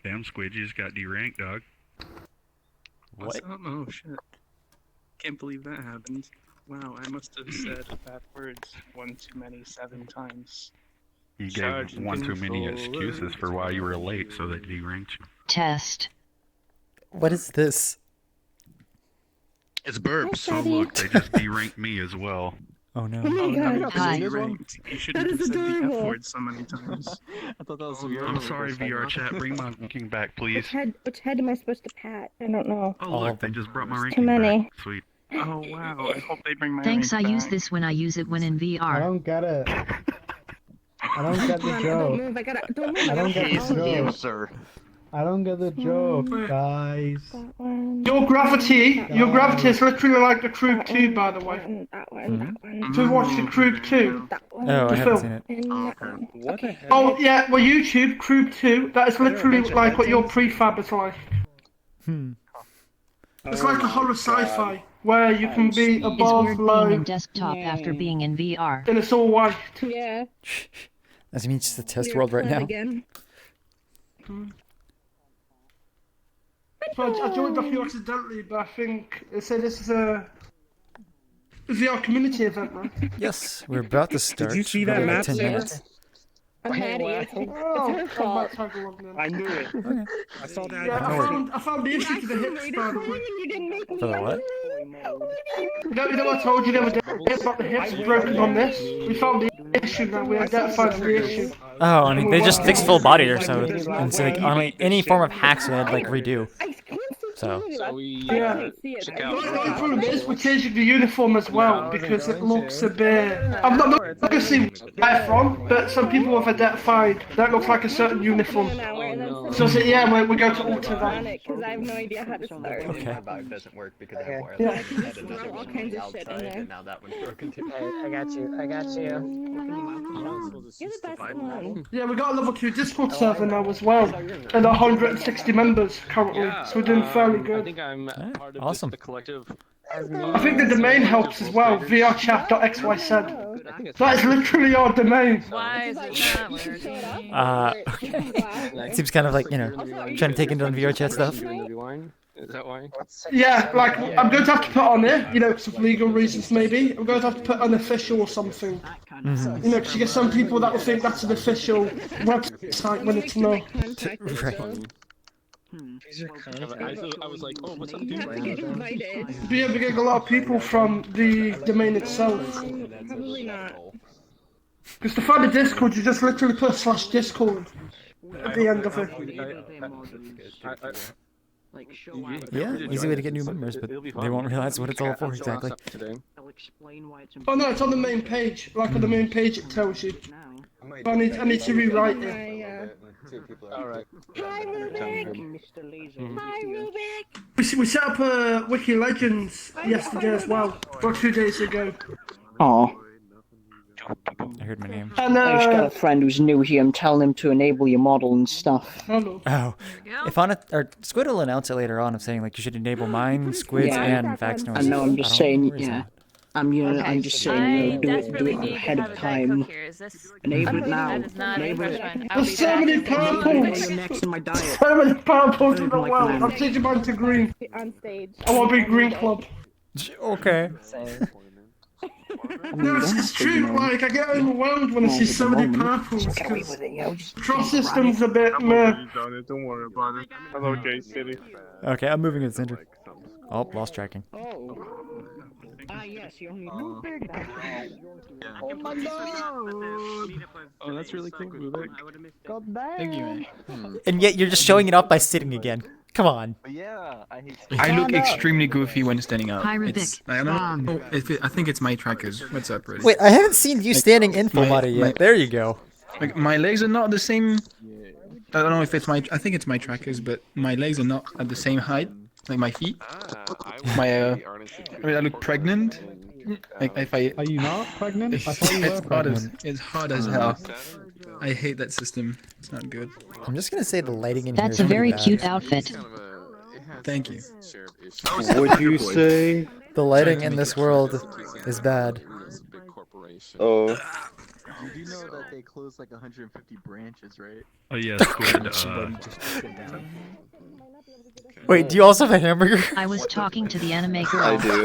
Damn, Squid, you just got deranked, dog. What? Oh shit. Can't believe that happened. Wow, I must have said bad words one too many 7 times. You gave one too many excuses for why you were late, so they deranked you. Test. What is this? It's burps, so look, they just deranked me as well. Oh no. Oh my god. Hi. You shouldn't have said the F word so many times. I thought that was I'm sorry, VRChat, bring my ranking back, please. Which head am I supposed to pat? I don't know. Oh, All look, of they them. just brought my Too ranking many. back. Sweet. Oh wow, I hope they bring my Thanks, I rank use back. this when I use it when in I VR. don't get it. I don't get the Don't joke. move. Don't move. I don't get the He's you, joke. sir. I don't get the joke, guys. That one. Your gravity is literally like the Krug 2, by the way. That one. To watch the Krug 2. That one. Oh, I The haven't film. seen it. And that one. What the hell? Oh, yeah, well, YouTube, Krug 2, that is literally like what your prefab is like. It's like a horror sci-fi, where you can be It's above, weird being low, in desktop after being in VR. and it's all white. Yeah. That means it's the test You're world right flat now. Again. So I joined off you accidentally, but I think it said this is a VR community event, right? Yes, we're about to start. Did you see We've that got map, about 10 Sarah? minutes. I'm Maddie. It's her fault. I knew it. Okay. I saw that. Yeah, I found the issue to the hips, by the way. You didn't make me. For the what? You know what I told you the other day about the hips broken on this? We found the issue now, we identified the issue. Oh, I mean, they just fixed full body or so. And so, like, on any form of hacks they had, like, redo. So. Yeah. The problem is we're changing the uniform as well because it looks a bit. I'm not going to see where from, but some people have identified that looks like a certain uniform. So yeah, we're going to alter that. Because I have no idea how to start. Okay. It doesn't work because I have wireless. Yeah. I had another All one on kinds the of shit in outside, there. and now that one's broken too. I got you. I got you. You're the best one. Yeah, we got a level 2 Discord server now as well, and 160 members currently, so we're doing fairly I good. think I'm part of Awesome. the collective. I think the domain helps as well, vrchat.xyz. That is literally our domain. Why is it not working? Okay. Seems kind of like, you know, trying to take into on VRChat stuff. Is that why? Yeah, like, I'm going to have to put on it, you know, because of legal reasons maybe. I'm going to have to put unofficial or something. You know, because you get some people that will think that's an official website when it's not. Right. I was like, oh, what's up, dude? But yeah, we get a lot of people from the domain itself. Probably not. Because to find a Discord, you just literally put /Discord at the end of it. Yeah, easy way to get new members, but they won't realize what it's all for exactly. Oh no, it's on the main page. Like on the main page it tells you. I need to rewrite it. Alright. Hi, Rubik. Hi, Rubik. We set up a Wiki Legends yesterday as well, or 2 days ago. Oh, I heard my name. And I just got a friend who's new here. I'm telling him to enable your model and stuff. hello. Oh, if on it, or Squid will announce it later on of saying like you should enable mine, Squid's, Yeah. and Vax noise. I know. I'm just I don't saying. know where Yeah. it's I'm just saying. Do it ahead of time. Is this? Enable it now. That is not a Enable fresh it. one. I'll There's be so back. many You're purples! next in my diet. So many purples in the world! I'm changing mine to green. On stage. I want to be Green Club. Okay. No, it's true, like, I get overwhelmed when I see so many purples, because cross system's a bit meh. Don't worry about it. I'm okay, silly. Okay, I'm moving to the center. Oh, lost tracking. Yes, you only Oh my god! Oh, that's really cool, Rubik. Thank you, man. And yet you're just showing it off by sitting again. Come on. Yeah, I hate. I look extremely goofy when standing up. Hi, It's, Rubik. I don't know if I think it's my trackers. What's up, Reddit? Wait, I haven't seen you standing in full body yet. There you go. Like, my legs are not the same. I don't know if it's my. I think it's my trackers, but my legs are not at the same height. Like my feet. My I mean, I look pregnant. Like if I. Are you not pregnant? I It's, thought you were pregnant. it's hard as hell. I hate that system. It's not good. I'm just gonna say the lighting in here That's is a pretty very bad. cute outfit. Thank you. What'd you say? The lighting in this world is bad. Oh. You do know that they closed like 150 branches, right? Oh yeah, Squid. Wait, do you also have a hamburger? I was talking to the anime I girl. do.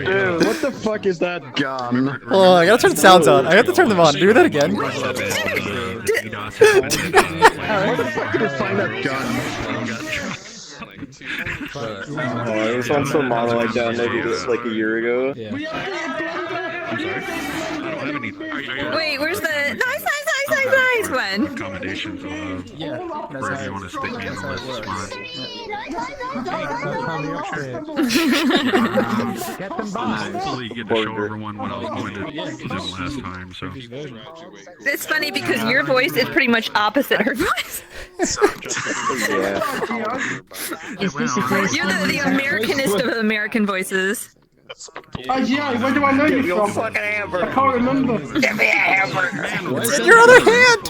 Dude, what the fuck is that gun? Oh, I gotta turn the sounds on. I have to turn them on. Do that again. Where the fuck did you find that gun? Oh, this one's from model I downloaded this like a year ago. Wait, where's the nice one? Accommodations of wherever you want to stick me in the list is fine. Hopefully get to show everyone what I was going to do last time, so. It's funny because your voice is pretty much opposite her voice. Is this a place You're the Americanist of American voices. Yeah, where do I know you from? I can't remember. Give me a hamburger. It's in your other hand!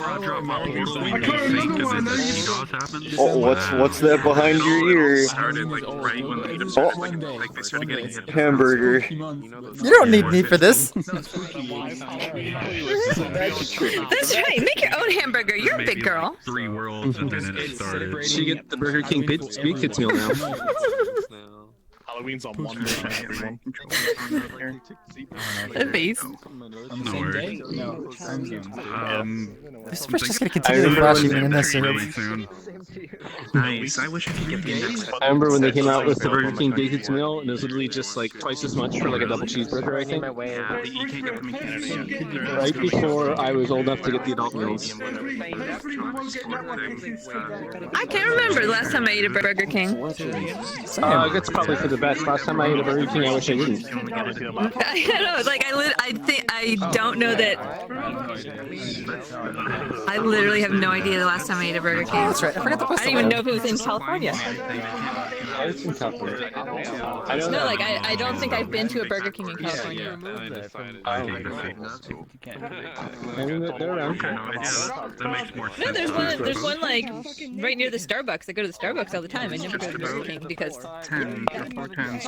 What's that behind your ear? Hamburger. You don't need me for this. That's right. Make your own hamburger. You're a big girl. 3 worlds and then it started. She get the Burger King big kids meal now. Halloween's on Monday. The face. On the same day? No. This is just gonna continue to crash even in this really server. soon. Nice. I wish I could get the next. I remember when they came out with the Burger King big kids meal, and it was literally just like twice as much for like a double cheeseburger, I think. Yeah, the EK government Canada. Right before I was old enough to get the adult meals. I can't remember the last time I ate a Burger King. That's probably for the best. Last time I ate a Burger King, I wish I didn't. I know, like I don't know that. I literally have no idea the last time I ate a Burger King. Oh, that's right. I forgot the I didn't even know if it was in California. It's in California. No, like I don't think I've been to a Burger King in California. I mean, they're around. That makes more sense. No, there's one like right near the Starbucks. I go to the Starbucks all the time. I never go to Burger King because 10 or 4 10.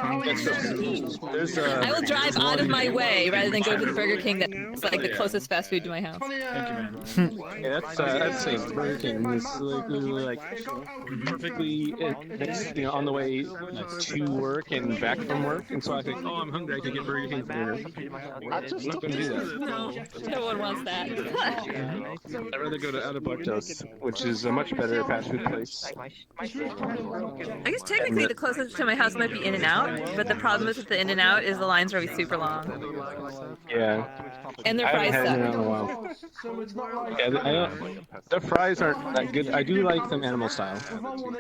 I will drive out of my way rather than go to the Burger King that's like the closest fast food to my house. Yeah, that's same. Burger King is like literally like perfectly on the way to work and back from work, and so I think, oh, I'm hungry, I could get Burger King for dinner. I'm just not gonna do that. No one wants that. I'd rather go to Adebartos, which is a much better fast food place. I guess technically the closest to my house might be In-N-Out, but the problem with the In-N-Out is the lines are always super long. Yeah. And their I fries haven't had it in a suck. while. Yeah, their fries aren't that good. I do like them animal style. Animal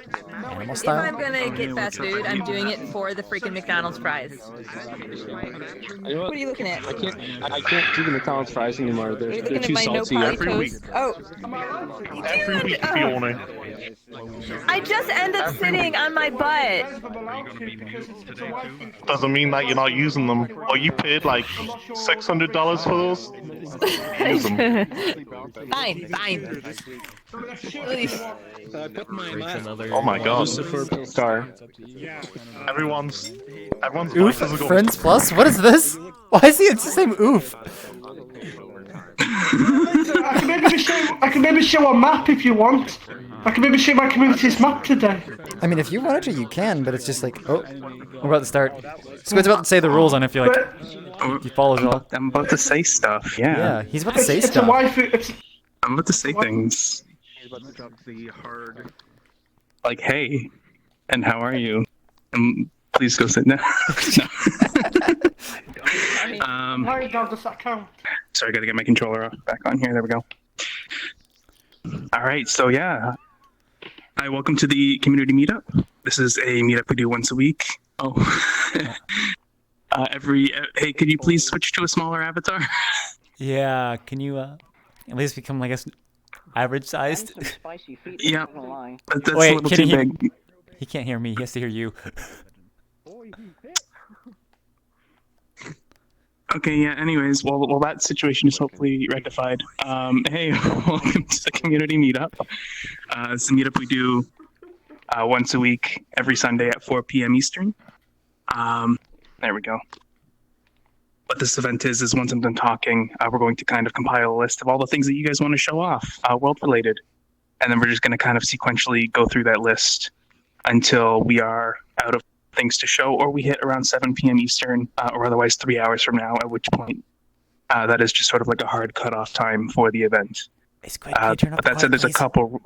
If style? I'm gonna get fast food, I'm doing it for the freaking McDonald's fries. You know What are you looking at? I can't do the McDonald's fries anymore. Are you They're looking too at my no salty. potty Every week. toast? Oh. Every week, Fiona. I just end up sitting on my butt. Doesn't mean that you're not using them. Well, you paid like $600 for those. Use them. Fine. Please. Oh my god. Star. Everyone's Oof? voices are going. Friends Plus? What is this? Why is it the same oof? I can maybe show a map if you want. I can maybe show my community's map today. I mean, if you wanted to, you can, but it's just like, oh, we're about to start. Squid's about to say the rules on if you like. He follows all. I'm about to say stuff. Yeah, he's about to say It's a stuff. waifu. I'm about to say things. He's about to drop the hard. Like, hey, and how are you? Please go sit down. How does that count? Sorry, I gotta get my controller back on here. There we go. All right, so yeah. Hi, welcome to the community meetup. This is a meetup we do once a week. Oh. Hey, could you please switch to a smaller avatar? Yeah, can you at least become, I guess, average sized? Yeah. That's Wait, a little can too he? big. He can't hear me. He has to hear you. Okay, yeah, anyways, well, that situation is hopefully rectified. Hey, welcome to the community meetup. It's a meetup we do once a week, every Sunday at 4 p.m. Eastern. There we go. what this event is once I'm done talking, we're going to kind of compile a list of all the things that you guys want to show off, world related. And then we're just going to kind of sequentially go through that list until we are out of things to show, or we hit around 7 p.m. Eastern, or otherwise 3 hours from now, at which point that is just sort of like a hard cutoff time for the event. Hey, Squid, can you turn up But the that said, volume, there's a please? couple.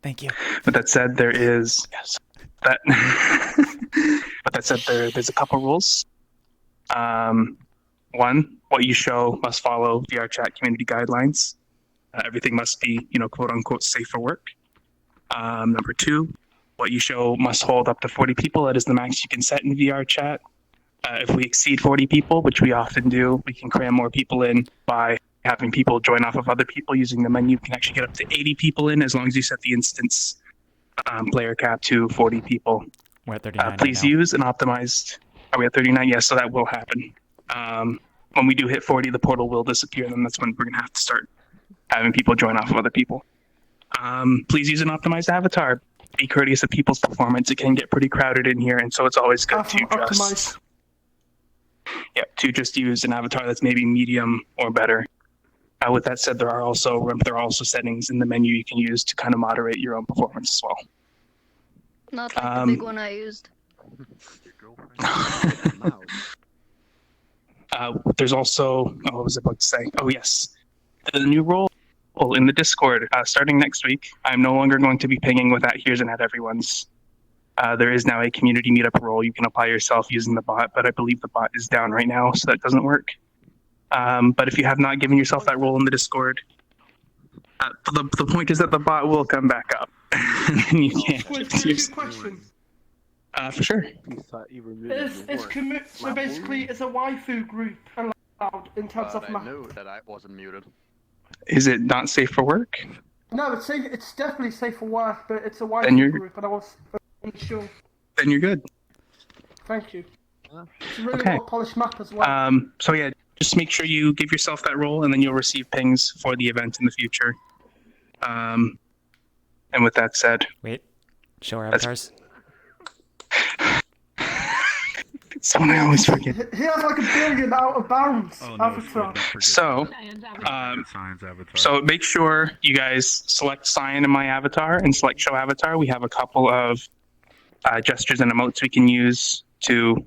Thank you. But that said, there is that. But that said, there's a couple rules. One, what you show must follow VRChat community guidelines. Everything must be, quote unquote, safe for work. Number two, what you show must hold up to 40 people. That is the max you can set in VRChat. If we exceed 40 people, which we often do, we can cram more people in by having people join off of other people using the menu. You can actually get up to 80 people in as long as you set the instance player cap to 40 people. We're at 39 Please right now. use an optimized. Are we at 39? Yes, so that will happen. When we do hit 40, the portal will disappear, and then that's when we're going to have to start having people join off of other people. Please use an optimized avatar. Be courteous of people's performance. It can get pretty crowded in here, and so it's always good to just use an avatar that's maybe medium or better. With that said, there are also settings in the menu you can use to kind of moderate your own performance as well. Not like the big one I used. There's also, what was I about to say? Oh, yes. The new role in the Discord, starting next week, I'm no longer going to be pinging with @here's and @everyone's. There is now a community meetup role. You can apply yourself using the bot, but I believe the bot is down right now, so that doesn't work. But if you have not given yourself that role in the Discord, the point is that the bot will come back up. And you can't Question. for sure. So basically, it's a waifu group allowed in terms of map. knew that I wasn't muted. Is it not safe for work? No, it's safe. It's definitely safe for work, but it's a Then waifu you're- group, and I was unsure. Then you're good. Thank you. It's a really Okay. well polished map as well. So yeah, just make sure you give yourself that role, and then you'll receive pings for the event in the future. And with that said, Wait, show our avatars. Someone I always forget. He has like 1 billion out of bounds avatar. So, so make sure you guys select Cyan in my avatar and select Show Avatar. We have a couple of gestures and emotes we can use to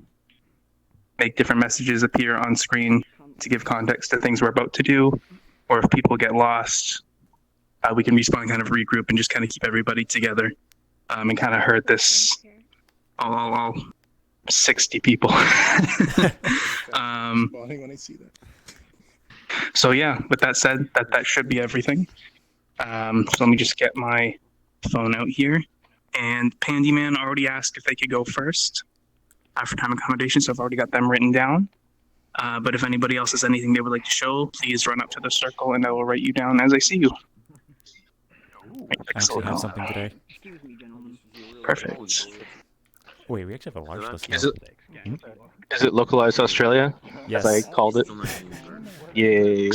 make different messages appear on screen to give context to things we're about to do, or if people get lost, we can respawn, kind of regroup, and just kind of keep everybody together, and kind of herd this all 60 people. When I see that. So yeah, with that said, that should be everything. So let me just get my phone out here. And Pandyman already asked if they could go first for time accommodation, so I've already got them written down. But if anybody else has anything they would like to show, please run up to the circle and I will write you down as I see you. Right, I actually have something today. Perfect. Wait, we actually have a large list. Is it localized Australia? Yes. As I called it. Yay. Yeah,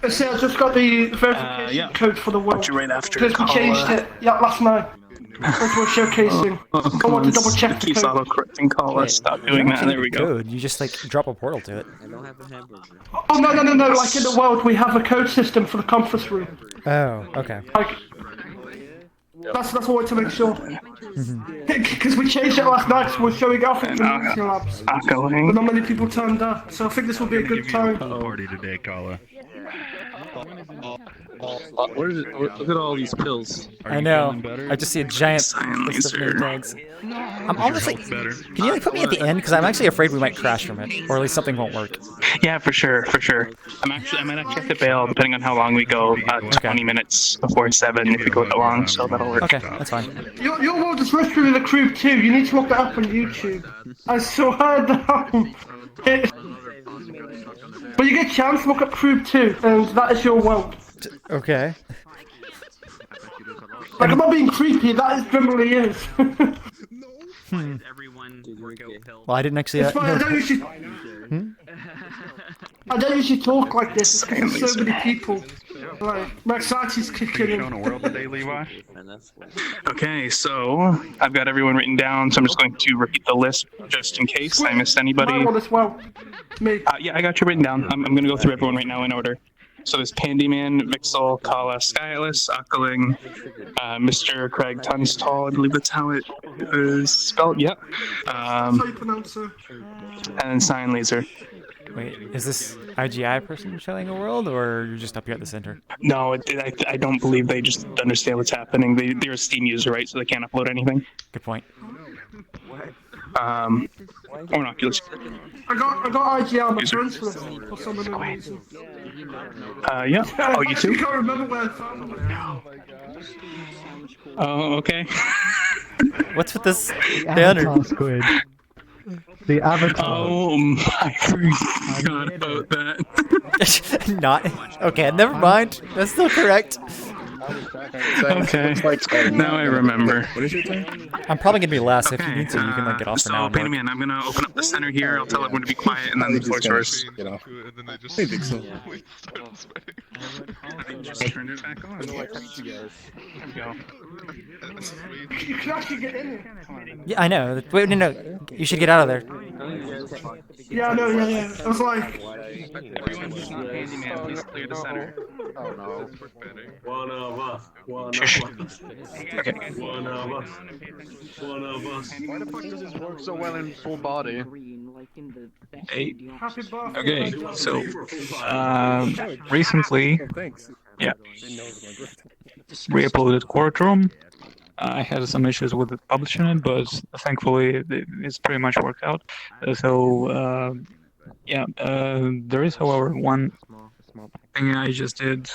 see, I just got the verification code for the world. Right after. Because we changed it last night. As we're showcasing. I want to double check the Keeps code. auto-correcting call us. Stop doing that. There we go. Code. You just like drop a portal to it. Oh, no. Like in the world, we have a code system for the conference room. Oh, okay. Like, that's what I wanted to make sure. Because we changed it last night, so we're showing it off in community labs. But not many people turned up, so I think this will be a good time. Party today, Kala. What is it? Look at all these pills. I know. I just see a giant list of name tags. I'm almost like, can you like put me at the end? Because I'm actually afraid we might crash from it, or at least something won't work. Yeah, for sure. I might actually have to bail depending on how long we go. 20 minutes before 7 if we go that long, so that'll work. Okay, that's fine. Your world is rescuing the crew too. You need to look that up on YouTube. I saw that. But you get a chance, look up Crew 2, and that is your world. Okay. Like, I'm not being creepy, that is generally is. Well, I didn't actually. It's fine, I don't usually talk like this, because there's so many people. Like, Maxati's kicking Showing a in. world today, Levi. Okay, so I've got everyone written down, so I'm just going to repeat the list just in case I missed anybody. My one as well. Me. Yeah, I got you written down. I'm going to go through everyone right now in order. So there's Pandyman, Mixel, Kala, Skylis, Akaling, Mr. Craig Tunstall, I believe that's how it is spelled, yep. That's how you pronounce it. And CyanLaser. Wait, is this IGI person showing a world, or you're just up here at the center? No, I don't believe they just understand what's happening. They're a Steam user, right? So they can't upload anything. Good point. Or an Oculus. I got IGR on my friends list for some of the reason. Yeah. Oh, you too? I can't remember where I found them. Oh, okay. What's with this The banner? Avatar Squid. The Avatar. Oh my, I forgot about that. Not okay. Never mind. That's still correct. Okay. Now I remember. What is your turn? I'm probably gonna be last. If you need to, you can like get off for now. So, Pandyman, I'm gonna open up the center here. I'll tell everyone to be quiet, and then the floor's yours. Get off. I think so. Just turned it back on. There we go. You can actually get in here. Yeah, I know. Wait, no. You should get out of there. Yeah, I know, yeah. I was like... Everyone who's not Pandyman, please clear the center. Oh no. One of us. One of Shush. us. One of us. One of us. Why the fuck does this work so well in full body? Hey. Happy birthday. Okay, so recently, yeah, re-uploaded Courtroom. I had some issues with publishing it, but thankfully it's pretty much worked out. There is, however, one thing I just did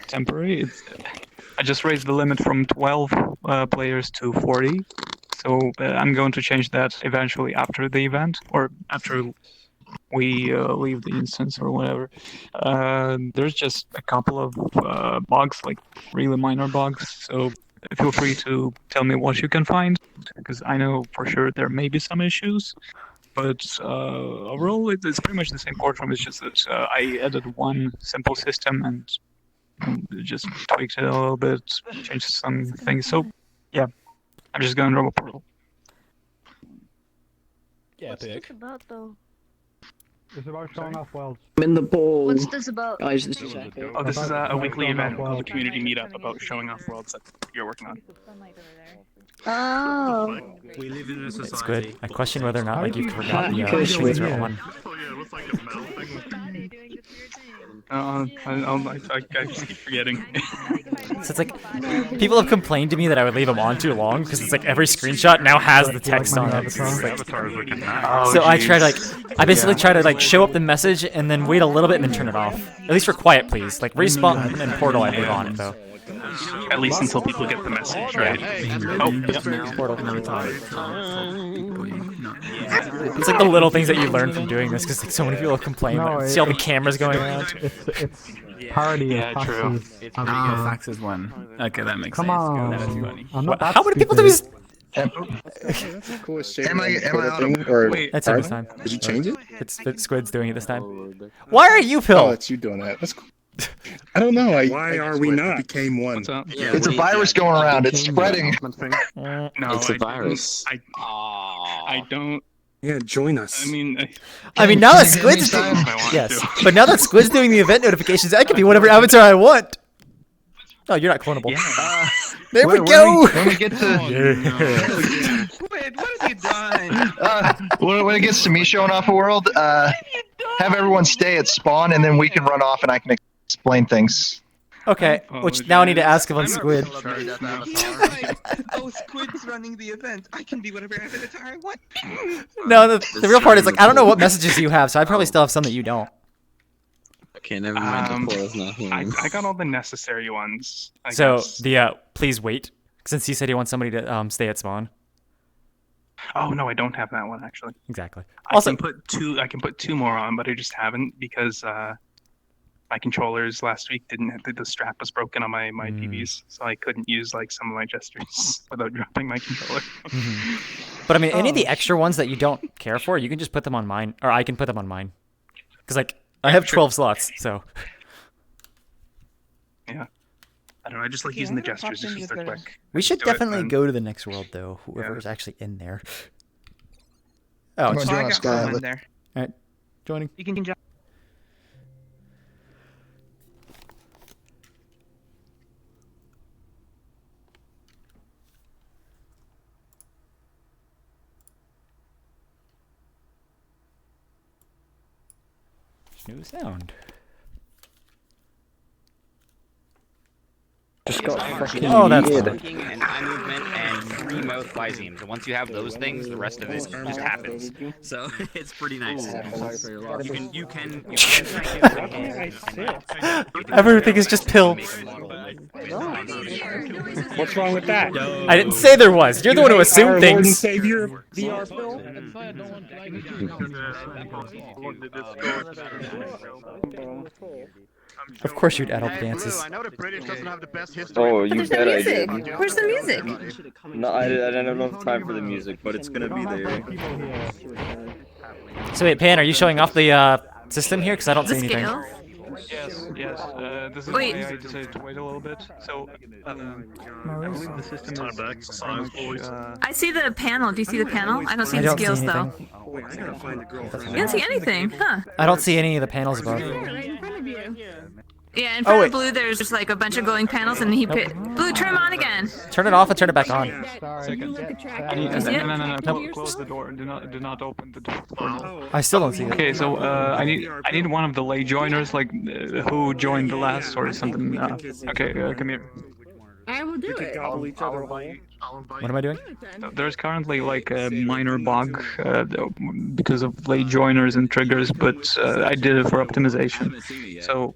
temporary. I just raised the limit from 12 players to 40. So I'm going to change that eventually after the event, or after we leave the instance or whatever. There's just a couple of bugs, like really minor bugs. So feel free to tell me what you can find, because I know for sure there may be some issues. But overall, it's pretty much the same courtroom. It's just that I added one simple system and just tweaked it a little bit, changed some things. So yeah, I'm just going to drop a portal. Yeah, What's this about, though? It's about showing off worlds. I'm in the ball. What's this about? Guys, this is epic. Oh, this is a weekly event called the Community Meetup about showing off worlds that you're working on. Oh. We live in a society. It's good. I question whether or not like you forgot the Curse word. laser one. Oh yeah, it looks like a metal thing. I just keep forgetting. So it's like people have complained to me that I would leave them on too long because it's like every screenshot now has the text on it. It's like, Avatar is looking nice. so I try to I basically try to like show up the message and then wait a little bit and then turn it off. At least for quiet, please. Like respawn and portal, I leave on it though. At least until people get the message, right? Oh, yep. Portal. It's like the little things that you learn from doing this because like so many people have complained. No, See all the cameras going around. It's parody Yeah, of true. faxes. Fax is one. Okay, that makes Come sense. on. That is funny. I'm not that How many people do stupid. we? Am I out of Wait, That's it this time. Did you change it? It's Squid's doing it this time. Why are you, Phil? Oh, it's you doing that. That's cool. I don't know. Why are we not? Became one. what's up? It's a virus going around. It's spreading. No, It's a virus. I don't. Yeah, join us. I mean, now that Squid's If I want yes, to. but now that Squid's doing the event notifications, I can be whatever avatar I want. Oh, you're not clonable. There we go. When we get to Wait, what have you done? when it gets to me showing off a world, have everyone stay at spawn, and then we can run off, and I can explain things. Okay, which now I need to ask him on Squid. Oh, Squid's running the event. I can be whatever avatar I want. No, the real part is like I don't know what messages you have, so I probably still have some that you don't. Okay, never mind. The portal's not here. I got all the necessary ones. I So guess. the please wait, since he said he wants somebody to stay at spawn. Oh no, I don't have that one actually. Exactly. I Also, can put two more on, but I just haven't because my controllers last week didn't have the strap was broken on my TVs, so I couldn't use like some of my gestures without dropping my controller. but I mean, any of the extra ones that you don't care for, you can just put them on mine, or I can put them on mine, because like I have 12 slots, so. Yeah. I don't know. I just like using the gestures. It's just a quick. We should do it, definitely and- go to the next world though. Whoever's actually in there. Oh, Oh, it's I got one in there. All right, joining. You can jump. New sound. Just got fucking Oh, that's weird. Clicking and eye movement and 3 mouth lysemes. And once you have those things, the rest of it just happens. So it's pretty nice. You can Everything is just pill. What's wrong with that? I didn't say there was. You're the one who assumed things. Savior VR pill? Of course you'd adult dances. I know the British doesn't have the best history. Oh, But you there's no bet I music. did. Where's the music? No, I don't have enough time for the music, but it's gonna be there. So wait, Pan, are you showing off the system here? Because I don't see The anything. scale? Yes. This is Wait. why I decided to wait a little bit. So, I believe the system is very much, I see the panel. Do you see the panel? I don't see I the don't see scales though. anything. You don't see anything, huh? I don't see any of the panels above. Yeah, in Oh, front wait. of Blue, there's just like a bunch of glowing panels, and he Blue, turn them on again. Turn it off and turn it back on. I need, no, close the door. Do not open the door. I still don't see it. Okay, so I need one of the lay joiners, like who joined the last or something. Okay, come here. I will do it. What am I doing? There's currently like a minor bug because of late joiners and triggers, but I did it for optimization. So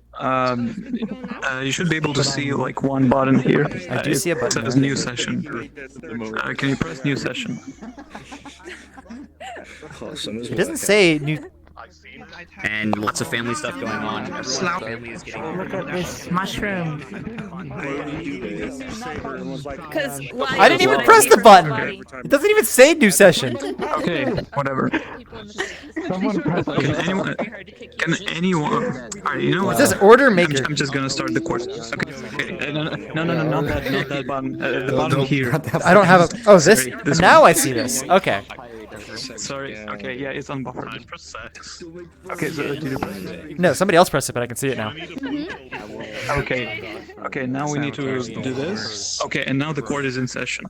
you should be able to see like one button here. I do see a button It says there. new session. Can you press new session? It doesn't say new. and lots of family stuff going on. Everyone's family is getting Look at this mushroom. Because I didn't even press the button. It doesn't even say new session. Okay, whatever. Can anyone? Alright, you know what? It says order maker. I'm just gonna start the course. Okay. No, not that button. The button here. I don't have a. Oh, this. Sorry, this Now one. I see this. Okay. Sorry. Okay, yeah, it's unbuffered. Okay, so did you press it? No, somebody else pressed it, but I can see it now. Okay. Okay, now we need to do this. Okay, and now the court is in session.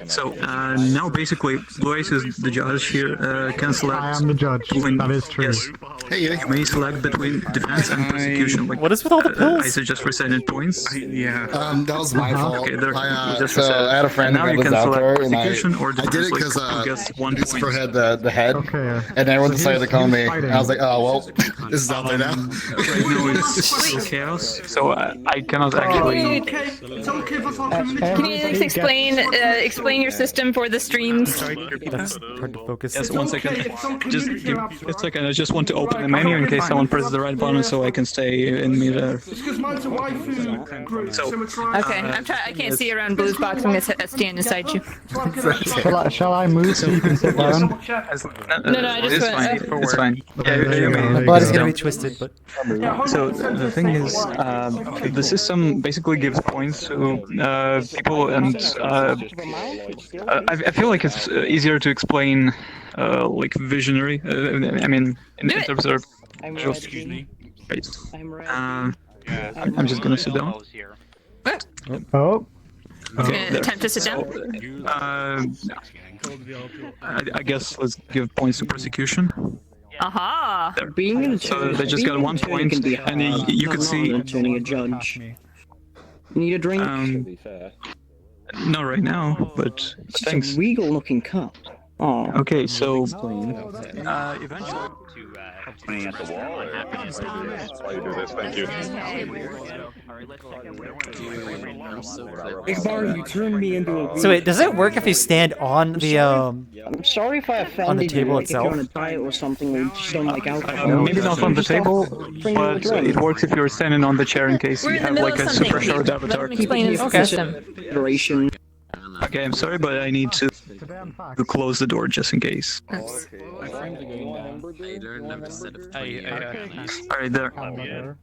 So now basically, Blue Ace is the judge here. Can select. I am the judge. That is true. Yes. Hey, you may select between defense and prosecution. Like, What is with all the pills? I suggest resetting points. Yeah. That was my fault. Okay, there. So I had a friend now who you lives can out select there, and prosecution or I did defense. it because I guess 1 It's point. for head the head, Okay. and everyone decided to call me. fighting. I was like, oh well, this is out there now. Right now it's chaos, so I cannot actually. It's okay if I can't communicate. Can you at least explain your system for the streams? That's hard to focus. Yes, 1 second. If someone Just communicates, give that's a right. second. I just want to open the menu in case someone presses the right button, so I can stay in meter. It's because mine's a waifu group, so we're trying. Okay, I can't see around Blue's box. I'm gonna stand inside you. Shall I move so you can sit down? No, I just It's went. fine. It's fine. Yeah, you may. My body's gonna be twisted, but So the thing is, the system basically gives points to people, and I feel like it's easier to explain, like visionary. I mean, in terms of excuse me. Right. I'm just gonna sit down. Oh. Okay. There. Attempt to sit down. I guess let's give points to prosecution. Aha! There. Being an So attorney, they just got 1 point, can be and hard. you can Not see. harder than turning a judge. You need a drink? Not right now, but It's thanks. a regal-looking cup. Oh. Okay, so eventually. Playing at the wall. Why you do this? Thank you. Big Bar, you turned me into a. so wait, does it work if you stand on the I'm sorry if I offended table you. Like itself? if you're on a diet or something, or you just don't like alcohol. Maybe not on the table, but it works if you're standing on the chair in case We're you in the have middle like of a something. super short Let avatar. him explain his system. Federation. Okay, I'm sorry, but I need to close the door just in case. Alright, there.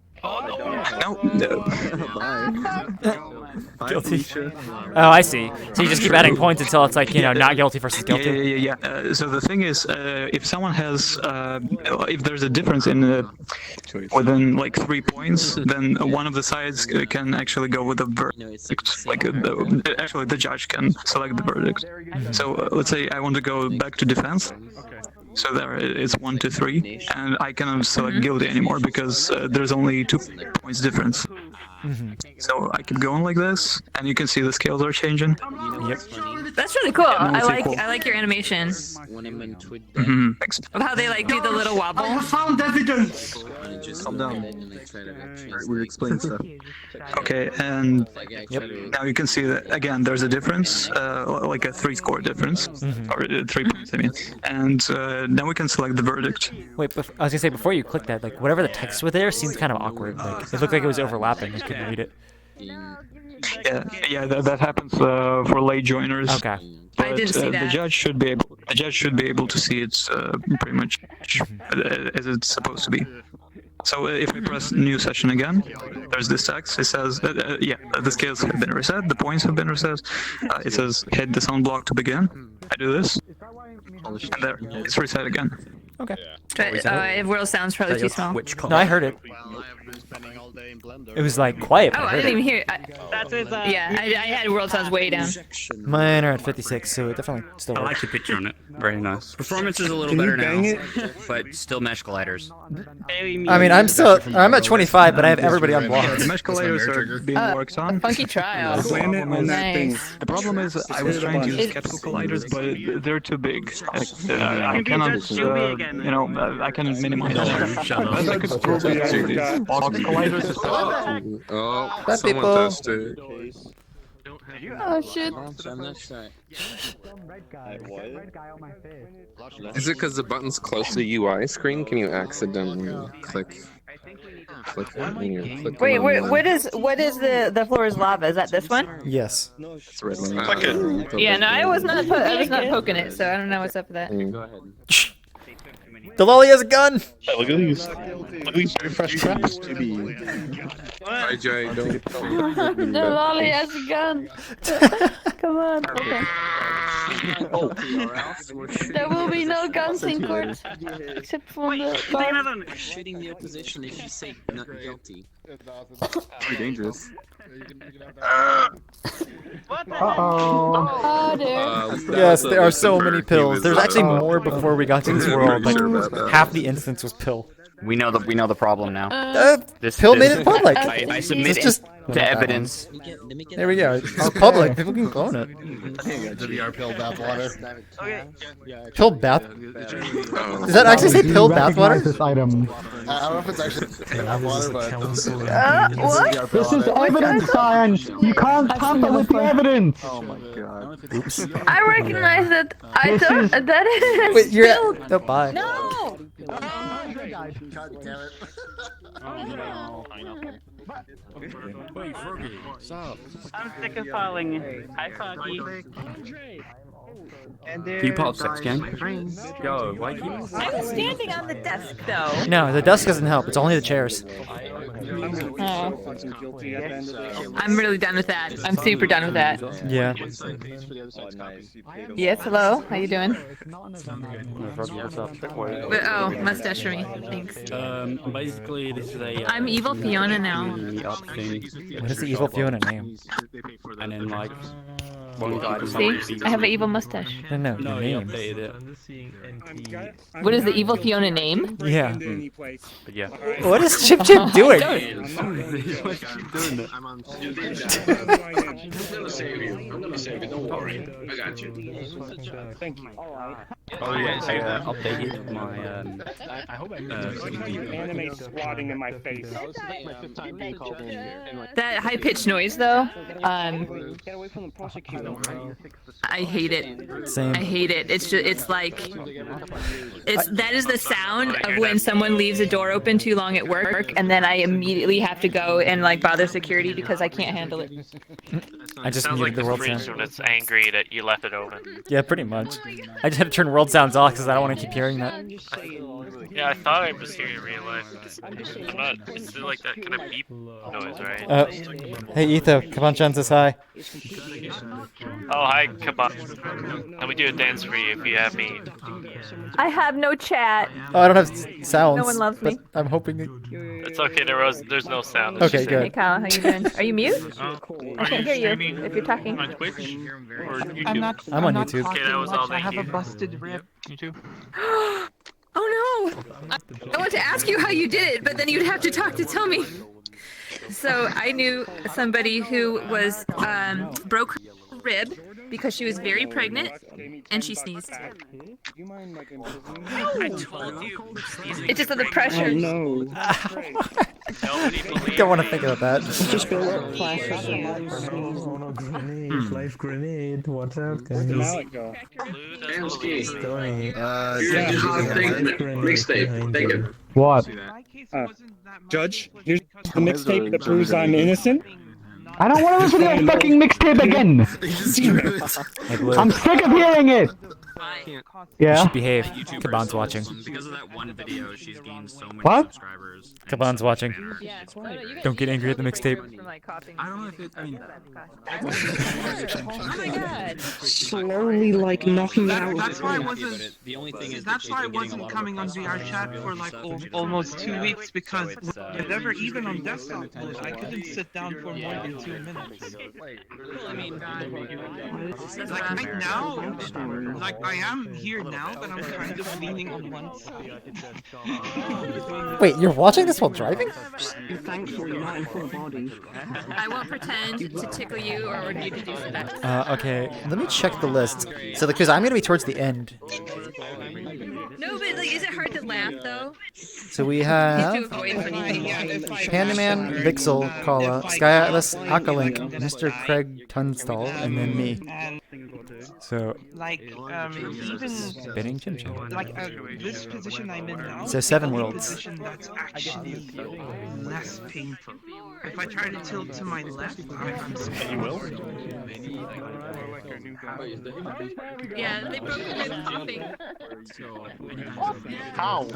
Guilty. Oh, I see. So you just keep adding points until it's like, you know, not guilty versus guilty. Yeah. So the thing is, if someone has, if there's a difference in within like 3 points, then one of the sides can actually go with the verdict. Like, actually, the judge can select the verdict. So let's say I want to go back to defense. So there it's 1 to 3, and I cannot select guilty anymore because there's only 2 points difference. So I keep going like this, and you can see the scales are changing. Yep. That's really cool. Yeah, I like your animation Thanks. of how they like do the little wobble. I found evidence. Calm down. We're explaining stuff. Okay, and now you can see that again. There's a difference, like a 3-score difference, or 3 points. I mean, and now we can select the verdict. Wait, I was gonna say before you click that, like whatever the text was there seems kind of awkward. Like it looked like it was overlapping. I couldn't read it. Yeah, that happens for late joiners. Okay. But I didn't see that. the judge should be able to see it pretty much as it's supposed to be. So if I press new session again, there's this text. It says, the scales have been reset, the points have been reset. It says hit the sound block to begin. I do this, and there, it's reset again. Okay. World sounds probably too small. No, I heard it. It was like quiet. Oh, I didn't even hear it. Yeah, I had world sounds way down. Mine are at 56, so it definitely still works. I like the picture on it. Very nice. Performance is a little better now, but still mesh colliders. I mean, I'm at 25, but I have everybody unblocked. The mesh colliders are being worked on. Funky trial. Nice. The problem is I was trying to use capsule colliders, but they're too big. I cannot, I cannot minimize them. Shut up. I could probably use box colliders. Oh, Bad someone people. touched it. Oh shit. Is it because the button's close to the UI screen? Can you accidentally click it when you're clicking? Wait, on what is the floor is lava? Is that this one? Yes. It's red line. Yeah, no, I was not poking it, so I don't know what's up with that. Go ahead. The lolly has a gun. Hey, look at these. Look at these very fresh traps. Hi, Jay. Don't tell me. The lolly has a gun. Come on. Okay. There will be no guns in court, except for the bar. Shooting the opposition if you say not guilty. Pretty dangerous. Oh dear. Yes, there are so many pills. There's actually more before we got to this world. Like half the instance was pill. We know the problem now. Pill made it public. I submit It's just to evidence. There we go. It's public. People can clone it. The VR pill bathwater. Pill bath. Does that actually say pill Recognize bathwater? this item. I don't know if it's actually bathwater, but What? This is evidence, Cyan. You can't tamper with the evidence. Oh my god. Oops. I recognize that. I thought that is. Wait, you're at. Oh, bye. No. God damn it. Stop. I'm sick of falling. Hi, Foggy. You pop sex gang? Yo, why keep? I was standing on the desk though. No, the desk doesn't help. It's only the chairs. Oh. I'm really done with that. I'm super done with that. Yeah. Yes, hello. How you doing? Oh, mustache for me. Thanks. Basically, this is a. I'm Evil Fiona now. What is the evil Fiona name? And then like. One guy. See? I have an evil mustache. No, your name. What is the Evil Fiona name? Yeah. But yeah. What is Chip Chip doing? I'm gonna save you. Don't worry. I got you. Thank you. Oh yeah, I updated my I hope anime swatting in my face. That high pitched noise though. Get away from the prosecutor. I hate it. Same. I hate it. It's just, that is the sound of when someone leaves a door open too long at work, and then I immediately have to go and like bother security because I can't handle it. I just sounds muted like the world fridge sound. when it's angry that you left it open. Yeah, pretty much. I just had to turn world sounds off because I don't want to keep hearing that. Yeah, I thought I was hearing real life. I'm not. It's like that kind of beep noise, right? Hey Etho, Kaban-chan says hi. Oh, hi, Kaban. Let me do a dance for you if you have me. I have no chat. Oh, I don't have sounds. No one loves but me. I'm hoping. It's okay. There's no sound. It's Okay, just good. Hey Kyle, how you doing? Are you mute? I can't hear you if you're talking. On Twitch or YouTube? I'm on not YouTube. talking Okay, that was all much. I they have a hear. busted rib. Me too. Oh no! I want to ask you how you did it, but then you'd have to talk to tell me. So I knew somebody who was broke her rib because she was very pregnant and she sneezed. I told you. It's just the pressure. Oh no. Don't want to think about that. Just feel it flash. Life grenade. Watch out, guys. Mixtape. Thank you. What? Judge, here's the mixtape that proves I'm innocent. I don't want to listen to your fucking mixtape again. I'm sick of hearing it. You Yeah. should behave. Kaban's watching. Because of that one video, she's gained so many What? subscribers. Kaban's watching. Don't get angry at the mixtape. I don't know if it. I mean. Oh my god. Slowly, like knocking it out. That's why I wasn't. The only thing is That's why I wasn't coming on VRChat for like almost 2 weeks because whenever, even on desktop mode, I couldn't sit down for more than 2 minutes. I mean, Like right now, like I am here now, but I'm kind of leaning on one side. Wait, you're watching this while driving? You're thankful you're not in full body. I won't pretend to tickle you or order you to do that. Okay, let me check the list. So, because I'm gonna be towards the end. No, but like, is it hard to laugh though? So we have To avoid funny things. Pandaman, Vixel, Kala, Sky Atlas, Akalink, Mr. Craig Tunstall, and then me. So, Like even spinning Chim Chim. like this position I'm in now. So 7 is the worlds. Position that's actually less painful. If I try to tilt to my left, I'm spinning. Yeah, they broke the rib coughing. How?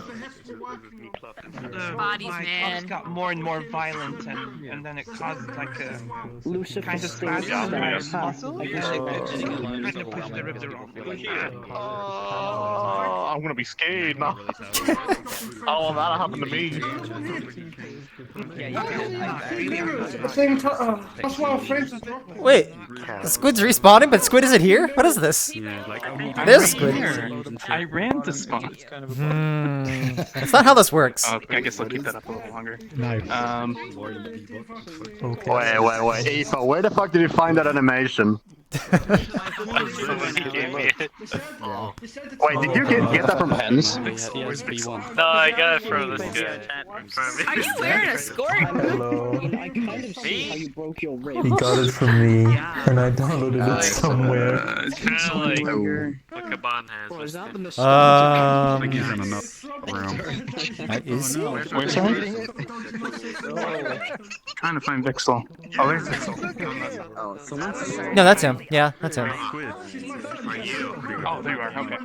Bodies, My man. coughs got more and more violent, and then it caused like a Lucifer kind of still spasm in my stands. muscle, and it kind of pushed the rib the wrong way. Oh, I'm gonna be scared now. Oh, that'll happen to me. That's why our friends are talking. Wait, the squid's respawning, but Squid isn't here? What is this? There's a Squid. I ran to spawn. That's not how this works. I guess I'll keep that up a little longer. Nice. Wait. Ethan, where the fuck did you find that animation? Somebody gave me it. Wait, did you get that from Pens? No, I got it from this guy. Are you wearing a skirt? Hello. I kind of see how you broke your rib. He got it from me, and I downloaded it somewhere. It's kind of like what Kaban has. Bro, is that the I think he's in another room. Is he? Where's he? Trying to find Vixel. Oh, there's Vixel. No, that's him. Yeah, that's him. Oh, there you are. Okay.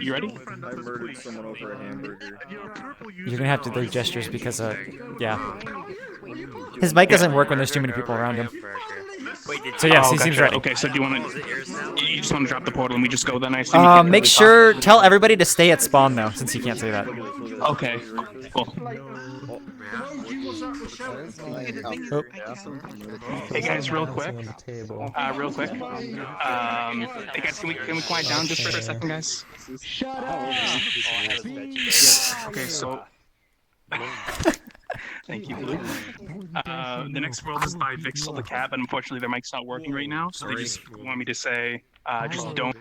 You ready? I murdered someone over a hamburger. You're gonna have to do gestures because, yeah. His mic doesn't work when there's too many people around him. So yes, he seems ready. Okay, so do you want to? You just want to drop the portal and we just go then? I assume. Make sure, tell everybody to stay at spawn though, since he can't say that. Okay. Cool. Oh. Hey guys, real quick. Hey guys, can we quiet down just for a second, guys? Shut up. Okay, so. Thank you, Blue. The next world is by Vixel the cat, but unfortunately their mic's not working right now, so they just want me to say, just don't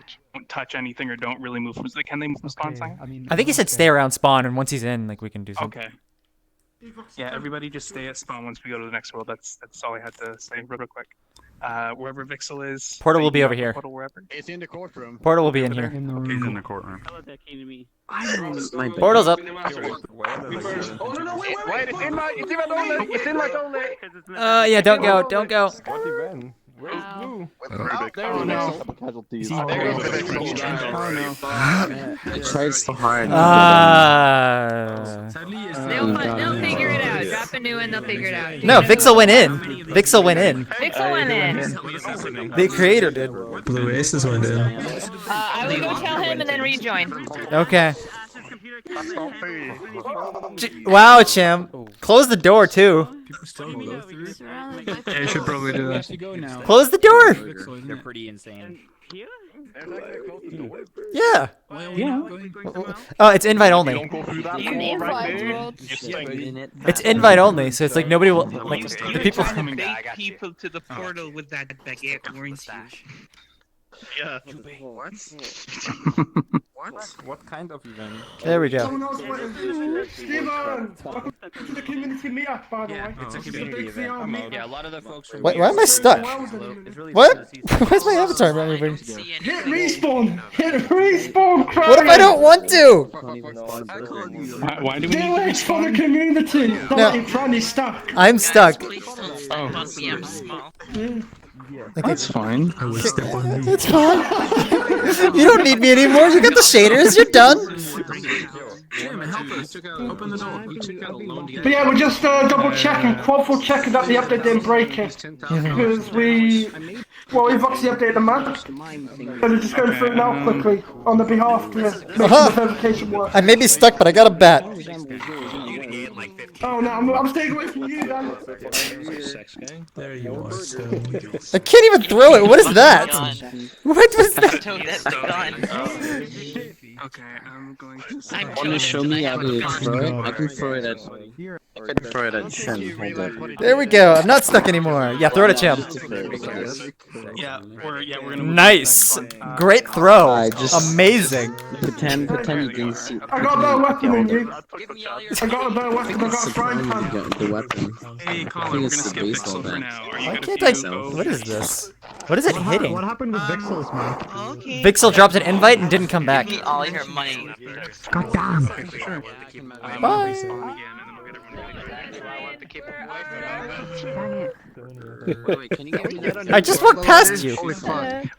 touch anything or don't really move from. Can they move from spawn sign? I think he said stay around spawn, and once he's in, like we can do something. Okay. Yeah, everybody just stay at spawn once we go to the next world. That's all I had to say real quick. Wherever Vixel is. Portal will be over here. Portal wherever. It's in the courtroom. Portal will be in here. He's in the courtroom. Portal's up. Oh no, wait, it's in my only. Yeah, don't go. What even? Wow. Oh no. Casualties. Oh no. I tried so hard. They'll figure it out. Drop a new one, they'll figure it out. No, Vixel went in. Vixel went in. Vixel went in. The creator did. Blue Aces went in. I will go tell him and then rejoin. Okay. Wow, Chim. Close the door, too. Yeah, you should probably do that. Close the door. They're pretty insane. Yeah. Oh, it's invite only. It's invite only, so it's like nobody will like the people. Bait people to the portal with that baguette, weren't you? Yeah. What? What kind of event? There we go. Someone else went in. Steven! Welcome to the community meetup, by the way. It's a community event. Yeah, a lot of the folks from. Why am I stuck? What? Why is my avatar not moving? Hit respawn! Hit respawn, crap! What if I don't want to? Why do we Do it for the community! No. You're trying to stuck. I'm stuck. Oh. Okay. That's fine. I will step on you. It's fine. You don't need me anymore. You got the shaders. You're done. Open the door. You took out a loan to But yeah, we're just double checking, quadruple checking that the update didn't break it. Because we've obviously updated the map. So we're just going through it now quickly on the behalf to make sure the verification works. I may be stuck, but I got a bat. Oh no, I'm staying away from you, Dan. There you are. I can't even throw it. What is that? What was that? Okay, I'm going to. Want to show me how to throw it? I can throw it at. I can throw it at Shen. Hold up. There we go. I'm not stuck anymore. Yeah, throw it at Chim. Yeah, we're gonna. Nice. Great throw. Just Amazing. Pretend you didn't see. I got a better weapon than you. I got a better weapon. I got a frying pan. The weapon. Hey, I Colin, think we're it's gonna the skip baseball Pixel for bat. now. Are you Why gonna can't I? go? What is this? What is it hitting? What happened with Vixels, man? Vixel dropped an invite and didn't come back. All your money. God damn. Bye. I just walked past you.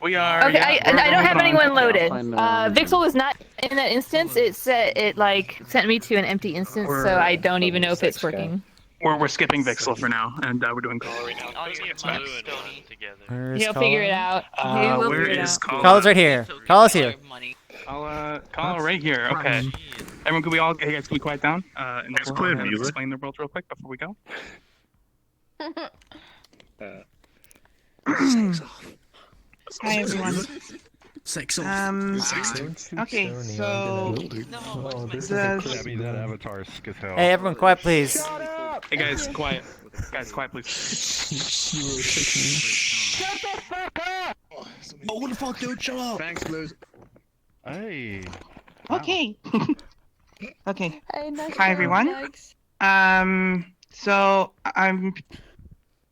We are. Okay, I don't have anyone loaded. Vixel was not in that instance. It said it like sent me to an empty instance, so I don't even know if it's working. We're skipping Vixel for now, and we're doing Call right now. He'll figure it out. Where is Call? Call's right here. Call is here. Call right here. Okay. Everyone, can we all? Hey guys, can we quiet down? And Just play music. explain the world real quick before we go. Hi everyone. Sex off. Okay, so That avatar is sick as hell. Hey, everyone, quiet, please. Hey guys, quiet. Guys, quiet, please. Shut the fuck up! Oh, what the fuck, dude? Shut up. Thanks, Blues. Hey. okay. Okay. Hey, nice Hi everyone. So I'm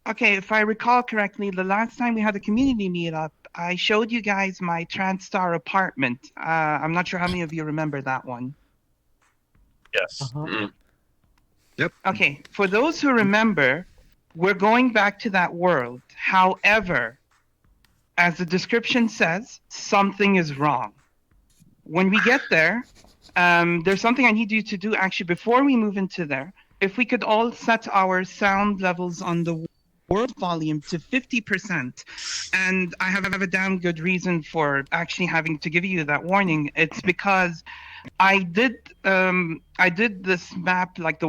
okay. If I recall correctly, the last time we had a community meetup, I showed you guys my TransStar apartment. I'm not sure how many of you remember that one. Yes. Yep. Okay. For those who remember, we're going back to that world. However, as the description says, something is wrong. When we get there, there's something I need you to do actually before we move into there. If we could all set our sound levels on the world volume to 50%, and I have a damn good reason for actually having to give you that warning. It's because I did this map like the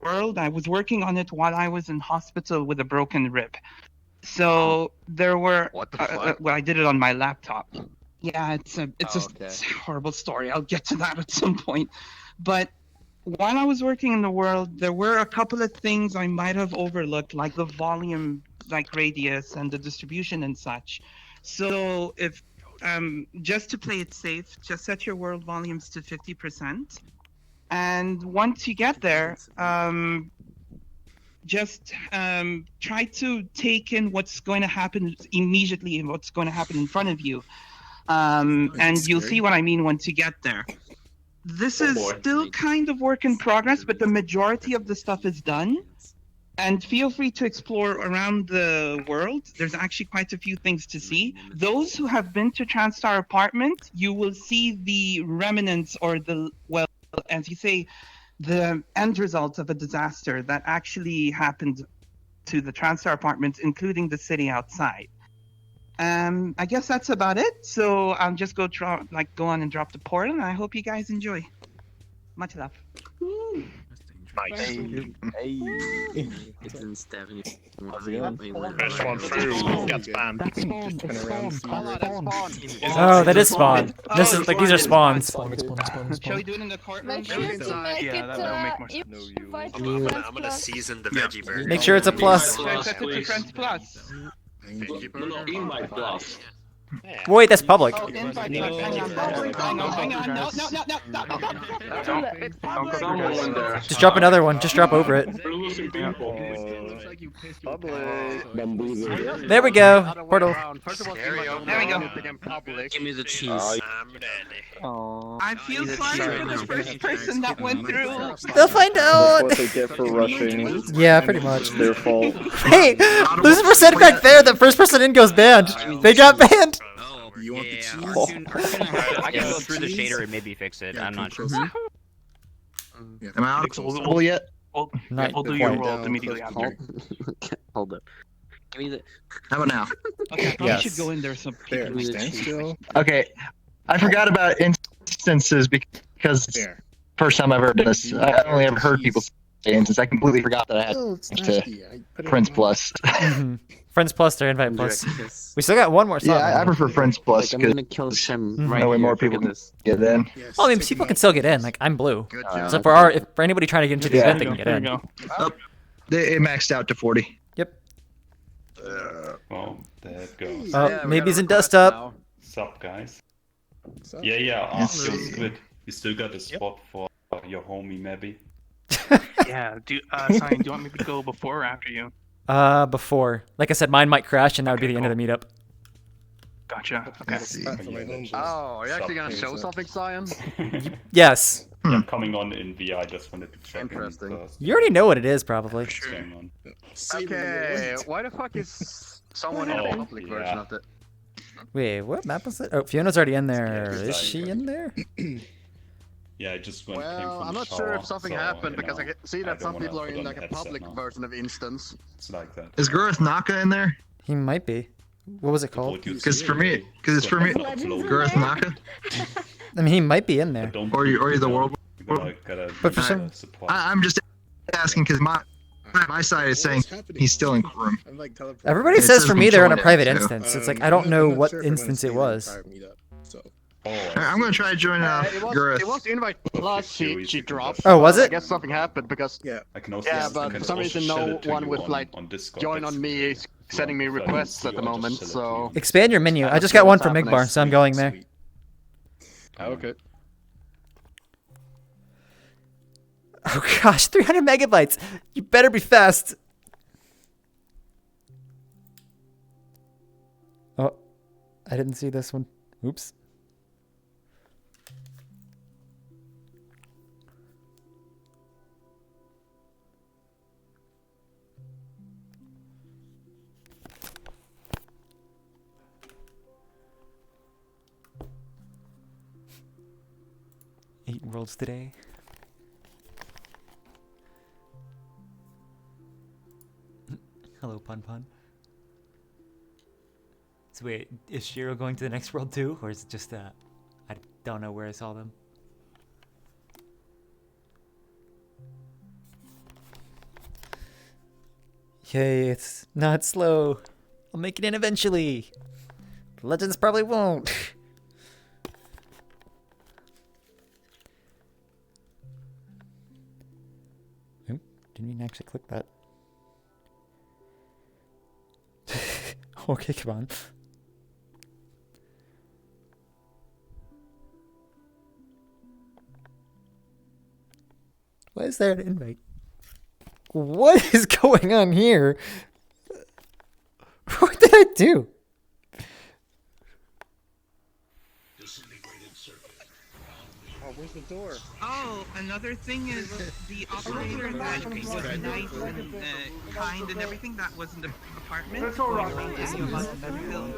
world. I was working on it while I was in hospital with a broken rib. So there were well, I did it on my laptop. Yeah, it's a horrible story. I'll get to that at some point. But while I was working in the world, there were a couple of things I might have overlooked, like the volume, like radius and the distribution and such. So if just to play it safe, just set your world volumes to 50%. And once you get there, just try to take in what's going to happen immediately and what's going to happen in front of you. And you'll see what I mean once you get there. This is still kind of work in progress, but the majority of the stuff is done. And feel free to explore around the world. There's actually quite a few things to see. Those who have been to TranStar Apartment, you will see the remnants or the, well, as you say, the end result of a disaster that actually happened to the TranStar Apartments, including the city outside. I guess that's about it. So I'll just go on and drop the portal, and I hope you guys enjoy. Much love. Nice. It's in Stephanie. First one through gets banned. Oh, that is spawn. This is like these are spawns. Shall we do it in the courtroom? Make sure to make it, I'm gonna season the veggie burger. Make sure it's a plus. Set it to Friends Plus. No, invite plus. Wait, that's public. Oh, invite plus. Hang on. No. Someone there. Just drop another one. Just drop over it. We're losing people. There we go. Portal. There we go. Give me the cheese. I feel sorry for the first person that went through. They'll find That's out. what they get for rushing. Yeah, pretty much. Their fault. Hey, there's a percent back there. The first person in goes banned. They got banned. You want the cheese? I can go through the shader and maybe fix it. I'm not sure. Am I out of control yet? We'll do your roll immediately after. Hold up. Give me the. How about now? Okay, I probably should go in there so There. people Stand still. Okay. I forgot about instances because first time I've ever done this. I only ever heard people say instance. I completely forgot that I had to Prince Plus. Friends Plus or Invite Plus. We still got one more slot. Yeah, I prefer Friends Plus I'm because gonna kill Shem that way more people can get in. Well, I mean, people can still get in. Like I'm blue. So for anybody trying to get into the event, they can get in. It maxed out to 40. Yep. Well, there it goes. Oh, maybe he's in dust up. Sup, guys? Yeah, ask your squid. You still got a spot for your homie, maybe? Yeah. Cyan, do you want me to go before or after you? Before. Like I said, mine might crash, and that would be the end of the meetup. Gotcha. Okay. Oh, are you actually gonna show something, Cyan? Yes. I'm coming on in VR. I just wanted to check Interesting. in first. You already know what it is, probably. What's going on? Okay, why the fuck is someone in a public version of it? Wait, what map was it? Oh, Fiona's already in there. Is she in there? Yeah, I just went. Well, I'm not sure if something happened because I can see that some people are in like a public version of Instance. It's like that. Is Gareth Naka in there? He might be. What was it called? Because it's for me, Gareth Naka. I mean, he might be in there. Or you the world. But for some, I'm just asking because my side is saying he's still in room. everybody says for me they're in a private instance. It's like I don't know what instance it was. I'm gonna try to join Gareth. It was the invite plus she dropped. Oh, was it? I guess something happened because I can also but for some reason no one with like join on me is sending me requests at the moment. So Expand your menu. I just got one from Migbar, so I'm going there. Okay. Oh gosh, 300 megabytes. You better be fast. Oh, I didn't see this one. Oops. Eight worlds today. Hello, Pun Pun. So wait, is Shiro going to the next world too? Or is it just I don't know where I saw them. Yay, it's not slow. I'll make it in eventually. Legends probably won't. Oop, didn't even actually click that. Okay, come on. Why is there an invite? What is going on here? What did I do? There's the door. Oh, another thing is the operator that was nice and kind and everything that was in the apartment. That's all right. Asking you about the medical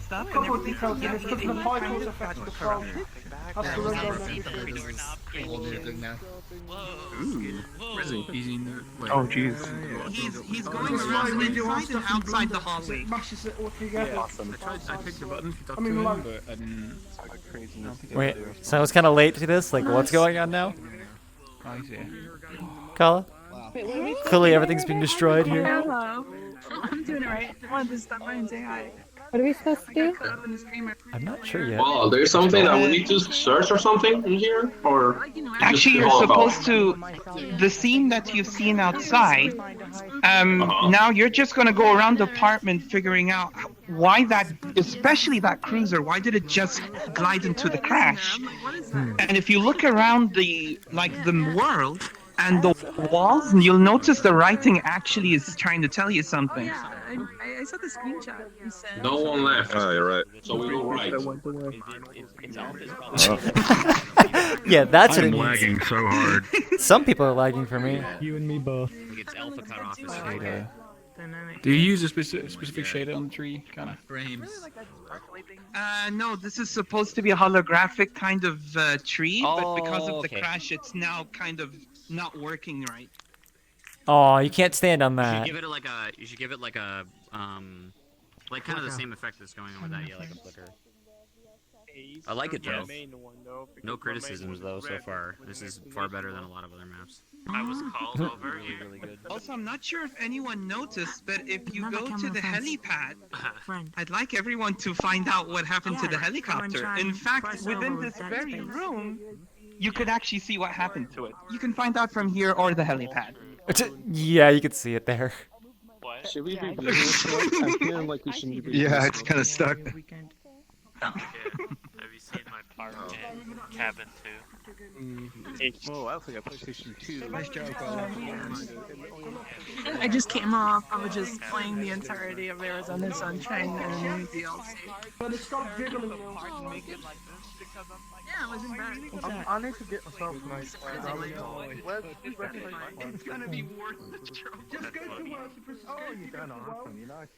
stuff Got and more everything. details in Yeah, this because the particles affect the phone. That's the rundown of everything. Where is he? He's in the. Oh, jeez. He's going around inside and outside the hallway. Smashes it all together. Awesome. I clicked the button to talk I mean, to like- him, but I didn't. Wait, so I was kind of late to this. Like, what's going on now? I see. Kala? Wait, what are we Clearly, everything's being destroyed here. Hello. I'm doing alright. I wanted to stop by and say hi. What are we supposed to do? I'm not sure yet. Well, there's something that we need to search or something in here, or Actually, you're supposed to. The scene that you've seen outside. Now you're just gonna go around the apartment figuring out why that, especially that cruiser, why did it just glide into the crash? And if you look around the world and the walls, you'll notice the writing actually is trying to tell you something. Yeah, I saw the screenshot you sent. no one left. Oh, you're right. So we go right. Yeah, that's what it I'm means. lagging so hard. Some people are lagging for me. You and me both. It's alpha cutoff. Do you use a specific shader on the tree? Kind of. Frames. No, this is supposed to be a holographic kind of tree, but because of the okay. crash, it's now kind of not working right. Oh, you can't stand on You that. should give it like a. You should give it like a. Like kind of the same effect that's going on with that. Yeah, like a flicker. I like it though. No criticisms though so far. This is far better than a lot of other maps. I was called over. Really good. Also, I'm not sure if anyone noticed, but if you go to the helipad, I'd like everyone to find out what happened to the helicopter. In fact, within this very room, you could actually see what happened to it. You can find out from here or the helipad. Yeah, you can see it there. Should we be doing this? I'm feeling like we shouldn't be. Yeah, it's kind of stuck. Have you seen my park and cabin too? Oh, I also got PlayStation 2. Nice job, I just came off. I was just playing the entirety of Arizona Sunshine and the new DLC. But it stopped jiggling. Yeah, it wasn't bad. I need to get myself nice. It's gonna be worth the trouble. Just go to where You're done awesome. You're not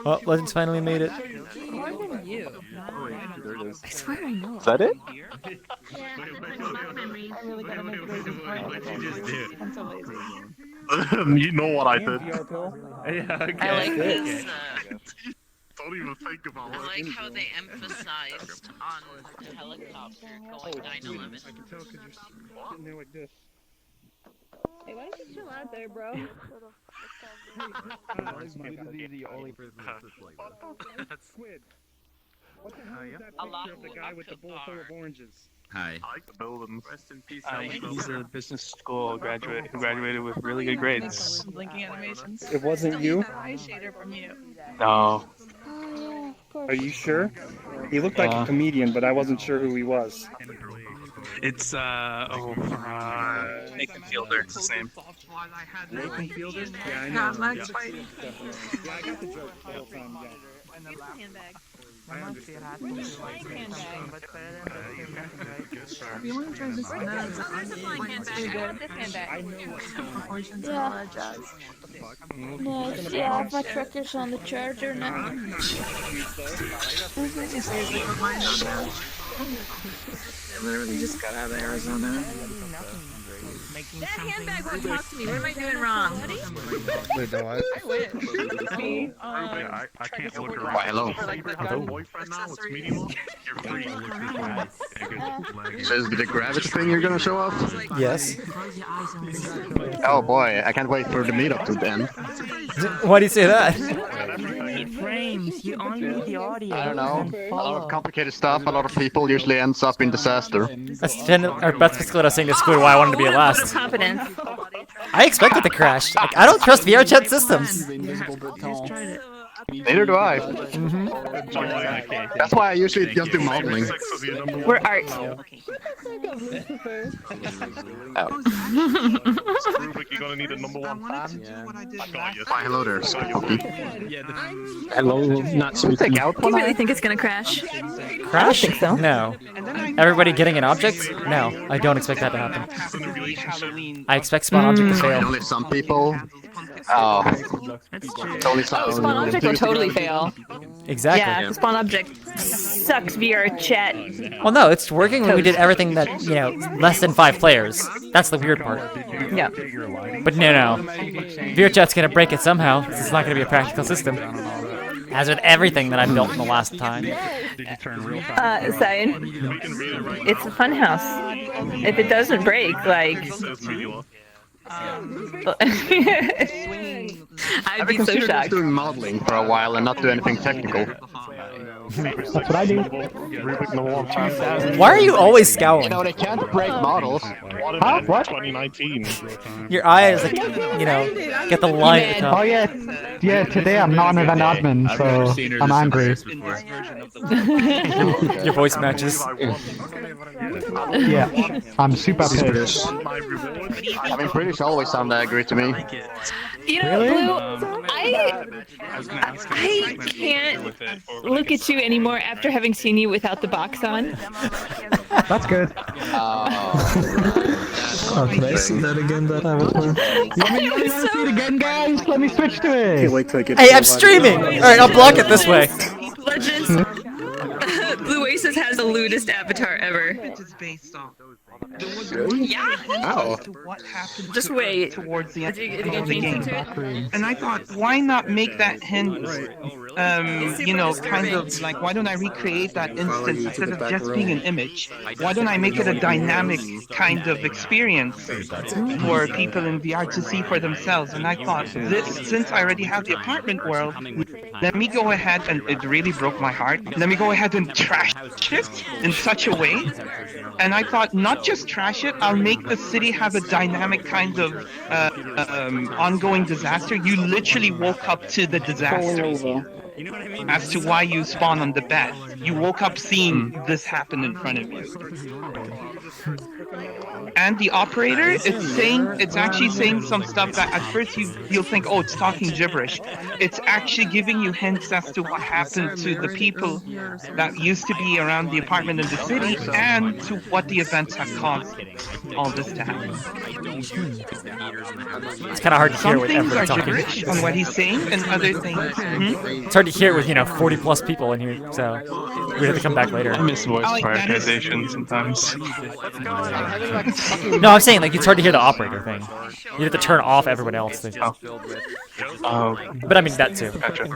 Oh, Legends finally made it. More than you. I swear I know. Is that it? Yeah, I really gotta make it easy. I'm so lazy. You know what I did. I like this. Don't even think about I like how they emphasized on the helicopter going 9/11. I can tell because you're sitting there like this. Hey, why don't you chill out there, bro? Squid. What the hell is that picture of the guy with the bowl full of oranges? Hi. I like the building. Rest in peace. He's a business school graduate who graduated with really good grades. Blinking animations. It wasn't you? That eye shader from you. No. Are you sure? He looked like a comedian, but I wasn't sure who he was. It's Nathan Fielder. It's his name. Nathan Fielder? Yeah, I know. Not much fighting. Yeah, I got the joke the whole time. Yeah. Here's a handbag. I understand. If you want to try this one out, There's a flying handbag. I got this handbag. proportions and all Yeah. that jazz. Nice. Yeah, my truck is on the charger now. Seriously, put mine on now. I literally just got out of Arizona. That handbag won't talk to me. What am I doing wrong? Wait, no, I wish. I can't look around. Why, hello. Boyfriend now, it's medium. You're free to look this Says the gravity thing you're gonna show off? Yes. Oh boy, I can't wait for the meetup to end. Why do you say that? Frames. You only need the audio. I don't know. A lot of complicated stuff, a lot of people usually ends up in disaster. That's basically what I was saying to Squid why I wanted to be last. Confidence. I expected the crash. Like, I don't trust VRChat systems. Just tried it. Neither do I. That's why I usually just do modeling. We're art. Rubik, you're gonna need a number one fan. Why, hello there, Spooky. Hello, not so take out Do you really think it's gonna crash? Crash? I don't think so. No. Everybody getting an object? No, I don't expect that to happen. I expect spawn object to fail. Only some people. Oh. Only some. Spawn object will totally fail. Exactly. Yeah, the spawn object sucks VRChat. Well, no, it's working when we did everything that, less than 5 players. That's the weird part. Yeah. But no. VRChat's gonna break it somehow. It's not gonna be a practical system. As with everything that I've built in the last time. Cyan, it's a fun house. If it doesn't break, like... I'd be so considered just shocked. doing modeling for a while and not do anything technical. That's what I do. Rubik number one fan. Why are you always scowling? You know, they can't break models. Huh? What? 2019. Your eyes, like, get the line at the top. Oh yeah, today I'm not an event admin, so I'm angry. Your voice matches. Yeah, I'm super pissed. I mean, British always sound angry to me. You know, Blue, I can't look at you anymore after having seen you without the box on. That's good. Oh, can I see that again, that avatar? Let me see it again, guys. Let me switch to it. Can't wait till I get Hey, I'm streaming! Alright, I'll block it this way. Legends. Blue Oasis has the lewdest avatar ever. It's based on. Yeah. Wow. What happened Just wait. towards the end Is he of gonna the change game? into it? And I thought, why not make that hint, kind of like, why don't I recreate that instance instead of just being an image? Why don't I make it a dynamic kind of experience for people in VR to see for themselves? And I thought, since I already have the apartment world, let me go ahead, and it really broke my heart, let me go ahead and trash it in such a way. And I thought, not just trash it, I'll make the city have a dynamic kind of ongoing disaster. You literally woke up to the disaster. As to why you spawn on the bed. You woke up seeing this happen in front of you. And the operator, it's actually saying some stuff that at first you'll think, oh, it's talking gibberish. It's actually giving you hints as to what happened to the people that used to be around the apartment in the city and to what the events have caused all this to happen. It's kind of hard to hear Some with things everyone are talking. gibberish on what he's saying, and other things. It's hard to hear with 40 plus people in here, so we have to come back later. I miss voice prioritization sometimes. No, I'm saying it's hard to hear the operator thing. You have to turn off everyone else. But I mean that too. Gotcha.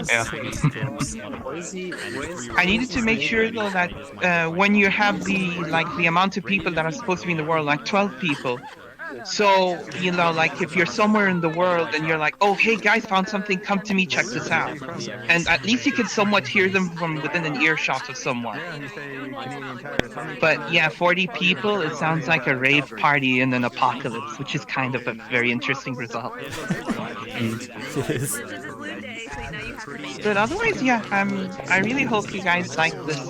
Yeah. I needed to make sure though that when you have the amount of people that are supposed to be in the world, like 12 people. So, if you're somewhere in the world and you're like, oh, hey guys, found something, come to me, check this out. And at least you can somewhat hear them from within an earshot of someone. But yeah, 40 people, it sounds like a rave party in an apocalypse, which is kind of a very interesting result. But otherwise, yeah, I really hope you guys like this.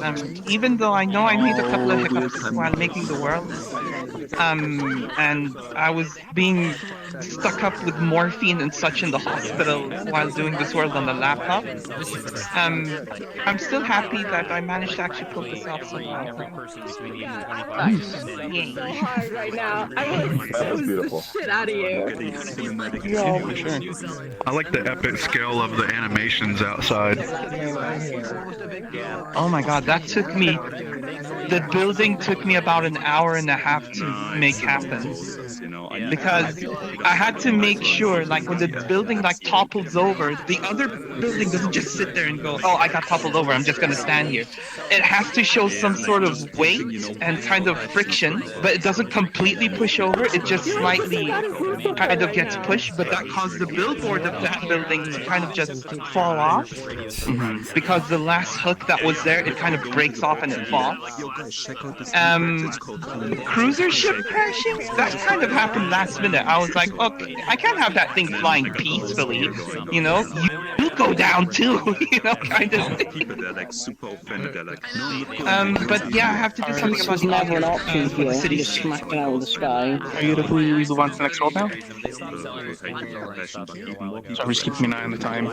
Even though I know I made a couple of hiccups while making the world, and I was being stuck up with morphine and such in the hospital while doing this world on the laptop. I'm still happy that I managed to actually pull this off somehow. Yay. Right now, I want to the shit out of you. I like the epic scale of the animations outside. Oh my god, that took me... The building took me about an hour and a half to make happen. Because I had to make sure, when the building topples over, the other building doesn't just sit there and go, oh, I got toppled over, I'm just gonna stand here. It has to show some sort of weight and kind of friction, but it doesn't completely push over, it just slightly kind of gets pushed, but that caused the billboard of that building to kind of just fall off. Because the last hook that was there, it kind of breaks off and it falls. Cruiser ship crashing? That kind of happened last minute. I was like, okay, I can't have that thing flying peacefully. You go down too, kind of thing. People that are like super offended, they're like, no. But yeah, I have to do something about the never an option for the here. city. Just smack it out of the sky. Are you ready to move on to the next world now? So we're just keeping an eye on the time.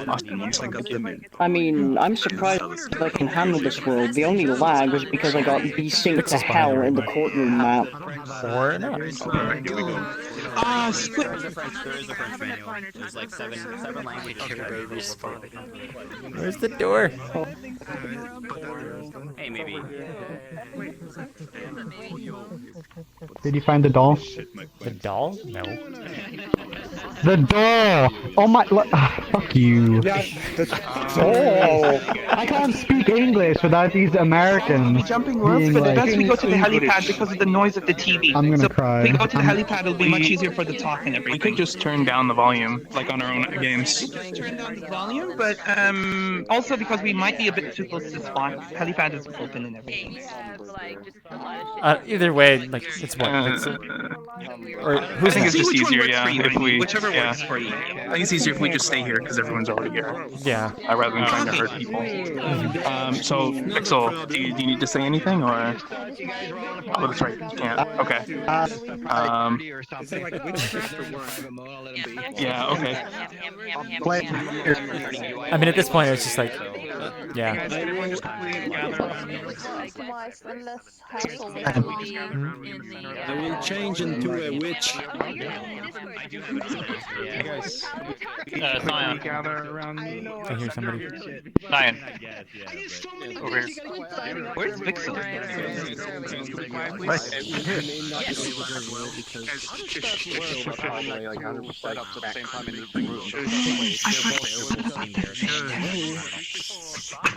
I mean, I'm surprised that I can handle this world. The only lag was because I got desynced to hell in the courtroom map. Or not. Squid. There is a French manual. There's like seven languages. Where's the door? Hey, maybe. Did you find the doll? The doll? No. The doll! Oh my... fuck you. Oh! I can't speak English without these Americans Jumping ropes, being but like... best we go to the helipad because of the noise of the TV. I'm gonna so cry. If we go to the helipad, it'll be much easier for the talk and everything. We could just turn down the volume, like on our own games. Turn down the volume, but also because we might be a bit too close to spawn. Helipad is open and everything. Either way, like, it's what? Or I think it's just easier, yeah. If we, whichever works for you. I think it's easier if we just stay here because everyone's already here. Yeah. Rather than trying to hurt people. So, Pixel, do you need to say anything or? Oh, that's right. You can't. Okay. Yeah. Okay. I mean, at this point, it's just like, yeah. I will change into a witch. Cyan. Gather around me. I hear somebody. Cyan. Over here. Where's Vixel?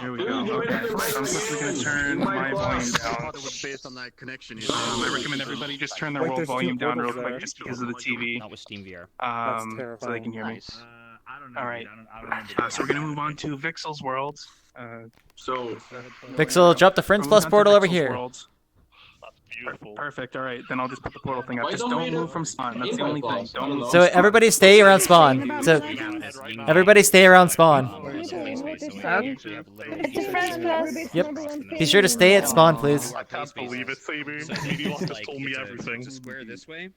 Here we go. Okay. So I'm quickly going to turn my volume down. Based on that connection, I recommend everybody just turn their world volume down real quick just because of the TV. Not with Steam VR. So they can hear me. All right. So we're going to move on to Vixel's world. Vixel, drop the Friends Plus portal over here. Perfect. All right. Then I'll just put the portal thing up. Just don't move from spawn. That's the only thing. Don't move. So everybody stay around spawn. So everybody stay around spawn. Yep. Be sure to stay at spawn, please. I can't believe it, Saber. Meteor just told me everything. Square this way.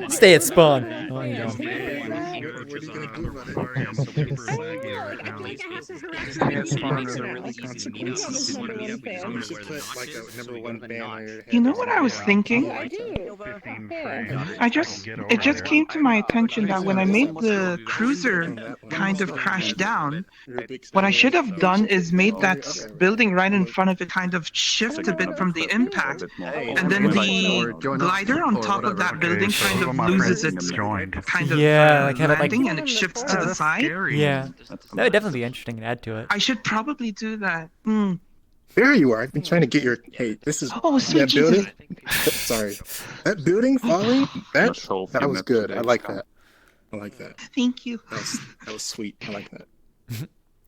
Stay at spawn. Oh, you don't. You know what I was thinking? It just came to my attention that when I made the cruiser kind of crash down, what I should have done is made that building right in front of it kind of shift a bit from the impact, and then the glider on top of that building kind of loses its kind of like have landing it like and it shifts to the side. Yeah, that would definitely be interesting to add to it. I should probably do that. There you are. I've been trying to get your. Hey, this is that building. Sorry, that building falling. That was good. I like that. I like that. Thank you. That was sweet. I like that.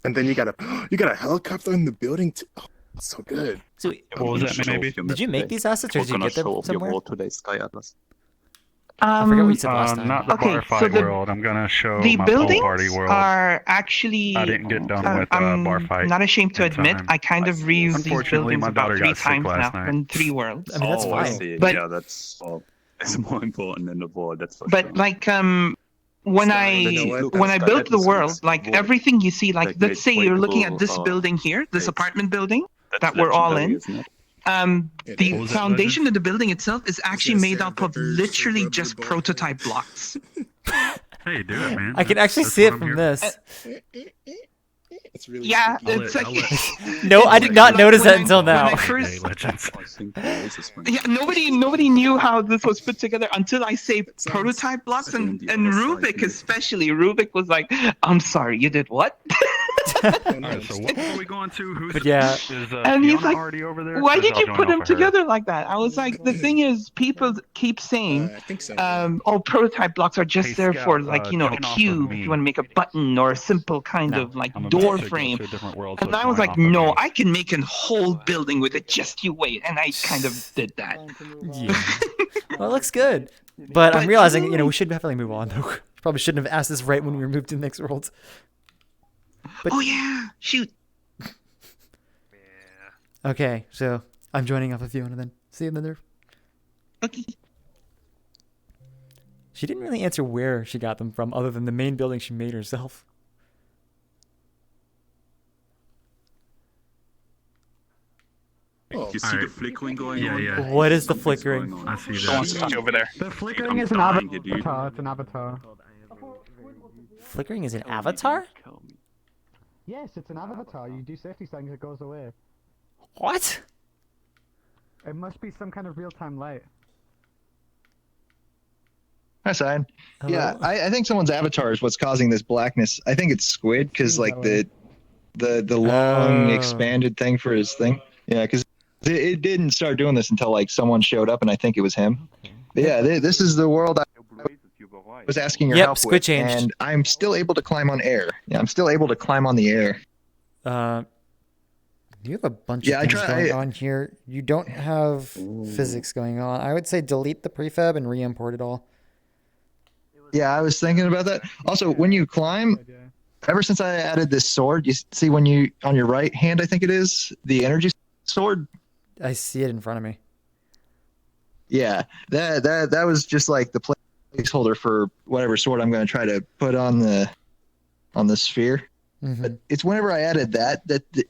And then you got a helicopter in the building too. Oh, that's so good. So, did you make these assets or did you get them somewhere? I forget what you said last time. Not the bar fight world. I'm gonna show the my buildings pool party world. are actually. I didn't get done with bar fight. I'm not ashamed to admit, I kind of reused these buildings my about daughter 3 got sick times last now night. in 3 worlds. I mean, that's fine. But yeah, that's more important than the ball. That's for but sure. like when I built the world, like everything you see, like let's say you're looking at this building here, this apartment building that we're all in. The foundation of the building itself is actually made up of literally just prototype blocks. Hey, do it, man. I can actually see it from this. It's really yeah, it's like no, I did not notice that until now. Yeah, nobody knew how this was put together until I say prototype blocks, and Rubik especially. Rubik was like, "I'm sorry, you did what?" Alright, so what are we going to? Who's and he's like, already over there? "Why did you put them together like that?" I was like, "The thing is, people keep saying, oh, prototype blocks are just there for like a cube if you want to make a button or a simple kind of like door frame." And I was like, "No, I can make a whole building with it. Just you wait." And I kind of did that. Yeah. Well, it looks good, but I'm realizing we should definitely move on though. Probably shouldn't have asked this right when we moved to the next world. But, oh yeah, shoot. Okay, so I'm joining off of Fiona then. See you later. Okay. She didn't really answer where she got them from, other than the main building she made herself. You see the flickering going on? Yeah. What is the flickering? I see Someone wants to that. touch over there. The flickering is an avatar. It's an avatar. Flickering is an avatar? Yes, it's an avatar. You do safety settings, it goes away. What? It must be some kind of real-time light. Hi, Cyan. Hello? Yeah, I think someone's avatar is what's causing this blackness. I think it's Squid, because like the long expanded thing for his thing. Yeah, because it didn't start doing this until like someone showed up, and I think it was him. But yeah, this is the world I was asking your help Squid with, changed. and I'm still able to climb on air. Yeah, I'm still able to climb on the air. You have a bunch of things going on here. You don't have physics going on. I would say delete the prefab and re-import it all. Yeah, I was thinking about that. Also, when you climb, ever since I added this sword, you see when you on your right hand, I think it is the energy sword. I see it in front of me. Yeah, that was just like the placeholder for whatever sword I'm going to try to put on the sphere. Mm-hmm. But it's whenever I added that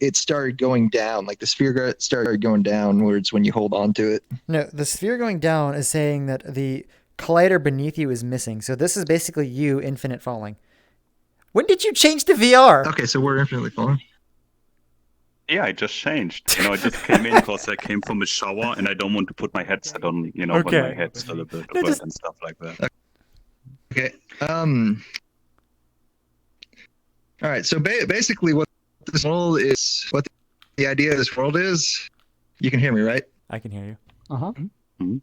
it started going down. Like the sphere started going downwards when you hold on to it. No, the sphere going down is saying that the collider beneath you is missing. So this is basically you infinite falling. When did you change to VR? Okay, so we're infinitely falling. Yeah, I just changed. I just came in because I came from a shower and I don't want to put my headset on, when my head's still a bit wet and stuff like that. Okay. All right. So basically, what this world is, what the idea of this world is, you can hear me, right? I can hear you.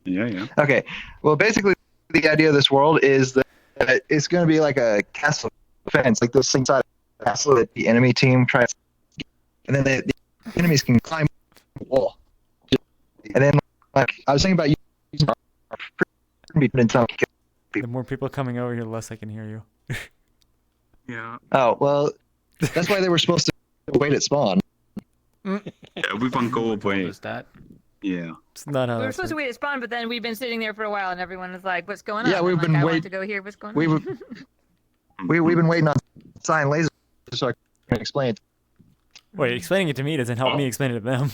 Yeah. Okay. Well, basically, the idea of this world is that it's going to be like a castle defense, like this inside a castle that the enemy team tries, and then the enemies can climb the wall. And then, like I was thinking about using the more people coming over here, the less I can hear you. Yeah. Oh well, that's why they were supposed to wait at spawn. Yeah, everyone go away. What is that? Yeah. It's not how We were that's supposed to wait at spawn, but then we've been sitting there for a while, and everyone was like, "What's going on?" Yeah, we've I'm been like, I wait- want to go here. What's going we on? were- We've been waiting on CyanLaser so I can explain it. Wait, explaining it to me doesn't help me explain it to them.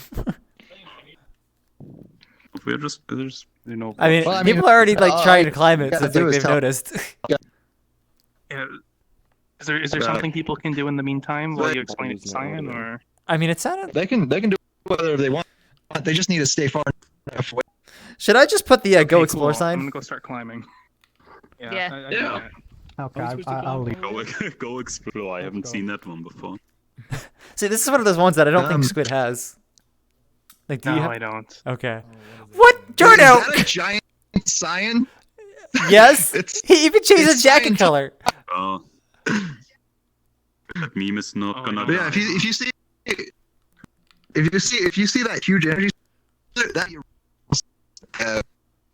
We're just, I mean, people are already like trying to climb it, so it's like they've noticed. Yeah. Is there something people can do in the meantime while you explain it to Cyan, or? I mean, it sounded. They can do whatever they want. They just need to stay far enough away. Should I just put the go Okay, explore cool. sign? I'm gonna go start climbing. Yeah. I do that. Okay, I'll leave. Go explore. I haven't seen that one before. See, this is one of those ones that I don't think Squid has. Like, do you No, have... I don't. Okay. What? Jordo! Is that a giant Cyan? Yes. He even changed his jacket Cyan. color. Oh. That meme is not gonna. But yeah, if you see that huge energy, that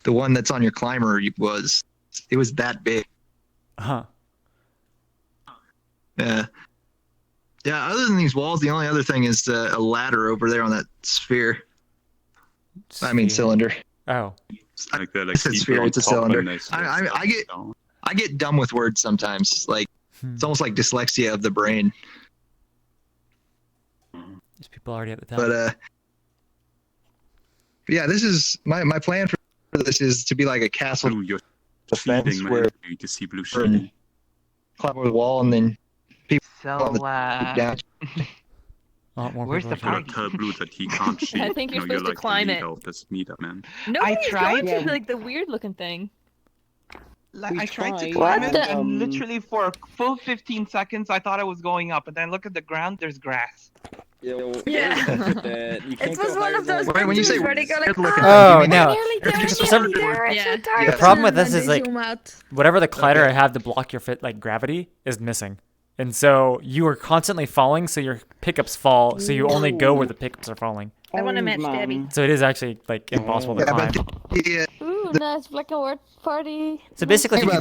the one that's on your climber was that big. Huh. Yeah. Yeah. Other than these walls, the only other thing is a ladder over there on that sphere. I mean cylinder. Oh. Like that, I said sphere. It's a cylinder. I get dumb with words sometimes. Like it's almost like dyslexia of the brain. There's people already at the top. But yeah, this is my plan for this is to be like a castle defense where you can see blue you shading. climb over the wall and then people on the down. Where's the Gotta tell Blue that he can't cheat. I think you're supposed to like climb the it. leader of this meetup, man. Nobody's tried going to to- like the weird looking thing. I tried to tried. climb it, What? and literally for a full 15 seconds, I thought I was going up, and then look at the ground. There's grass. Yeah. It was one of those When you say pictures where they go like, Oh, no. Yeah. The problem with this is like whatever the collider I have to block your like gravity is missing. And so you are constantly falling, so your pickups fall, so you only go where the pickups are falling. I want to match Debbie. So it is actually like impossible to climb. Ooh, nice black and white party. So basically, if you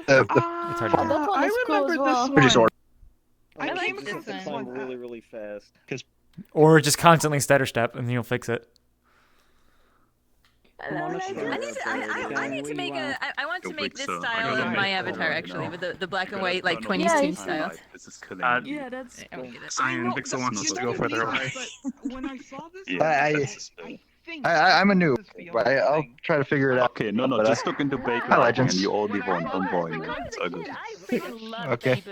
About it's hard to That one I is cool remember as well. this Pretty one. short. I like this one. really fast. Or just constantly stutter step, and you'll fix it. I need to make a. I want to make this style of my avatar actually, with the black and white like 20s toon style. Yeah, that's. Cyan Vixel wants us to go further away. When I saw this, I'm a noob, but I'll try to figure it out. Okay, no, just look into Baker Hi, Legends. and you all live on. Don't worry, man. It's all good. Okay.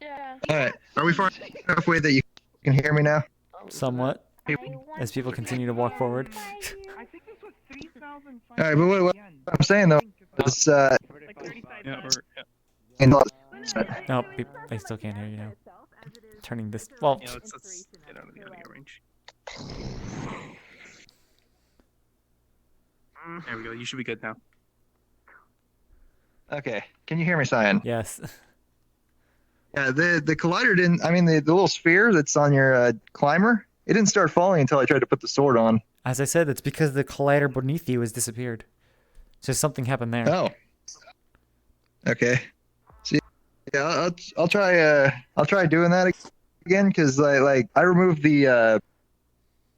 Yeah. Alright, are we far enough away that you can hear me now? Somewhat. As people continue to walk forward. Alright, but what I'm saying though is, No, they still can't hear you now. Turning this. Well. Yeah, let's get out of the audio range. There we go. You should be good now. Okay, can you hear me, Cyan? Yes. Yeah, the collider didn't. I mean, the little sphere that's on your climber, it didn't start falling until I tried to put the sword on. As I said, it's because the collider beneath you has disappeared. So something happened there. Oh. Okay. See, yeah, I'll try doing that again because I removed the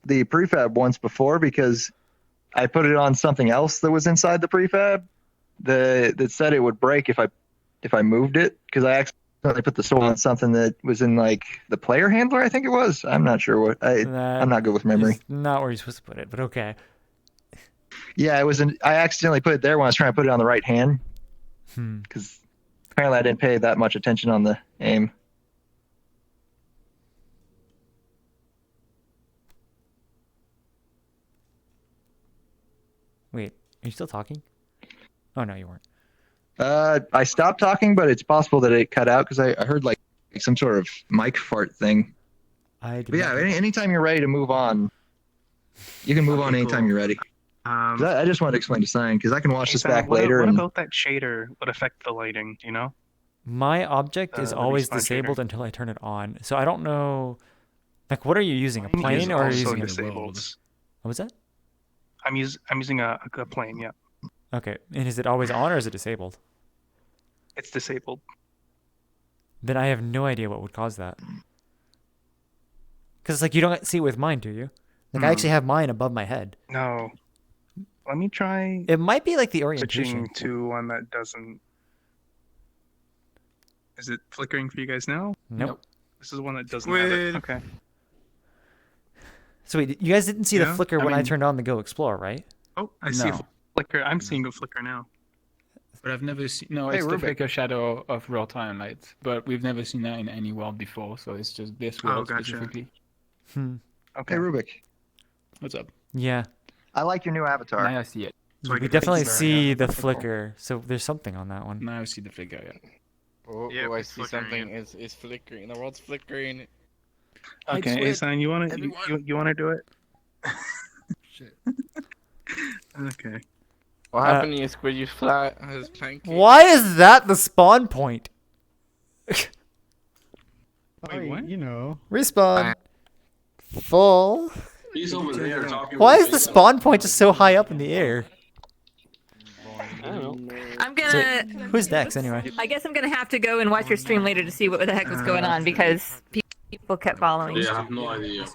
prefab once before because I put it on something else that was inside the prefab that said it would break if I moved it because I accidentally put the sword on something that was in like the player handler, I think it was. I'm not sure what. I'm not good with memory. It's not where you're supposed to put it, but okay. Yeah, it was. I accidentally put it there when I was trying to put it on the right hand because apparently I didn't pay that much attention on the aim. Wait, are you still talking? Oh no, you weren't. I stopped talking, but it's possible that it cut out because I heard like some sort of mic fart thing. But yeah, anytime you're ready to move on, you can move on anytime you're ready. I just wanted to explain to Cyan because I can watch this back later. What about that shader would affect the lighting? Do you know? My object is always disabled until I turn it on. So I don't know. Like, what are you using? A plane or are you using disabled? What was that? I'm using a plane. Yeah. Okay, and is it always on or is it disabled? It's disabled. Then I have no idea what would cause that. Because like you don't see it with mine, do you? Like I actually have mine above my head. No. Let me try. It might be like the orientation. Switching to one that doesn't. Is it flickering for you guys now? Nope. This is one that doesn't have it. Okay. So wait, you guys didn't see the flicker when I turned on the Go Explore, right? Oh, I see a flicker. I'm seeing a flicker now. But I've never seen. No, it's the flicker shadow of real-time lights. But we've never seen that in any world before, so it's just this world specifically. Okay, Rubik. What's up? Yeah. I like your new avatar. Now I see it. So we definitely see the flicker. So there's something on that one. Now I see the flicker. Yeah. Oh, I see something is flickering. The world's flickering. Okay, Asan, you wanna do it? Shit. Okay. What happened to you, Squid? You flat as pancake. Why is that the spawn point? Wait, what? You know. Respawn. Full. He's over there talking. Why is the spawn point just so high up in the air? I don't know. I'm gonna. Who's next anyway? I guess I'm gonna have to go and watch your stream later to see what the heck was going on because people kept following. Yeah, I have no idea.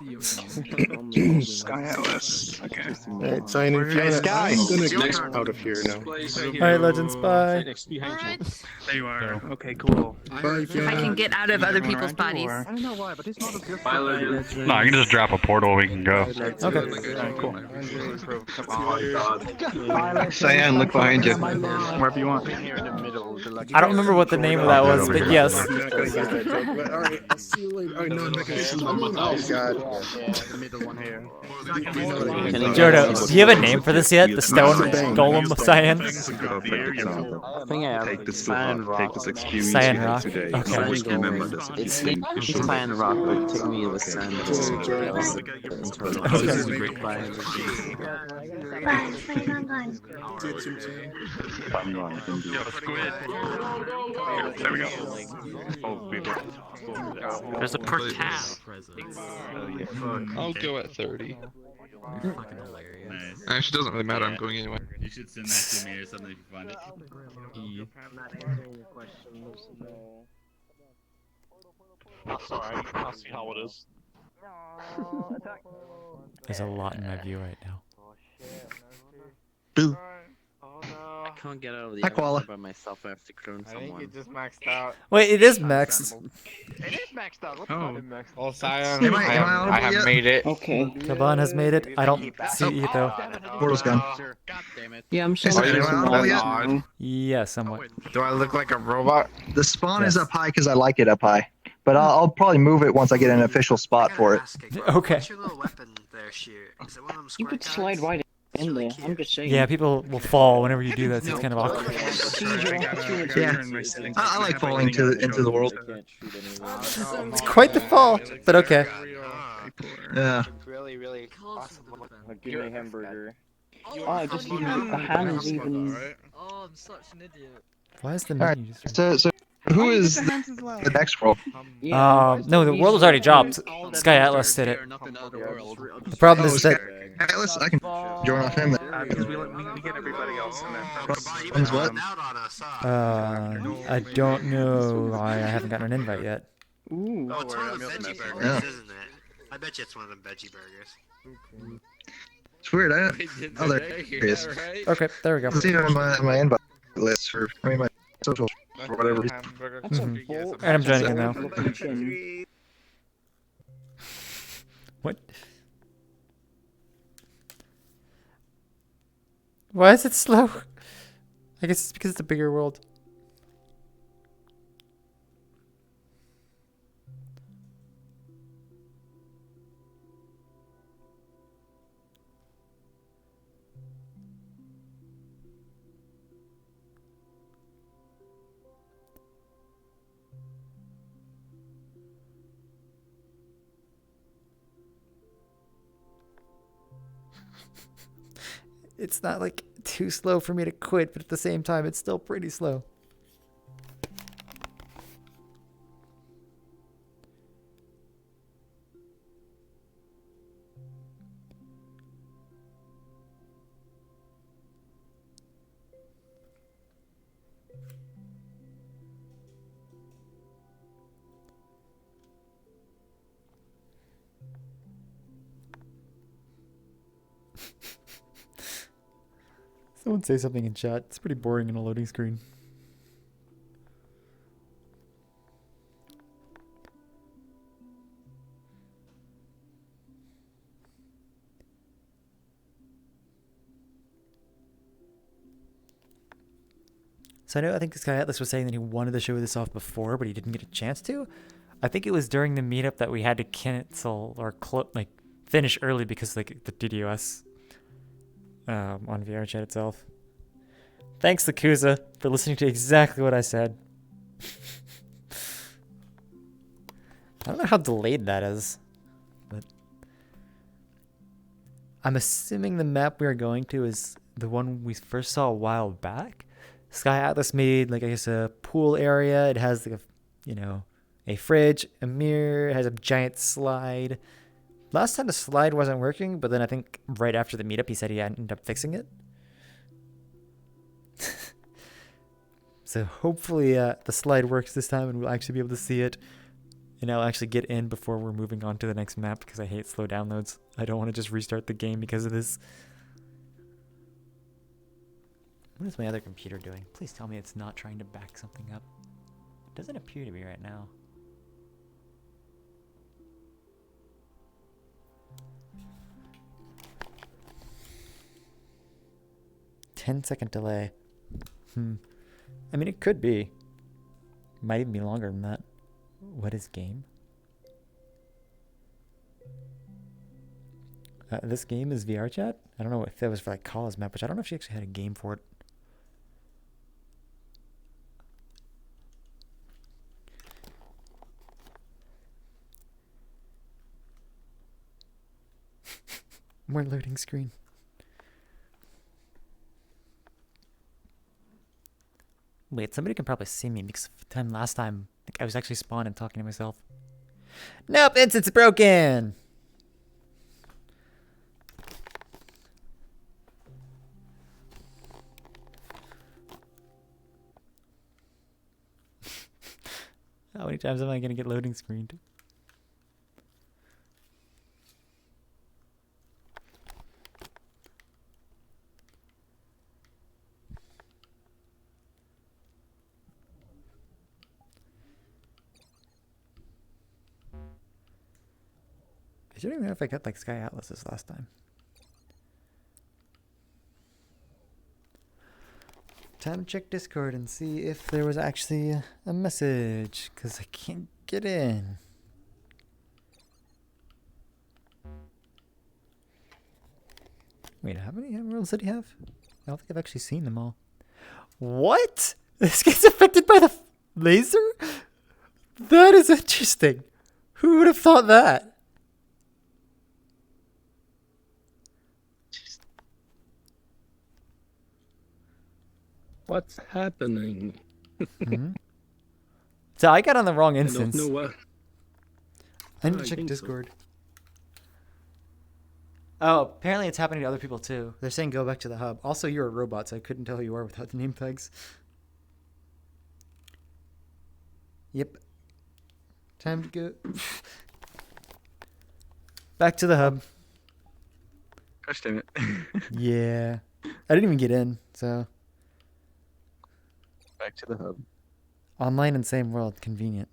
Sky Atlas. Okay. Alright, Cyan, if you wanna, I'm gonna get out of here now. Alright, Legends, bye. There you are. Okay, cool. If I can get out of other people's bodies. I don't know why, but it's not a good. No, I can just drop a portal. We can go. Okay. Cool. Oh my god. Cyan, look behind you. Wherever you want. I don't remember what the name of that was, but yes. Alright, I'll see you later. Alright, no, I'm not gonna see you. Oh god. The middle one here. Jodo, do you have a name for this yet? The stone golem of Cyan? I think I have take this experience Cyan you had Rock. today. Okay. Always remember this. It's Cyan Rock, but take me the sand. There we go. There's a portal present. I'll go at 30. You're fucking hilarious. Nice. Actually, doesn't really matter. I'm going anyway. You should send that to me or something if you find it. Sorry, I'll see how it is. There's a lot in my view right now. Boo. Oh no. I can't get out of the Hi, avatar Koala. by myself. I have to clone I think someone. it just maxed out. Wait, it is maxed. It is maxed out. What the Oh. fuck? Oh, Cyan, Am I I audible have yet? made it. Okay. Kaban has made it. I don't see it though. Portal's gone. God damn it. Yeah, I'm Hey, still am I using audible that yet? now. Yeah, somewhat. Do I look like a robot? The spawn is Yes. up high because I like it up high. But I'll probably move it once I get an official spot for it. Okay. What's your little weapon there, Shoot? Is it one of them You square could slide right in there. I'm just saying. Yeah, people will fall whenever you do that, so it's kind of awkward. Yeah. I like falling into the world. It's quite the fall, but okay. Yeah. Really, really awesome. Give me a hamburger. Oh, just even the hands even. Oh, I'm such an idiot. Why is the All menu right. just... So who is the next world? No, the world was already dropped. Sky Atlas did it. The problem is that... Atlas, I can join off him. Because we get everybody else in there. Problems what? I don't know. I haven't gotten an invite yet. Ooh. Oh, it's one of the veggie burgers, Yeah. isn't it? I bet you it's one of them veggie burgers. It's weird. Oh, there it is. Okay, there we go. Let's see on my invite list for my social or whatever. That's a bolt. And I'm joining in now. Looking. What? Why is it slow? I guess it's because it's a bigger world. It's not like too slow for me to quit, but at the same time, it's still pretty slow. Someone say something in chat. It's pretty boring in a loading screen. So I think this guy Atlas was saying that he wanted to show this off before, but he didn't get a chance to. I think it was during the meetup that we had to cancel or finish early because like the DDoS on VRChat itself. Thanks, Lakuza, for listening to exactly what I said. I don't know how delayed that is, but I'm assuming the map we are going to is the one we first saw a while back. Sky Atlas made, like, I guess, a pool area. It has, like, a fridge, a mirror, it has a giant slide. Last time the slide wasn't working, but then I think right after the meetup, he said he ended up fixing it. So hopefully the slide works this time and we'll actually be able to see it. And I'll actually get in before we're moving on to the next map because I hate slow downloads. I don't want to just restart the game because of this. What is my other computer doing? Please tell me it's not trying to back something up. It doesn't appear to be right now. "10-second delay. I mean, it could be. Might even be longer than that. What is game? This game is VRChat? I don't know if that was for like Kala's map, which I don't know if she actually had a game for it. More loading screen. Wait, somebody can probably see me because last time like, I was actually spawned and talking to myself. Nope, it's broken! How many times am I gonna get loading screened? I don't even know if I got like Sky Atlases last time. Time to check Discord and see if there was actually a message, because I can't get in. Wait, how many emeralds did he have? I don't think I've actually seen them all. What? This gets affected by the laser? That is interesting. Who would have thought that? What's happening? So I got on the wrong I don't instance. know what. I need to I check think so. Discord. Oh, apparently it's happening to other people too. They're saying go back to the hub. Also, you're a robot, so I couldn't tell who you are without the name tags. Yep. Time to go. Back to the hub. Gosh damn it. Yeah. I didn't even get in, so. Back to the hub. Online and same world. Convenient.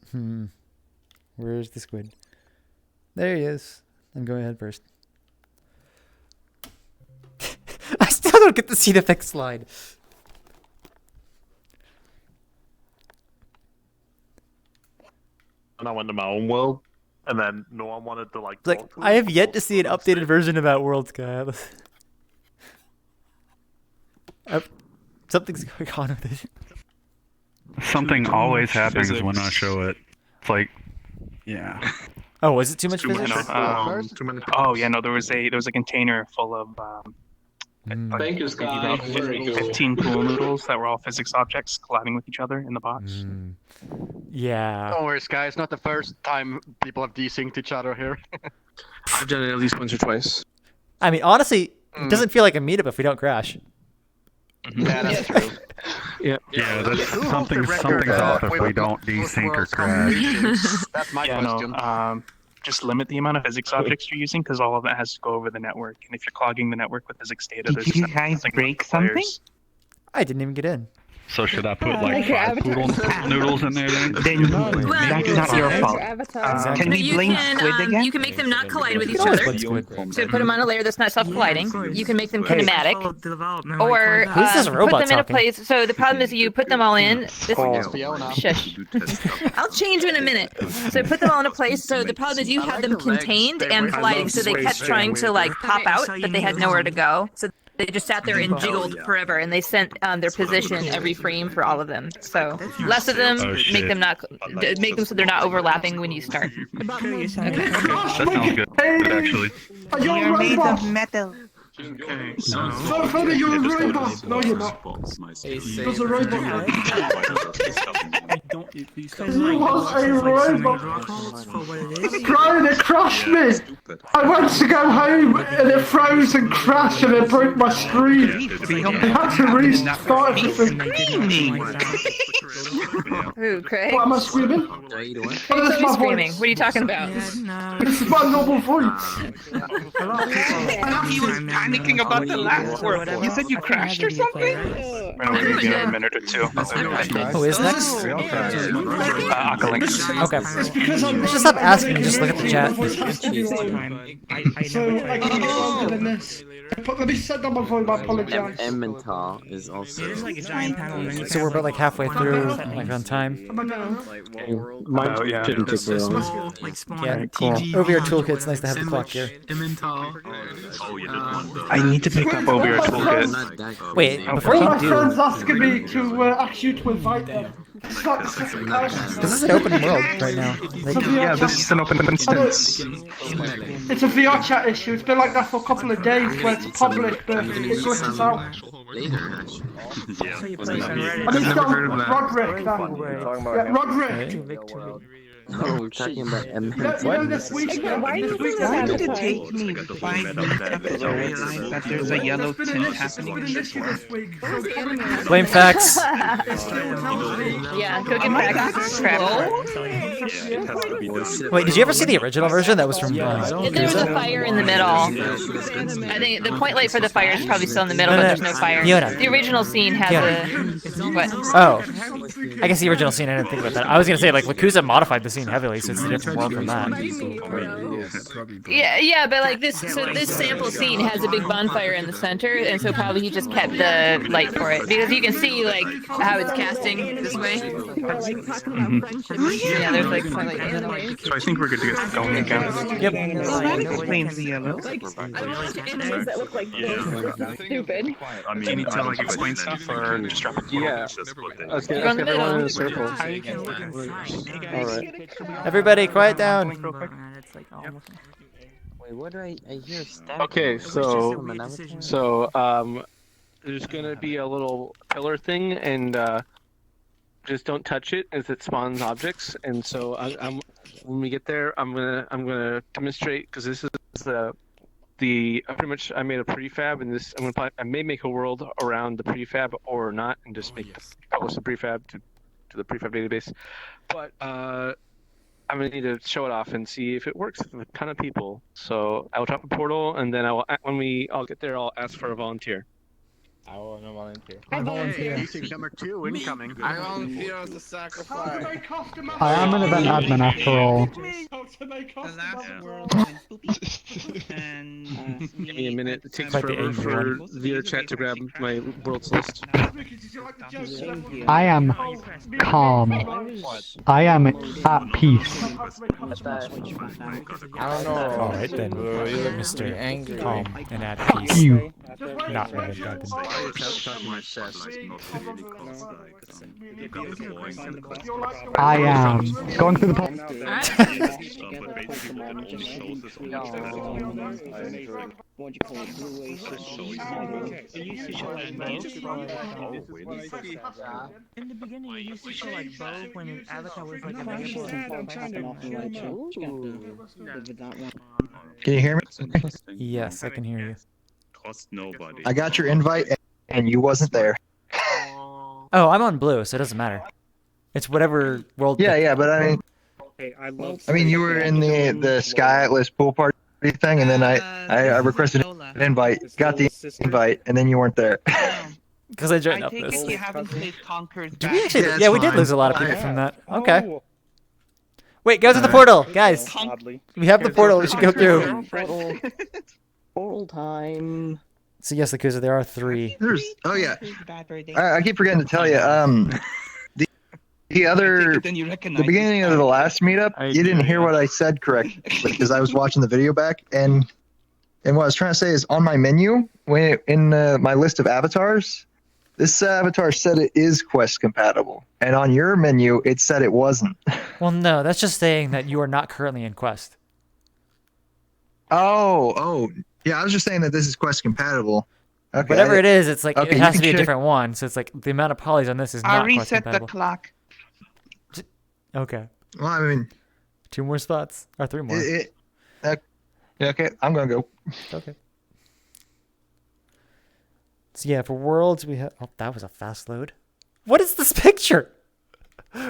Where's the squid? There he is. I'm going ahead first. I still don't get the seed effect slide. And I went to my own world, and then no one wanted to like. Like, talk to I me. have yet to see an updated version of that world, Sky. Something's going on with it. Something always happens when I show it. It's like, yeah. Oh, was it too much physics? Oh yeah, no. There was a container full of Thank you, Sky. about Very good. 15 pool noodles that were all physics objects colliding with each other in the box. Yeah. Don't worry, Sky. It's not the first time people have desynced each other here. I've done it at least once or twice. I mean, honestly, it doesn't feel like a meetup if we don't crash. Yeah, that's true. Yeah, that's something's off if we don't desync or crash. That's my Yeah, question. no, just limit the amount of physics objects you're using because all of that has to go over the network. And if you're clogging the network with physics data, Did you guys break something? I didn't even get in. So should I put like 5 poodle noodles in there then? Then that's not your fault. Can we you blink can, squid again? You can make them not collide with each other. So put them on a layer that's not self-colliding. You can make them kinematic. Or Who's this put robot them in a talking? place. So the problem is you put them all in. Fiona. Shush. I'll change in a minute. So put them all in a place. So the problem is you had them contained and colliding. So they kept trying to like pop out, but they had nowhere to go. So they just sat there and jiggled forever, and they sent their position every frame for all of them. So less of them, make them so they're not overlapping when you start. That sounds good, actually. You're made of metal. Okay, Further, you're a robot. No, you're not. There's a robot. You was a robot. Brian, it crashed me. I went to go home and it froze and crashed and it broke my screen. I had to restart everything. Who, Craig? What am I screaming? Craig's What is always my screaming. voice? What are you talking about? This is my normal voice. He was panicking about the last world. You said you crashed or something? We're gonna wait a minute or two. Who is next? Akalinks. Okay. It's because I'm Just stop asking and just look at the chat. So I can get longer than this. Let me set down my volume, I apologize. Emmental is also. So we're about like halfway through, like on time. Mine yeah. didn't take very long. Yeah, cool. Over your toolkit, it's nice to have the clock here. I need to pick up over your toolkit. Wait, before All you my do, friends asking me to ask you to invite them. It's like this is an open world right now. Like, Yeah, this is an open instance. It's a VR chat issue. It's been like that for a couple of days where it's published, but it glitches out. I mean, Never heard of that. Roderick. Roderick. No, we're talking about What? this week? Why Why did it take me 5 minutes to realize that there's a yellow tint happening in this world? Blame facts. Yeah, cooking facts. Crap. Wait, did you ever see the original version that was from There was a fire in the middle. I think the point light for the fire is probably still in the middle, but there's no fire. Fiona. The original scene has a what? Oh, I guess the original scene. I didn't think about that. I was gonna say like Yakuza modified the scene heavily, so it's a different world from that. Yeah, but like this, so this sample scene has a big bonfire in the center, and so probably he just kept the light for it because you can see like how it's casting this way. Yeah, there's like sunlight. So I think we're good to get going again. Yep. Well, that explains the yellow. Animals that look like this. Stupid. I mean, Do you need to like explain stuff or just drop it? Yeah. Let's get everyone in a circle. Alright. Everybody, quiet down. Wait, what do I hear? Okay, there's gonna be a little pillar thing, and just don't touch it as it spawns objects. And so I'm when we get there, I'm gonna demonstrate because this is pretty much I made a prefab, and this I may make a world around the prefab or not, and just publish the prefab to the prefab database. But I'm gonna need to show it off and see if it works with a ton of people. So I'll drop a portal, and then I'll get there, I'll ask for a volunteer. I want to volunteer. I volunteer. Team number 2 incoming. I volunteer as a sacrifice. I am an event admin after all. The last world and Give me a minute. It takes Quite the forever for angry VRChat to grab my worlds list. I am calm. I am at peace. I don't know. All right then, You look Mr. angry. Calm and at peace. You. Not event admin. I am going through the poll. What do you call it? Blue In the beginning, it used to show like bow when an avatar was like a Can you hear me? Yes, I can hear you. Trust nobody. I got your invite, and you wasn't there. Oh, I'm on blue, so it doesn't matter. It's whatever world. Yeah, but I mean, you were in the Sky Atlas pool party thing, and then I requested an invite, got the invite, and then you weren't there. Because I joined I up take this. it you haven't played Conquer's Did we actually? Yeah, Yeah, we it's did fine. lose a lot of people from that. Okay. Wait, go to the portal, guys. We have the portal. We should go through. Portal time. So yes, Yakuza, there are 3. Oh yeah. I keep forgetting to tell you. The beginning of the last meetup, you didn't hear what I said correctly because I was watching the video back, and what I was trying to say is on my menu, in my list of avatars, this avatar said it is Quest compatible, and on your menu it said it wasn't. Well, no, that's just saying that you are not currently in Quest. Oh, yeah. I was just saying that this is Quest compatible. Okay, Whatever it is, it's like okay, it has you to be a can check- different one. So it's like the amount of polys on this is I'll not Quest reset the compatible. clock. Okay. Well, I mean, 2 more spots or 3 more. Okay, I'm gonna go. Okay. So yeah, for worlds we have. Oh, that was a fast load. What is this picture?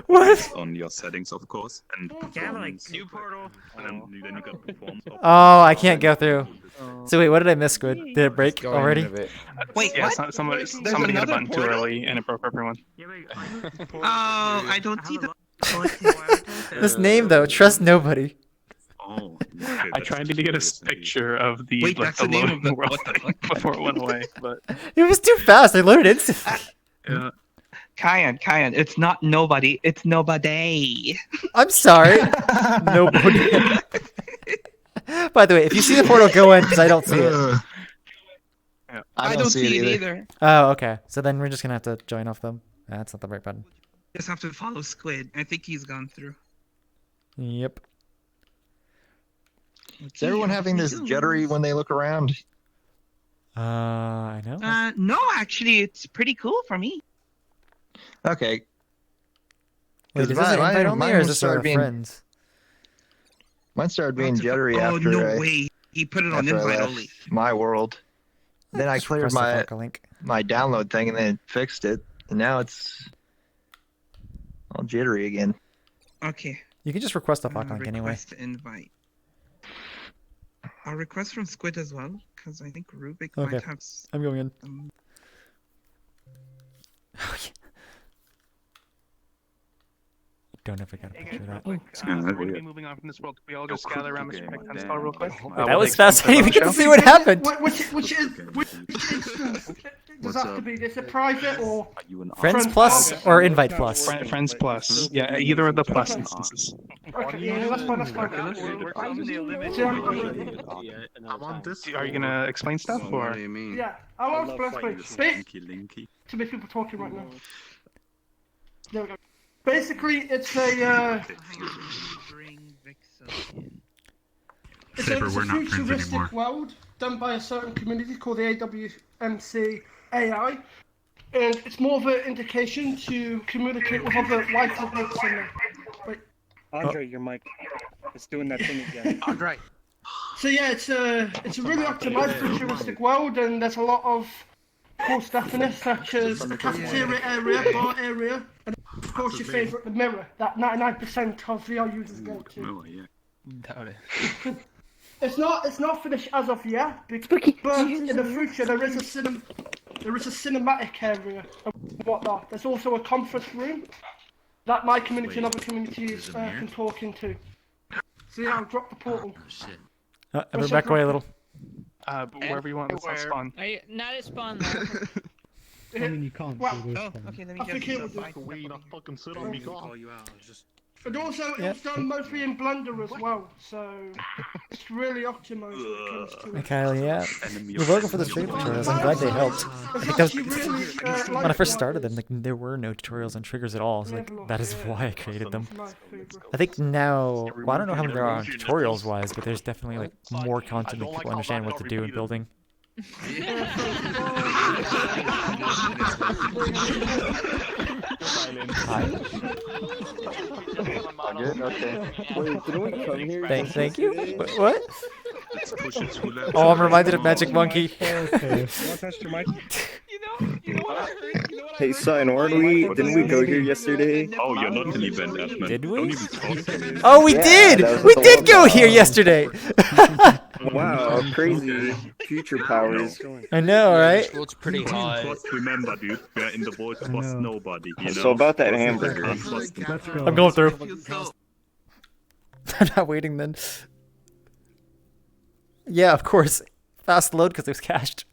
What? On your settings, of course, and performance. New portal. And then you got performance. Oh, I can't go through. So wait, what did I miss, Squid? Did it break already? Wait, Yeah, what? somebody hit a another button too portal? early and it broke everyone. Oh, I don't see the. This name though, trust nobody. Oh, I tried to get a picture of the Wait, like that's the the name loading of the- world what the thing before it went away, but It was too fast. I loaded instantly. yeah. Kyan, it's not nobody, it's nobody. I'm sorry. Nobody. By the way, if you see the portal, go in because I don't see it. I don't see it either. Oh, okay. So then we're just gonna have to join off them. That's not the right button. Just have to follow Squid. I think he's gone through. Yep. Is everyone having this jittery when they look around? I know. No, actually, it's pretty cool for me. Okay. Wait, is this an invite only or is this our friends? Mine started being jittery after. Oh no way! He put it on invite only. My world. Then I cleared my download thing and then fixed it, and now it's all jittery again. Okay. You can just request a Vodka link anyway. Request invite. I'll request from Squid as well, because I think Rubik Okay. might have. I'm going in. Don't ever get a picture of that. We're going to be moving on from this world. Can we all just gather around Mr. McDonald's car real quick? That was fast. I didn't even get to see what happened. Which instance does that have to be? Is it private or Friends plus or invite plus? Friends plus. Yeah, either of the plus instances. Okay, yeah, that's fine. That's fine. Are you going to explain stuff or? Yeah, I'll explain. Too many people talking right now. There we go. Basically, it's a futuristic world done by a certain community called the AWMC AI, and it's more of an indication to communicate with other white adults in there. Wait. Andre, your mic. It's doing that thing again. Andre. So yeah, it's a really optimized futuristic world, and there's a lot of cool stuff in it, such as the cafeteria area, bar area, and of course your favourite, the mirror, that 99% of VR users go to. It's not finished as of yet, but in the future there is a cinematic area and whatnot. There's also a conference room that my community and other communities can talk into. So yeah, I'll drop the portal. Ever back away a little. Wherever you want, let's spawn. Are you not at spawn though? I mean, you can't. Okay, then I think it would fucking sit on me, call you out. Just. And also, it's done mostly in Blender as well, so it's really optimized when it comes to it. Mikhail, yeah. You're welcome for the trigger tutorials. I'm glad they helped. Because when I first started them, like there were no tutorials on triggers at all. So like that is why I created them. I think now, well, I don't know how many there are tutorials wise, but there's definitely like more content that people understand what to do in building. Hi. Okay. Wait, didn't we come here? Thank you. What? Oh, I'm reminded of Magic Monkey. Hey, Cyan, didn't we go here yesterday? Oh, you're not an event admin. Did we? Don't even talk. Oh, we did! We did go here yesterday! Wow, crazy future powers. I know, right? It's pretty hot. Remember, dude, we're in the voice plus nobody, you know? So about that hamburger. I'm going through. I'm not waiting then. Yeah, of course. Fast load because it was cached.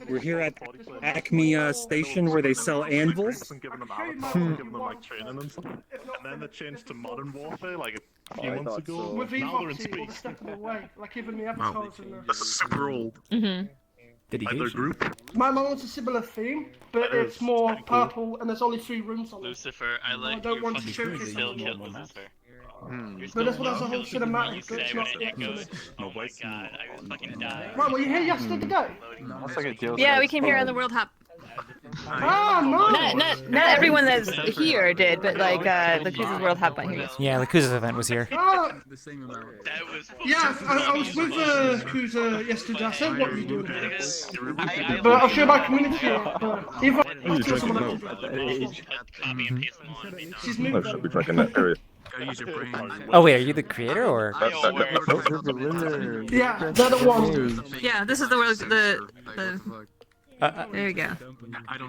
We're here at Acme Station where they sell anvils. And giving them like training and stuff. And then they changed to Modern Warfare like a few months ago. With Now they're in Evoxy, all the space. step of the way, like even the avatars in there. This is super old. Did he Like their group. My mom wants a similar theme, but it's more purple, and there's only 3 rooms on it. Lucifer, I I don't want to showcase still it. killed Lucifer. But this one has a whole cinematic, Say it's when not it yet. goes, oh my god, I was fucking dying. Right, were you here yesterday? Yeah, we came here on the World Hop. Ah, nice! Not everyone that's here did, but like the Cruises World Hop went here. Yeah, the Kuz's event was here. Ah, yeah, I was with Kuza yesterday. I said, what are you doing here? But I'll show my community. She's moving. Oh wait, are you the creator or? Yeah, they're the one. Yeah, this is the world. There you go.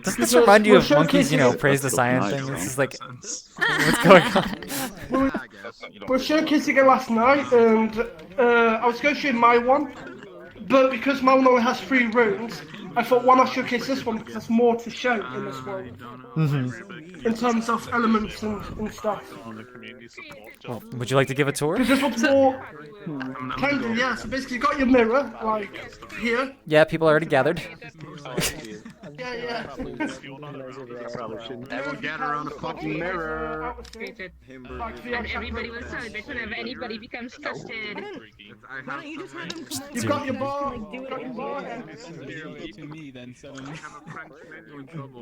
Doesn't this remind you of Monkeys, praise the science thing? This is like, what's going on? We're showcasing it last night, and I was going to show my one, but because my one only has 3 rooms, I thought, why not showcase this one, because there's more to show in this world. In terms of elements and stuff. Well, would you like to give a tour? Because this one's more... Kind of, so basically you got your mirror, like, here. Yeah, people already gathered. Yeah. Everyone gather around the fucking mirror. And everybody was telling me whenever anybody becomes trusted. Why don't you just have him come over? You've got your bar. Do it in To me, then suddenly.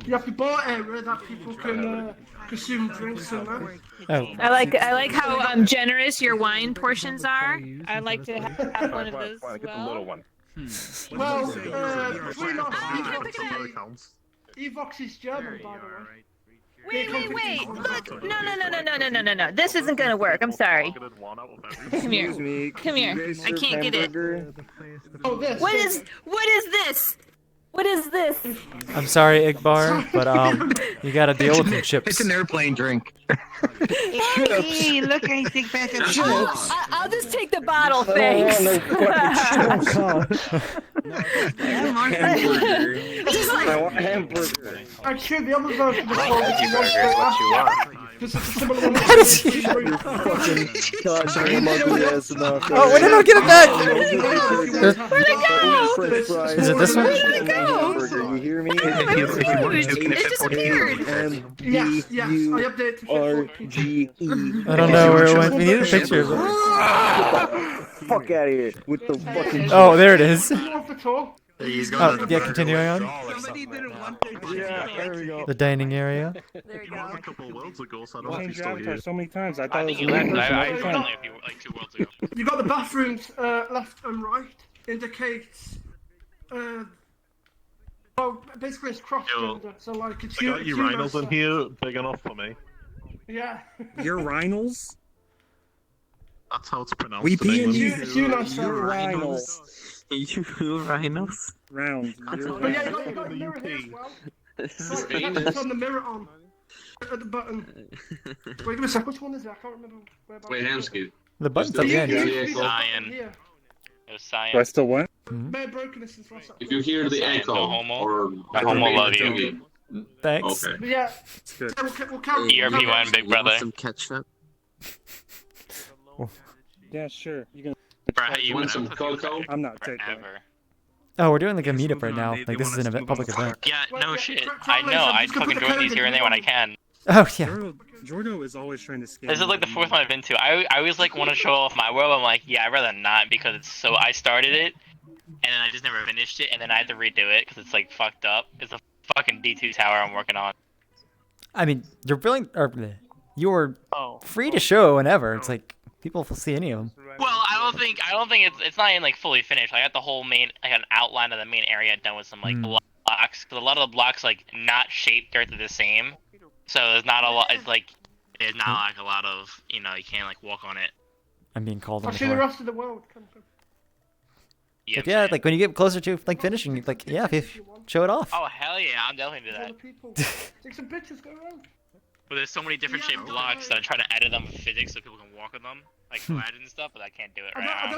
You have your bar area that people can consume drinks in there. Oh. I like how generous your wine portions are. I like to have one of those as Get the little one. Well, Evox is German, by the way. Wait, look! No. This isn't gonna work. I'm sorry. Come here. Come here. I can't get it. What is this? What is this? I'm sorry, Igbar, but you gotta deal with some chips. It's an airplane drink. Hey, look, I think that's a I'll just take the bottle, thanks. I want a hamburger. Actually, the other version of the song Veggie is burger is what you want. This is a similar one. Oh, wait, no, get it back! Where'd it go? Is it this one? Where'd it go? You hear me? It disappeared. Yes, I updated to R-G-E. I don't know where it went. We need a picture of it. Fuck out of here with the fucking. Oh, there it is. off the tour. He's Oh, going to yeah, continuing on. Yeah, there we go. The dining area. There you go. A couple worlds ago, so I don't know if Changed he's your still avatar here. so many times. I I thought think it you was left. one person I at a time. finally like 2 worlds ago. You got the bathrooms left and right. Indicates. Well, basically it's cross-gender, so like it's I got urinals in here big enough for me. Yeah. Urinals? That's how it's pronounced. We in pee in England. urinals. Urinals. Round. Oh yeah, you got the mirror here as well. Turn the mirror on. At the button. Wait, give me a sec. Which one is it? I can't remember. Wait, Hamsky. The button's up the end. Cyan. It was Cyan. Do I still win? May broken this since last If you hear the Cyan, echo, no homo. or The homo love you. Thanks. Okay. But yeah. Good. We'll carry ERP1, big brother. Some ketchup? Yeah, sure. You can. Bro, you Want some cocoa? I'm not taking it. Forever. Oh, we're doing like a meetup right now. Like this is an public event. Yeah, no shit. I know. I fucking join these here and there when I can. Oh yeah. Jordo is always trying to scam. This is like the 4th one I've been to. I always like want to show off my world. I'm like, yeah, I'd rather not because it's so. I started it, and then I just never finished it, and then I had to redo it because it's like fucked up. It's a fucking D2 tower I'm working on. I mean, you're brilliant. Or you're free to show whenever. It's like people will see any of them. Well, I don't think it's not even like fully finished. I got the whole main like an outline of the main area done with some like blocks. Cause a lot of the blocks like not shaped directly the same, so there's not a lot. It's like there's not like a lot of you can't like walk on it. I'm being called on I'll the see the floor. rest of the world. Yeah, Like, yeah, like when you get closer to like finishing, like yeah, if you show it off. Oh hell yeah, I'm definitely do that. Take some pictures, go around. But there's so many different shaped blocks that I try to edit them with physics so people can walk on them, like collage and stuff. But I can't do it right now. I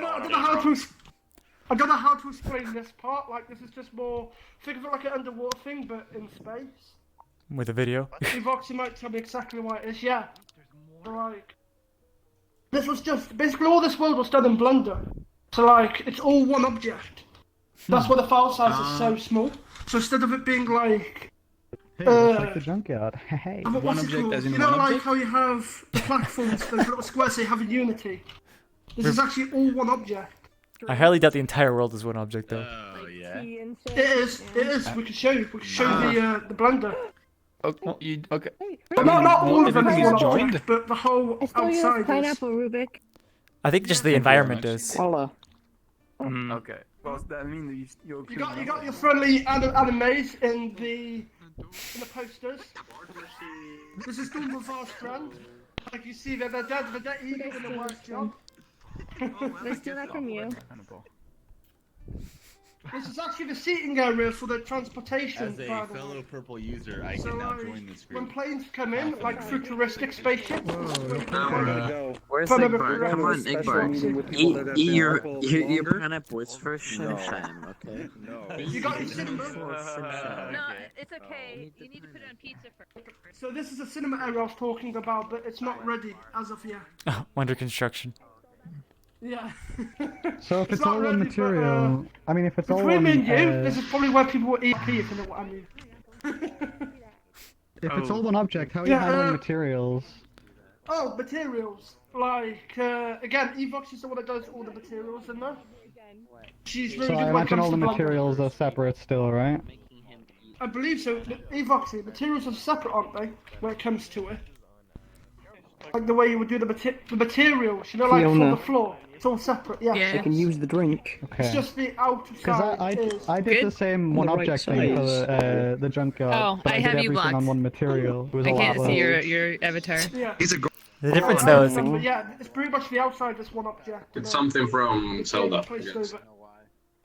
don't know how to explain this part. Like this is just more. Think of it like an underwater thing, but in space. With a video. Evox, you might tell me exactly why it is. Yeah. Like this was just basically all this world was done in Blender. So like it's all one object. That's why the file size is so small. So instead of it being like. Hey, it's like the junkyard. Hey. One object as in one object? Like how you have the platforms, those little squares, so you have in Unity. This is actually all one object. I highly doubt the entire world is one object though. Oh yeah. It is. We can show you. We can show you the Blender. Okay. Okay. But not all of them is Everything one is joined? object, but the whole outside is. Pineapple Rubik. I think just the environment is. Hello. Okay. Well, I mean, You got your friendly animes in the posters. This is done with our strand. Like you see, they're dead eagle in the white job. They steal that from you. This is actually the seating area for the transportation. As a fellow purple user, I can now join this group. When planes come in, like futuristic spaceships. Where's Igbar? Come on, Igbar. Eat your pineapples for Shimsham, okay? You got your cinema? No, it's okay. You need to put it on pizza first. So this is the cinema area I was talking about, but it's not ready as of yet. Oh, under construction. Yeah. So if it's not all one really, material, I mean, if it's all between one, me and you, this is probably where people will EP, if you know what I mean. if it's all one object, how are you Yeah, handling materials? Oh, materials. Like, again, Evox is the one that does all the materials in there. She's really So I good when it imagine comes all the to blending. materials are separate still, right? I believe so. Evoxy, materials are separate, aren't they? When it comes to it. Like the way you would do the materials, you know, like from Fiona. the floor. It's all separate, yeah. They can use the drink. It's Okay. just the outer side is... I did the same On one the right object thing for the junkyard, Oh, but I I did have you everything on blocked. one material. It was I a lot can't see worse. your avatar. Yeah. The difference though is like, Yeah, it's pretty much the outside is one object. It's something from Zelda.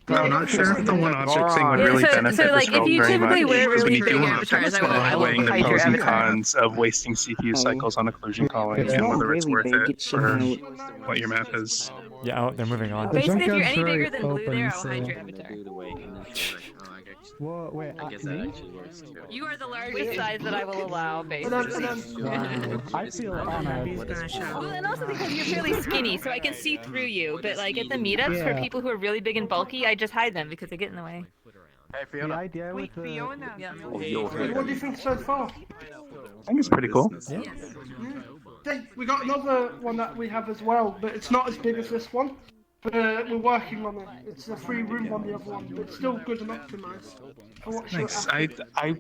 I'm not sure if the one object thing would really benefit this world very much, because when you do one object, I weighing the pros and cons of wasting CPU cycles on occlusion calling and whether it's worth it for what your map is. yeah, oh, they're moving on. Basically, if you're junkyard's any very bigger than blue there, I'll open, hide so- your avatar. Whoa, wait, I guess that actually works too. You are the largest size that I will allow, basically. I feel honored. Well, and also because you're fairly skinny, so I can see through you. But like at the meetups for Yeah. people who are really big and bulky, I just hide them because they get in the way. The idea with the... What do you think so far? I think it's pretty cool. Yeah. Hey, we got another one that we have as well, but it's not as big as this one. But we're working on it. It's a 3-room on the other one, but it's still good and optimized. Thanks. I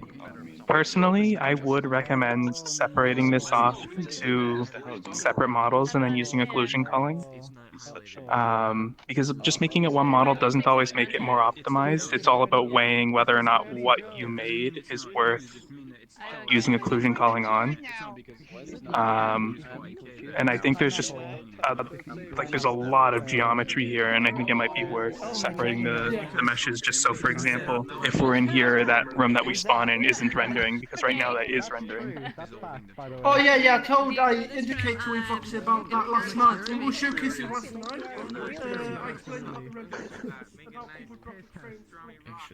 personally, I would recommend separating this off to separate models and then using occlusion culling. Because just making it one model doesn't always make it more optimized. It's all about weighing whether or not what you made is worth using occlusion culling on. And I think there's just there's a lot of geometry here, and I think it might be worth separating the meshes. Just so, for example, if we're in here, that room that we spawn in isn't rendering, because right now that is rendering. Oh yeah, I indicated to Evoxy about that last night. And we'll showcase it last night. I explained about the regulations, about people dropping frames.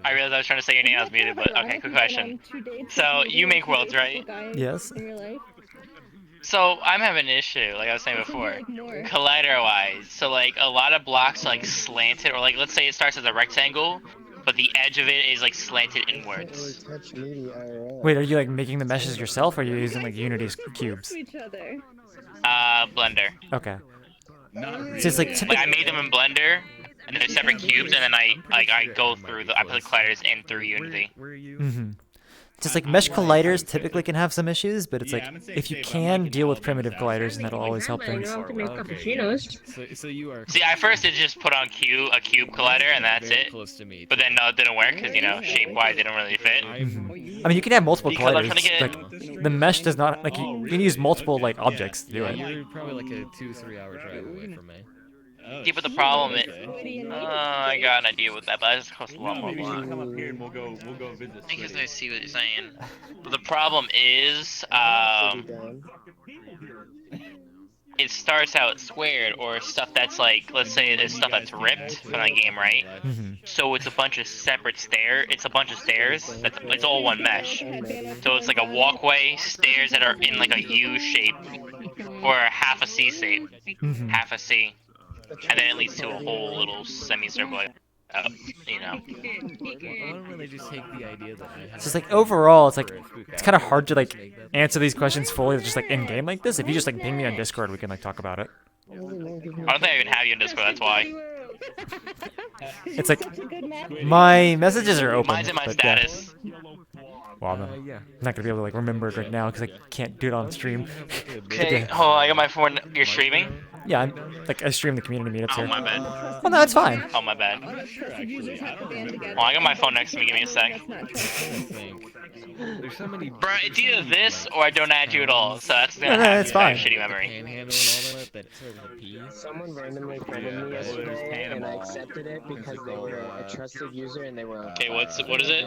I realized I was trying to say your name, I was muted, but okay, quick question. So, you make worlds, right? Yes. So, I'm having an issue, like I was saying before, collider-wise. So, like, a lot of blocks, like, slanted, or, like, let's say it starts as a rectangle, but the edge of it is, like, slanted inwards. Wait, are you like making the meshes yourself, or are you using like Unity's cubes? Blender. Okay. So it's like I made them in Blender, and they're separate cubes, and then I go through I put the colliders in through Unity. Mm-hmm. Just like mesh colliders typically can have some issues, but it's like if you can deal with primitive colliders, and that'll always help things. So you are. See, I first did just put on a cube collider, and that's it. But then no, it didn't work because shape-wise, it didn't really fit. I mean, you can have multiple colliders. Like the mesh does not like you can use multiple like objects to do it. You're probably like a 2-3 hour drive away from me. Yeah, but the problem is, I got an idea with that, but that just costs a lot more. Come up here and we'll go visit. Because I see what you're saying. But the problem is, it starts out squared, or stuff that's like, let's say there's stuff that's ripped from the game, right? So it's a bunch of separate stairs. It's a bunch of stairs. It's all one mesh. So it's like a walkway, stairs that are in like a U shape, or half a C shape, half a C. And then it leads to a whole little semicircle, Why don't they just take the idea that I have? It's just like overall, it's like it's kind of hard to like answer these questions fully just like in game like this. If you just like ping me on Discord, we can like talk about it. I don't think I even have you on Discord, that's why. It's like my messages are open. Mine's in my but, status. Well, I'm not gonna be able to like remember it right now because I can't do it on stream. Okay, hold on, I got my phone. You're streaming? Yeah, I stream the community meetups here. Oh, my bad. Oh, no, it's fine. Oh, my bad. Well, I got my phone next to me. Give me a sec. There's so many. Bro, it's either this or I don't add you at all. So that's gonna No, have it's fine. shitty memory. Someone randomly friended me yesterday, and I accepted it because they were a trusted user and they were. Okay, what is it?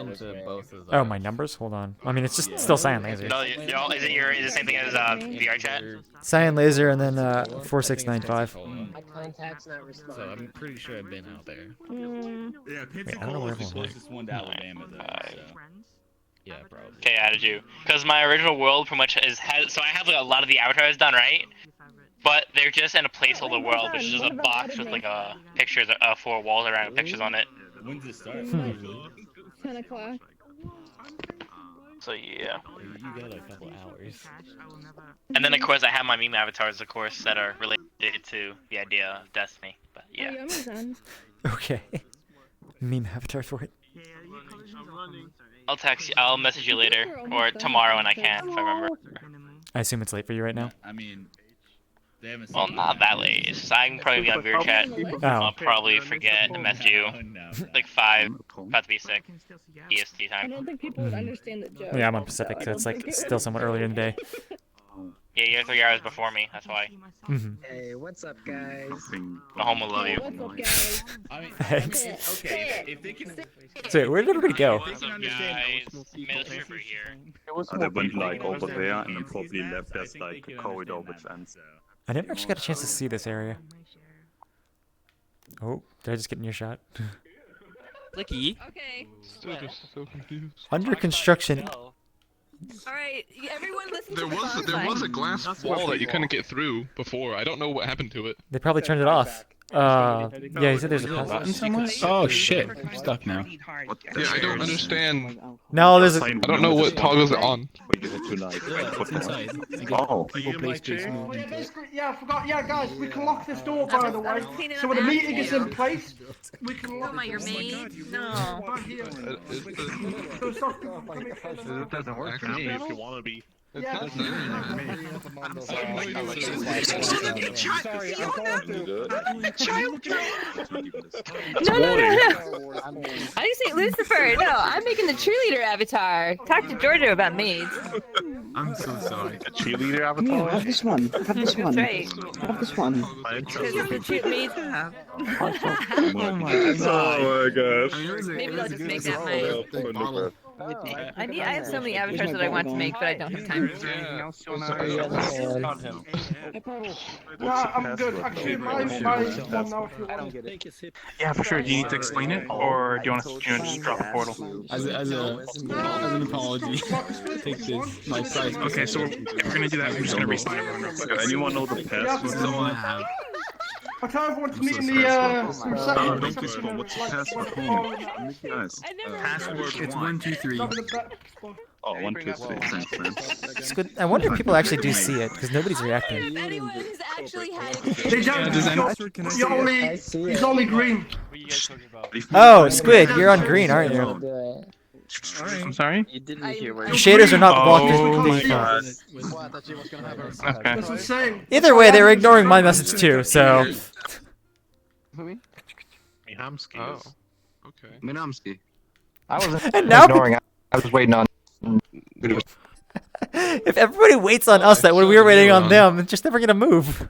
Oh, my numbers? Hold on. I mean, it's just still CyanLaser. No, y'all, is it the same thing as VRChat? CyanLaser and then 4695. My contact's not responding. So I'm pretty sure I've been out there. Yeah, Wait, I don't know where everyone went. closest one to Alabama, though. Yeah, probably. Okay, added you. Because my original world pretty much so I have like a lot of the avatars done, right? but they're just in a placeholder world, which is just a box with like a pictures, 4 walls around pictures on it. When's it start? 10 o'clock. So yeah. You got a couple hours. And then of course I have my meme avatars, of course, that are related to the idea of Destiny. But yeah. Oh, Amazon. Okay. Meme avatar for it. I'll text you. I'll message you later or tomorrow when I can, if I remember. I assume it's late for you right now. I mean, they haven't. Well, not that late. It's just, I can probably be on VRChat. Oh. I'll probably forget to message you. Like 5, about to be 6 EST I time. don't think people would understand the joke. Yeah, I'm on Pacific, so it's like still somewhat earlier in the day. Yeah, you're 3 hours before me. That's why. Hey, what's up, guys? The home will love you. What's up, guys? Thanks. Okay, if they can. So where did everybody go? What's up, guys? Military for here. They went like over there and then probably left there's like a corridor which ends. I never actually got a chance to see this area. Oh, did I just get in your shot? Licky. Okay. Still just so confused. Under construction. All right, everyone listen There to the was phone there sign. was a glass wall that you couldn't get through before. I don't know what happened to it. They probably turned it off. Yeah, he said there's a Button password. somewhere? Oh shit, I'm stuck now. Yeah, I don't understand. No, there's a... I don't know what toggles it on. It's inside. Oh. People play space move. Yeah, I forgot. Yeah, guys, we can lock this door, by the way. So when the meeting is in place, we can lock Oh my, your maid? No. It doesn't work for me if you want to be. Yeah. I'm Sorry, I'm going No. I didn't say Lucifer. No, I'm making the cheerleader avatar. Talk to Georgia about maids. I'm so sorry. A cheerleader avatar? Yeah, have this one. Have this one. That's right. Have this one. Because the cheer maids have. Oh my gosh. Maybe I'll just make that my... I have so many avatars that I want to make, but I don't have time. Yeah, I'm good. Actually, my one now if you want. Yeah, for sure. Do you need to explain it, or do you want to just drop a portal? As an apology, take this. My price. Okay, so we're gonna do that. We're just gonna restart everyone real quick. Anyone know the password? I tell everyone to meet in the reception. Don't be small. What's the password home? Guys. Password It's 1, 2, 3. Oh, 1, 2, 3. Thanks, man. It's good. I wonder if people actually do see it, because nobody's reacting. Anyone who's actually had They don't. He's only green. Oh, Squid, you're on green, aren't you? I'm sorry? You didn't hear where Your shaders are not blocked. Okay. That's insane. Either way, they were ignoring my message too, so... Mihamski. Oh. Okay. Minamski. I wasn't ignoring. I was waiting on. If everybody waits on us that when we were waiting on them, it's just never gonna move.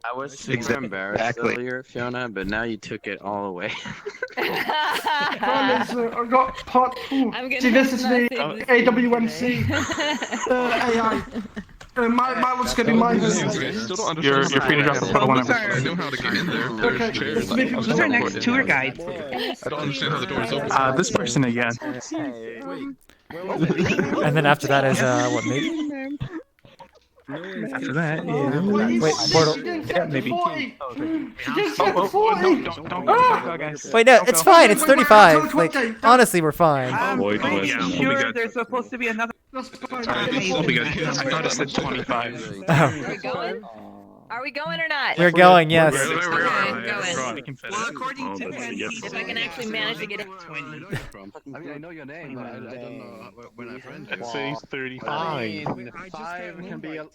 I was super embarrassed earlier, Fiona, but now you took it all away. I got part 2. See, this is the AWMC AI. My one's gonna be mine. You're free to drop the portal whenever. I know how to get in there. There's chairs. Who's our next tour guide? I don't understand how the doors open. This person again. And then after that is, what, maybe? After that, Wait, portal. Yeah, maybe. Don't go, guys. Wait, no, it's fine, it's 35. Like, honestly, we're fine. Sure, there's supposed to be another. We'll be good. I thought it said 25. Oh. Are we going? Are we going or not? We're going, yes. We're going. Well, according to If I can actually manage to get it. I mean, I know your name, but I don't know when I friend you. It says 35. 5 can be a...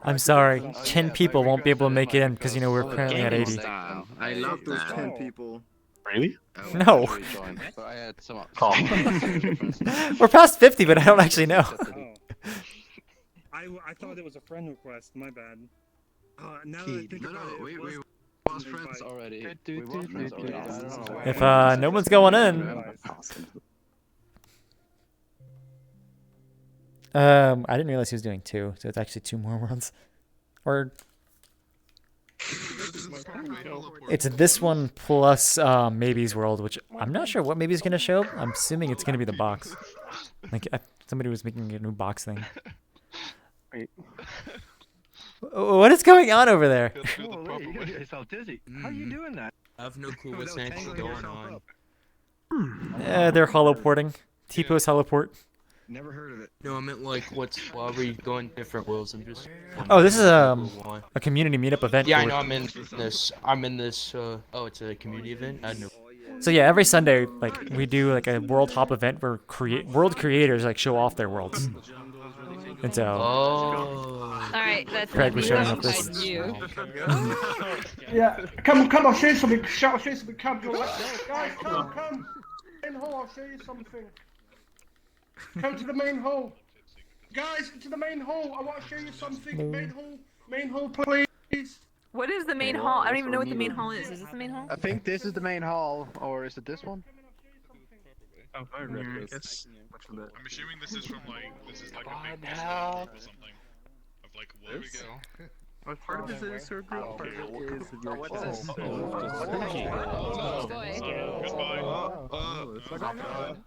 I'm sorry, 10 people won't be able to make it in because, you know, we're currently at 80. I love those 10 people. Really? No. So I had some... We're past 50, but I don't actually know. I thought it was a friend request. My bad. Now that I think about it, we lost friends already. We lost friends already. If no one's going in. I didn't realize he was doing 2, so it's actually 2 more runs. Or it's this one plus Maybe's World, which I'm not sure what Maybe's gonna show. I'm assuming it's gonna be the box. Like somebody was making a new box thing. Wait. What is going on over there? You get yourself dizzy. How are you doing that? I have no clue what's actually going on. They're holoporting. T-pose heliport. Never heard of it. No, I meant like why are we going different worlds? I'm just. Oh, this is a community meetup event. Yeah, I know. I'm in this. Oh, it's a community event. I know. So yeah, every Sunday, like we do like a world hop event where world creators like show off their worlds. And so. All right, that's Craig was showing up this. this. Yeah, come, I'll show you something. I'll show you something. Come, guys, come. Main hall, I'll show you something. Come to the main hall. Guys, to the main hall. I want to show you something. Main hall, please. What is the main hall? I don't even know what the main hall is. Is this the main hall? I think this is the main hall, or is it this one? Oh, I guess. I'm assuming this is from like a big or something. Of like what? What part of this is your group? What's this?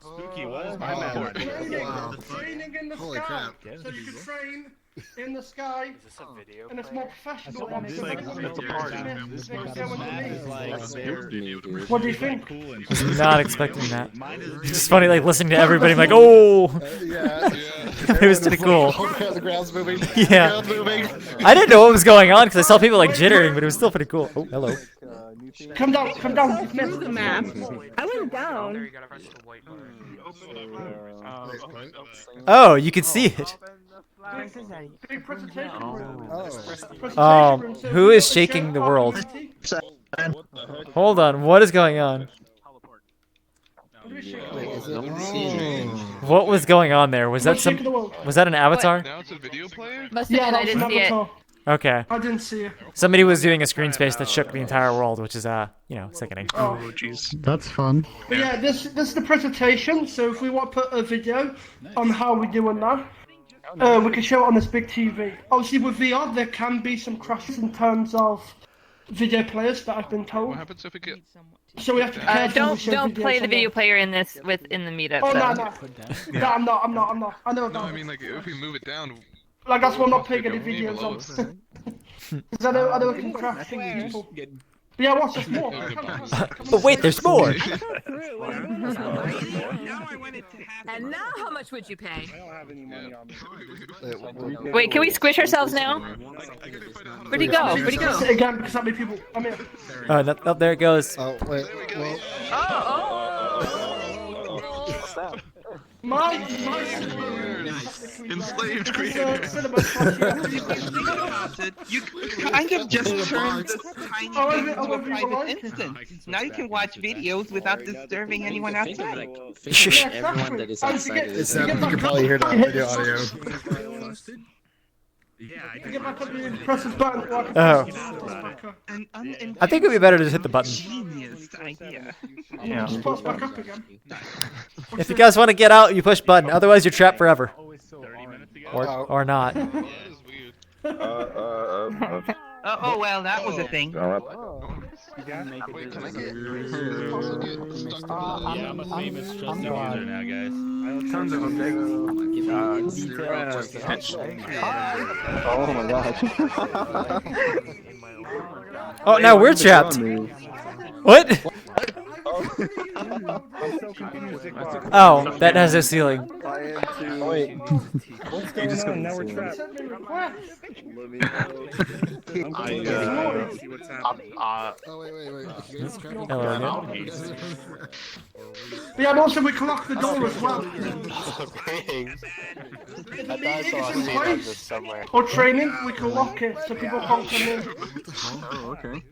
Spooky, what is my man? Training in the sky. So you can train in the sky. Is this a video? And it's more professional. It's a party. What do you think? I was not expecting that. It's just funny, like listening to everybody. I'm like, oh. It was pretty cool. The ground's moving. Yeah. I didn't know what was going on because I saw people like jittering, but it was still pretty cool. Oh, hello. Come down. Through the map. I went down. Oh, you can see it. Big presentation. Who is shaking the world? Hold on, what is going on? What was going on there? Was that an avatar? Now it's a video player? Must have been, I didn't see it. Okay. I didn't see it. Somebody was doing a screen space that shook the entire world, which is sickening. Oh, jeez. That's fun. But yeah, this is the presentation. So if we want to put a video on how we're doing now, we can show it on this big TV. Obviously, with VR, there can be some crashes in terms of video players that I've been told. What happens if we get? So we have to be careful. Don't play the video player in this in the meetup. Oh so. no, I'm not. I know that. No, I mean like if we move it down. Like that's why I'm not putting any videos on. Because I know it can crash people. But yeah, watch this more. Oh wait, there's more. And now how much would you pay? I don't have any money on me. Wait, can we squish ourselves now? Where'd he go? Where'd he go? Again, because that many people. I mean. Oh, there it goes. Oh wait. My enslaved creators. You kind of just turned this tiny thing into a private instance. Now you can watch videos without disturbing anyone outside. Everyone that is outside is. You can probably hear the video audio. Press this button. I think it would be better to just hit the button. Genius idea. Yeah. Just put us back up again. If you guys want to get out, you push button. Otherwise, you're trapped forever. Or not. Oh well, that was a thing. Yeah, I'm a famous trusted user now, guys. Tons of them, big. Oh my gosh. Oh, now we're trapped. What? Oh, that has no ceiling. Wait. What's going on? Now we're trapped. Hello Yeah, and also we can lock the door as well. Or training, we can lock it so people can't come in. Oh, okay.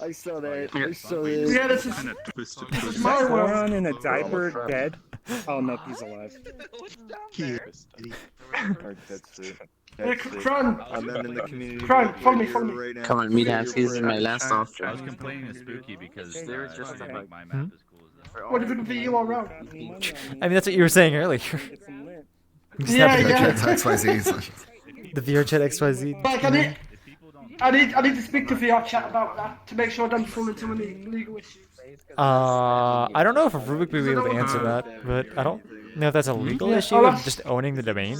I saw that. Yeah, this is my world. Moron in a diaper dead. Oh no, he's alive. Crime, follow me. Come on, Meetup. This is my last offer. I was complaining to Spooky because they're just like my map is cool as that. What if it be you around? I mean, that's what you were saying earlier. Yeah. The VRChat XYZ. Like, I need to speak to VRChat about that to make sure I don't fall into any legal issues. I don't know if Rubik will be able to answer that, but I don't know if that's a legal Yeah, issue of just owning the domain.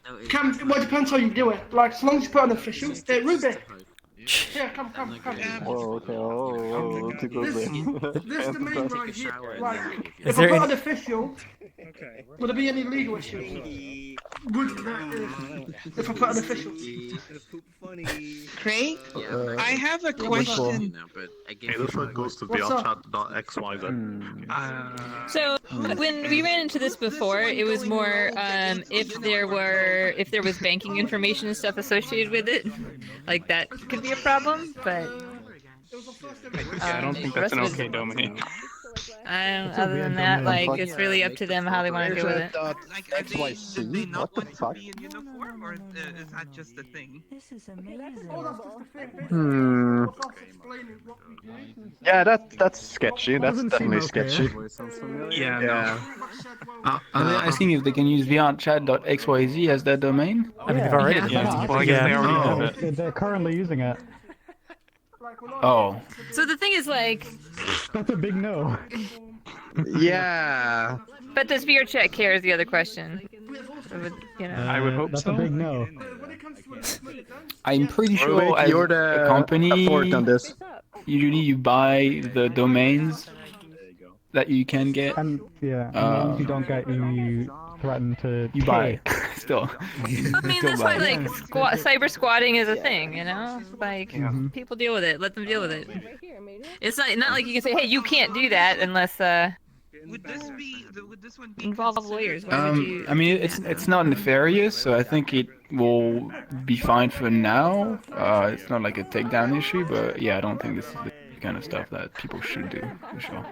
Well, it depends how you do it. Like, as long as you put an official. Ruby. Here, come. Whoa, okay, oh, too close there. This domain right here. Like, Is if there I put any- an official, would there be any legal issues? Would there if I put an official? Craig, I have a question. Okay, this one goes to What's up? VRChat.xyz. So when we ran into this before, it was more if there was banking information and stuff associated with it, like that could be a problem. But I don't think that's an okay domain. Other than that, like it's really up to them how they want to deal with it. XYZ? What the fuck? Or is that just a thing? This is Yeah, that's sketchy. That's definitely sketchy. Yeah. I think if they can use VRChat.xyz as their domain. I mean, they've already. Yeah. Well, I guess they already have it. They're currently using it. Oh. So the thing is, like, That's a big no. Yeah. but does VRChat care is the other question. You know. I would hope That's so. a big no. I'm pretty sure Wait, as you're the a company, authority on this. usually you buy the domains that you can get. And yeah, and the ones you don't get, you threaten to You buy still. I mean, that's why like cyber squatting is a thing, you know. Like people deal with it. Let them deal with it. It's not like you can say, hey, you can't do that unless Would this one be involve lawyers. Why would you? I mean, it's not nefarious, so I think it will be fine for now. It's not like a takedown issue, but yeah, I don't think this is the kind of stuff that people should do for sure.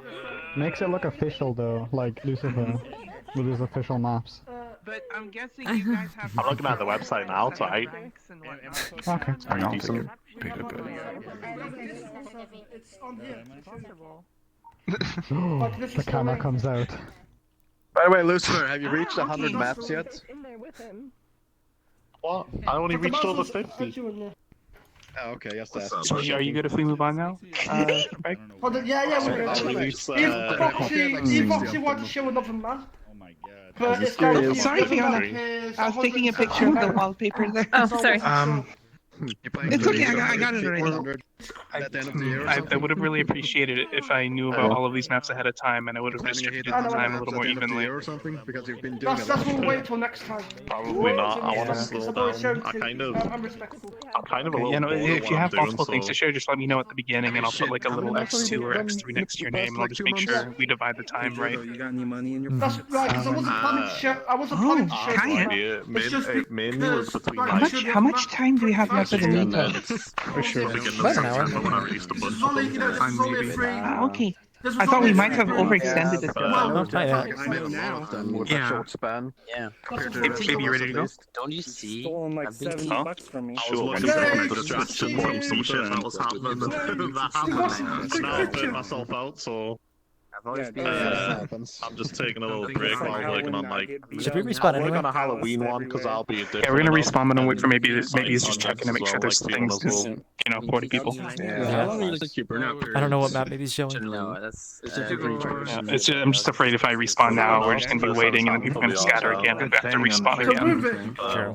Makes it look official though, like Lucifer with his official maps. But I'm guessing you guys have. I'm looking at the website now, so I. Okay. I don't think it picked up It's on here. The camera comes out. By the way, Lucifer, have you reached 100 maps yet? What? I only reached over 50. Oh, okay, yes, that's. So are you good if we move on now? Craig? Yeah, we're good. Epoxy wants to show another map. But it's got Sorry, Fiona. I was taking a picture of the wallpaper there. Oh, sorry. It's okay. I got it already. I would have really appreciated it if I knew about all of these maps ahead of time, and I would have distributed the time a little more evenly. Or something, because you've been doing That's what we'll wait till next time. Probably not. I want to slow down. I'm kind of a little. You know, bored of if what you I'm have doing, multiple things so- to share, just let me know at the beginning, and I'll put like a little X2 or X3 next to your name, and I'll just make sure we divide the time right. You got any money in your That's right, because I wasn't planning to share. I wasn't planning to share. Mainly was between How much time do we have left for the meetup? For sure. About an hour. Okay. I thought we might have overextended it. Not yet. Yeah. Short span. Yeah. Baby, you ready to go? Don't you see? stolen like $70 from me. I was watching some distraction from some shit that was happening. That happened. Now I've burnt myself out, so. I'm just taking a little break while I'm working on like. Should we respawn I'll work anyway? on a Halloween one because I'll be a different. Yeah, we're gonna respawn, but wait for maybe he's just checking to make sure there's things, because, 40 people. Yeah. I don't know what map maybe he's showing. No, that's. I'm just afraid if I respawn now, we're just gonna be waiting, and then people are gonna scatter again, and we have to respawn again. True.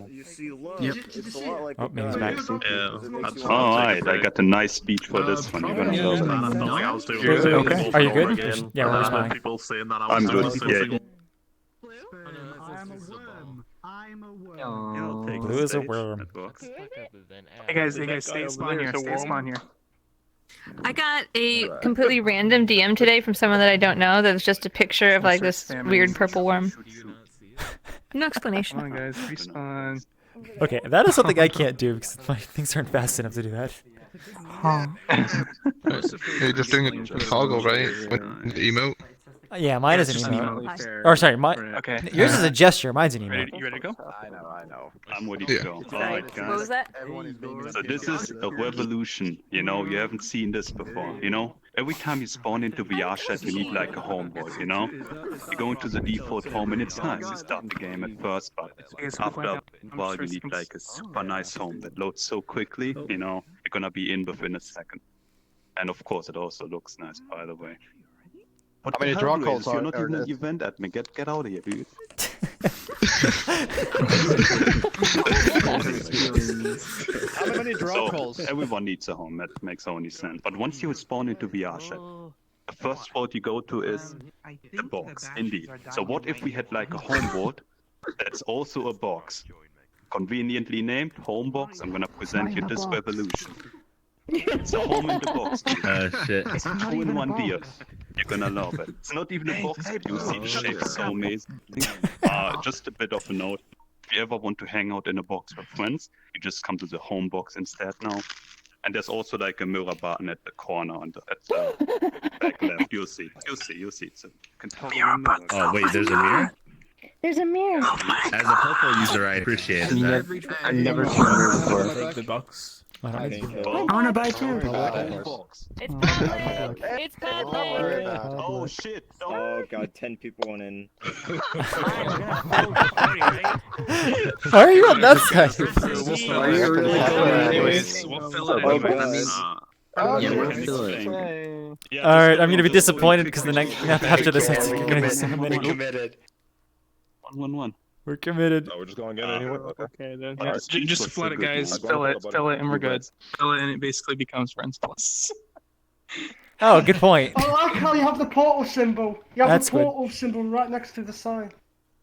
Yep. It's a lot like Oh, maybe he's back. Oh, alright, I got a nice speech for this one. You're gonna love it. Okay. Are you good? Yeah, we're responding. People saying that I'm good. Yeah. Blue is a worm. Hey guys, stay spawn here. Stay spawn here. I got a completely random DM today from someone that I don't know. That was just a picture of like this weird purple worm. No explanation. Come on, guys, respawn. Okay, that is something I can't do because my things aren't fast enough to do that. You're just doing a toggle, right? With the emote? Yeah, mine is an emote. Or sorry, Okay. yours is a gesture. Mine's an emote. You ready to go? I know. I'm ready to go. Alright, What was guys. that? So this is a revolution, you haven't seen this before, Every time you spawn into VRChat, you need like a home board, You go into the default home and it's nice. You start the game at first, but after a while you need like a super nice home that loads so quickly, you're gonna be in within a second. And of course it also looks nice, by the way. What How many the draw hell, calls Duane? You're are not even there? an event admin. Get out of here, dude. How many draw So, calls? everyone needs a home. That makes only sense. But once you spawn into VRChat, the first spot you go to is the box, indeed. So what if we had like a home board that's also a box? Conveniently named home box. I'm gonna present you this revolution. It's a home in the box. Shit. It's 2-in-1 deal. You're gonna love it. It's not even a box. You see the shape is so amazing. Just a bit of a note. If you ever want to hang out in a box with friends, you just come to the home box instead now. And there's also like a mirror button at the corner at the back left. You'll see. It's a mirror button. Oh wait, there's a mirror? There's a mirror. As a Popo user, I appreciate that. I've never seen a mirror before. The box. I want to buy two. It's bad. Oh shit! Oh god, 10 people went in. Why are you on that side? Alright, I'm gonna be disappointed because the next map after this I think you're gonna be so many. Committed. 1-1-1. We're committed. Oh, we're just going again anyway? Okay, then. Alright, Just flood it, guys. Fill it, and we're good. Fill it, and it basically becomes friends plus. Oh, good point. I like how you have the portal symbol. You have That's the portal symbol right next to the sign.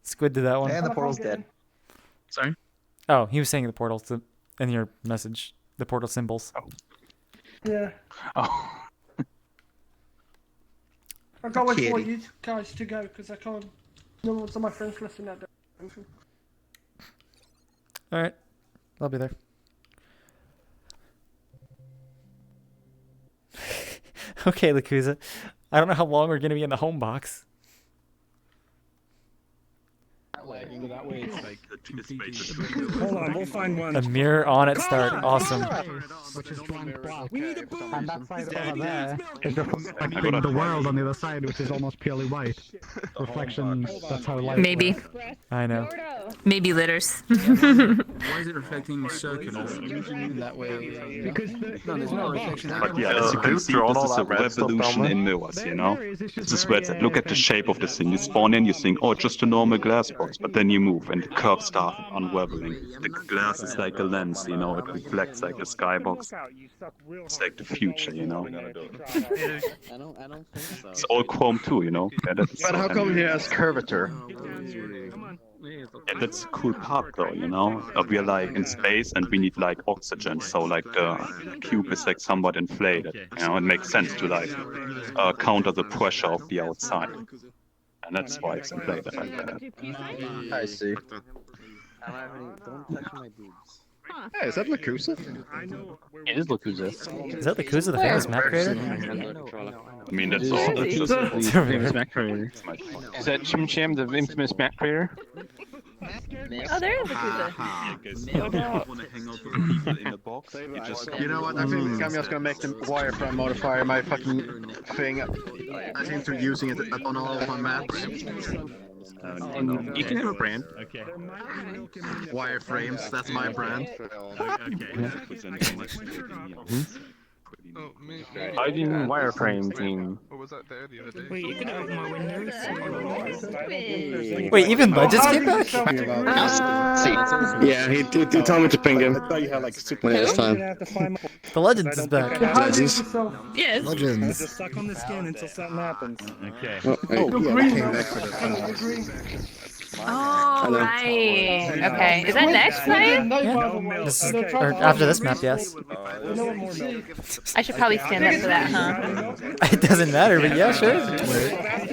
Squid did that one. And the portal's dead. Sorry? Oh, he was saying the portal in your message. The portal symbols. Oh. Yeah. Oh. I can't wait for you guys to go because I can't. No one's on my friends list in that direction. Alright. I'll be there. Okay, Lakuza. I don't know how long we're gonna be in the home box. That way it's like Hold on, we'll find one. A mirror on at start. Awesome. Which is blank black. We need a boost. And that side over there is reflecting the world on the other side, which is almost purely white. Reflection, that's how light Maybe. works. I know. Maybe litters. Why is it reflecting circular? That way. Because there's no reflection. But yeah, as you can see, this is a revolution in mirrors, you know? This is where it's at. Look at the shape of this thing. You spawn in, you think, oh, just a normal glass box, but then you move and the curves start unraveling. The glass is like a lens, you know? It reflects like a skybox. It's like the future, you know? I don't think so. It's all chrome too, you know? Yeah, But how come he has curvature? Yeah, that's a cool part though, you know? We are like in space and we need like oxygen, so like the cube is like somewhat inflated, you know? It makes sense to like counter the pressure of the outside. And that's why it's inflated like that. I see. Don't touch my boobs. Hey, is that Lakusa? It is Lakusa. Is that Lakusa, the famous map creator? I mean, that's all. That's just The famous map creator. Is that Chim Cham, the infamous map creator? Oh, there is a Kuza. You know what? I think I'm just gonna make the wireframe modifier my fucking thing. I seem to be using it on all of my maps. You can have a brand. Okay. Wireframes, that's my brand. I didn't wireframe thing. What was that there the other day? Wait, you can open my windows. Wait, even Budgets came back? Yeah, he told me to ping him. When it's time. The Legends is back. Yes. Legends. Just suck on the skin until something happens. Okay. Oh, right. Okay. Is that next time? Yeah. Or after this map, yes. I should probably stand up for that, huh? It doesn't matter, but yeah, sure.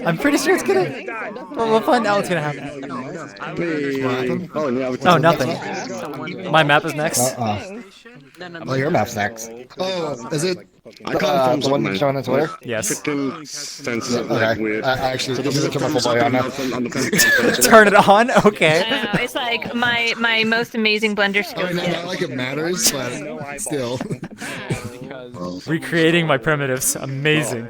I'm pretty sure it's gonna. Well, we'll find out what's gonna happen. Oh, nothing. My map is next. Well, your map's next. Oh, is it? The one that's shown on Twitter? Yes. Okay. Actually, this is a triple boy on that. Turn it on? Okay. I don't know. It's like my most amazing blender skills. Not like it matters, but still. Recreating my primitives. Amazing.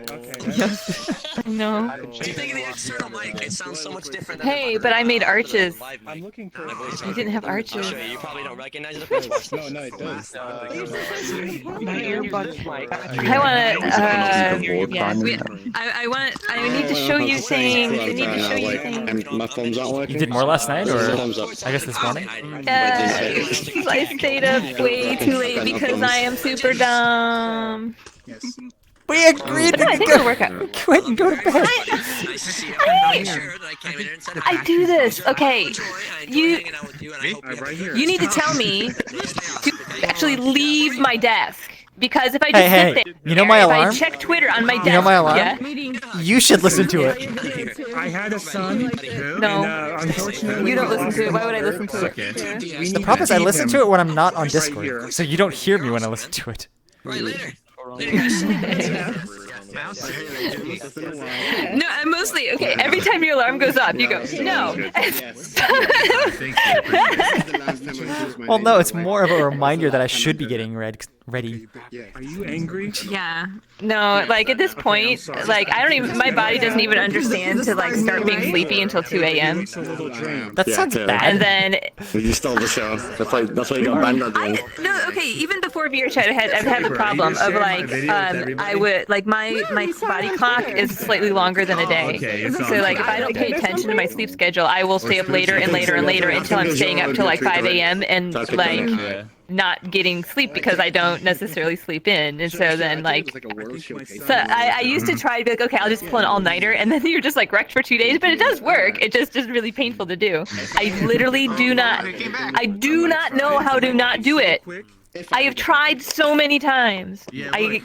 No. Do you think the external mic? It sounds so much different. Hey, but I made arches. I'm looking for. You didn't have arches. You probably don't recognize it. No, it does. My earbuds mic. I need to show you things. I need to show you things. My thumbs aren't working. You did more last night, or Thumbs up. I guess this morning? I stayed up way too late because I am super dumb. We agreed to go workout. Quit and go to bed. I do this. Okay, you need to tell me to actually leave my desk. Because if I just sit there, you know my alarm? if I check Twitter on my desk, you know my alarm? Yeah? You should listen to it. I had a son. No, and, unfortunately, you don't listen to it. Why would I listen to it? The problem is I listen to it when I'm not on Discord, so you don't hear me when I listen to it. Right, later. No, I'm mostly okay. Every time your alarm goes off, you go no. Well, no, it's more of a reminder that I should be getting ready. Are you angry? Yeah. No, like at this point, like I don't even. My body doesn't even understand to like start being sleepy until 2 a.m. That sounds bad. And then You stole the show. That's why you got banned on doing. no, okay. Even before VRChat, I've had the problem of like I would like my body clock is slightly longer than a day. So like if I don't pay attention to my sleep schedule, I will stay up later and later and later until I'm staying up till like 5 a.m. and like not getting sleep because I don't necessarily sleep in. And so then like so I used to try to be like, okay, I'll just pull an all-nighter, and then you're just like wrecked for 2 days, but it does work. It just is really painful to do. I literally do not know how to not do it. I have tried so many times. I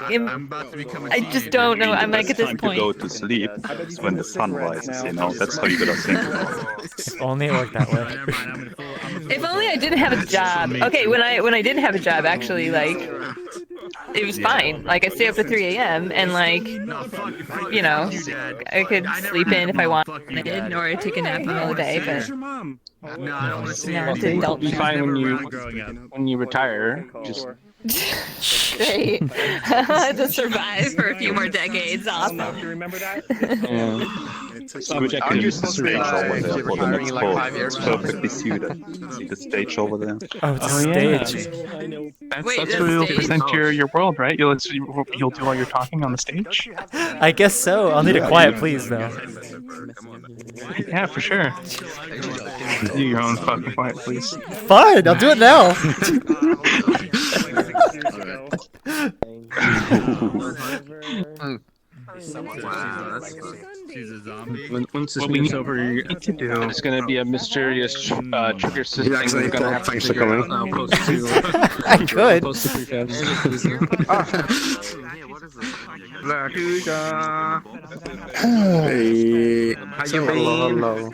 just don't know. I'm like at this point. To go to sleep is when the sun rises, you know. That's how you gotta think about it. If only it worked that way. If only I didn't have a job. Okay, when I didn't have a job, actually, like it was fine. Like I stay up to 3 a.m. and like you know I could sleep in if I wanted, or take a nap in the middle of the day. But No, I don't want to see It'll be fine when you retire. Just great to survive for a few more decades. Awesome. Do you remember that? Are you stage over there for the next post? It's perfectly suited. See the stage over there? Oh, it's a stage. That's where you'll present your world, right? You'll do all your talking on the stage. I guess so. I'll need a quiet please, though. Yeah, for sure. Do your own fucking quiet, please. Fine, I'll do it now. Wow, she's a zombie. Once this meeting's over, it's going to be a mysterious trigger system. You actually thought, thanks for coming. I could. Hey. Hello.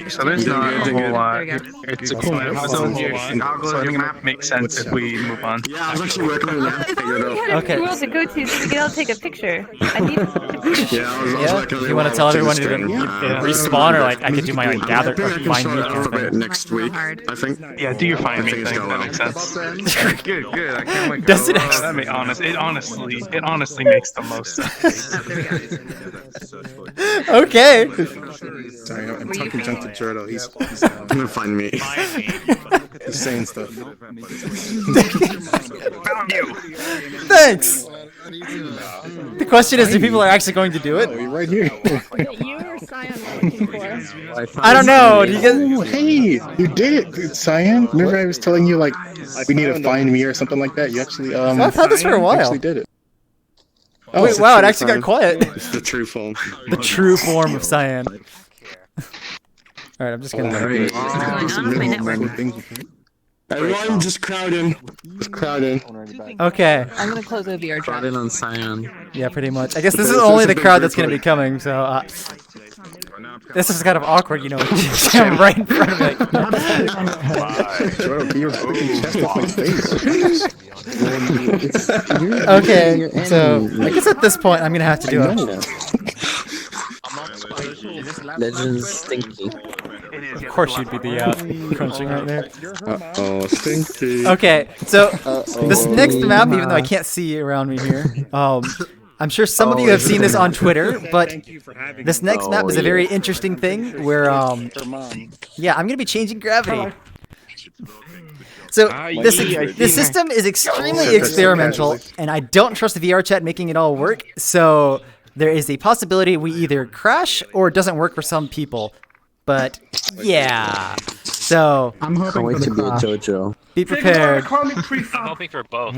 So there's not a whole lot. It's a cool map. So I think it makes sense if we move on. Yeah, I was actually working on that. Okay. World to go to, so we can all take a picture. I need. Yeah. You want to tell everyone to respawn, or like I could do my like gather or find me thing next week, I think. Yeah, do your find me thing. That makes sense. Good. I can't wait. Does it actually? It honestly makes the most sense. Okay. Sorry, I'm talking junk to Jordo. He's gonna find me. He's saying stuff. Found you. Thanks. The question is, if people are actually going to do it? You're right here. You or Cyan looking for? I don't know. Do you guys... Oh, hey, you did it, Cyan. Remember I was telling you like we need to find me or something like that. You actually I've had this for a while. Actually did it. Oh, wait, wow! It actually got quiet. It's the true form. The true form of Cyan. All right, I'm just gonna. Everyone, just crowd in. Okay. I'm gonna close the VRChat. Crowd in on Cyan. Yeah, pretty much. I guess this is only the crowd that's gonna be coming. So this is kind of awkward, you know. I'm right in front of it. Okay, so I guess at this point I'm gonna have to do it. Legends stinky. Of course you'd be the crunching right there. Uh-oh, stinky. Okay, so this next map, even though I can't see around me here, I'm sure some of you have seen this on Twitter, but this next map is a very interesting thing where, yeah, I'm gonna be changing gravity. So this system is extremely experimental, and I don't trust the VRChat making it all work. So there is a possibility we either crash or it doesn't work for some people. But yeah, so I'm hoping Can't wait for the to be a crash. JoJo. Be prepared. I'm hoping for both.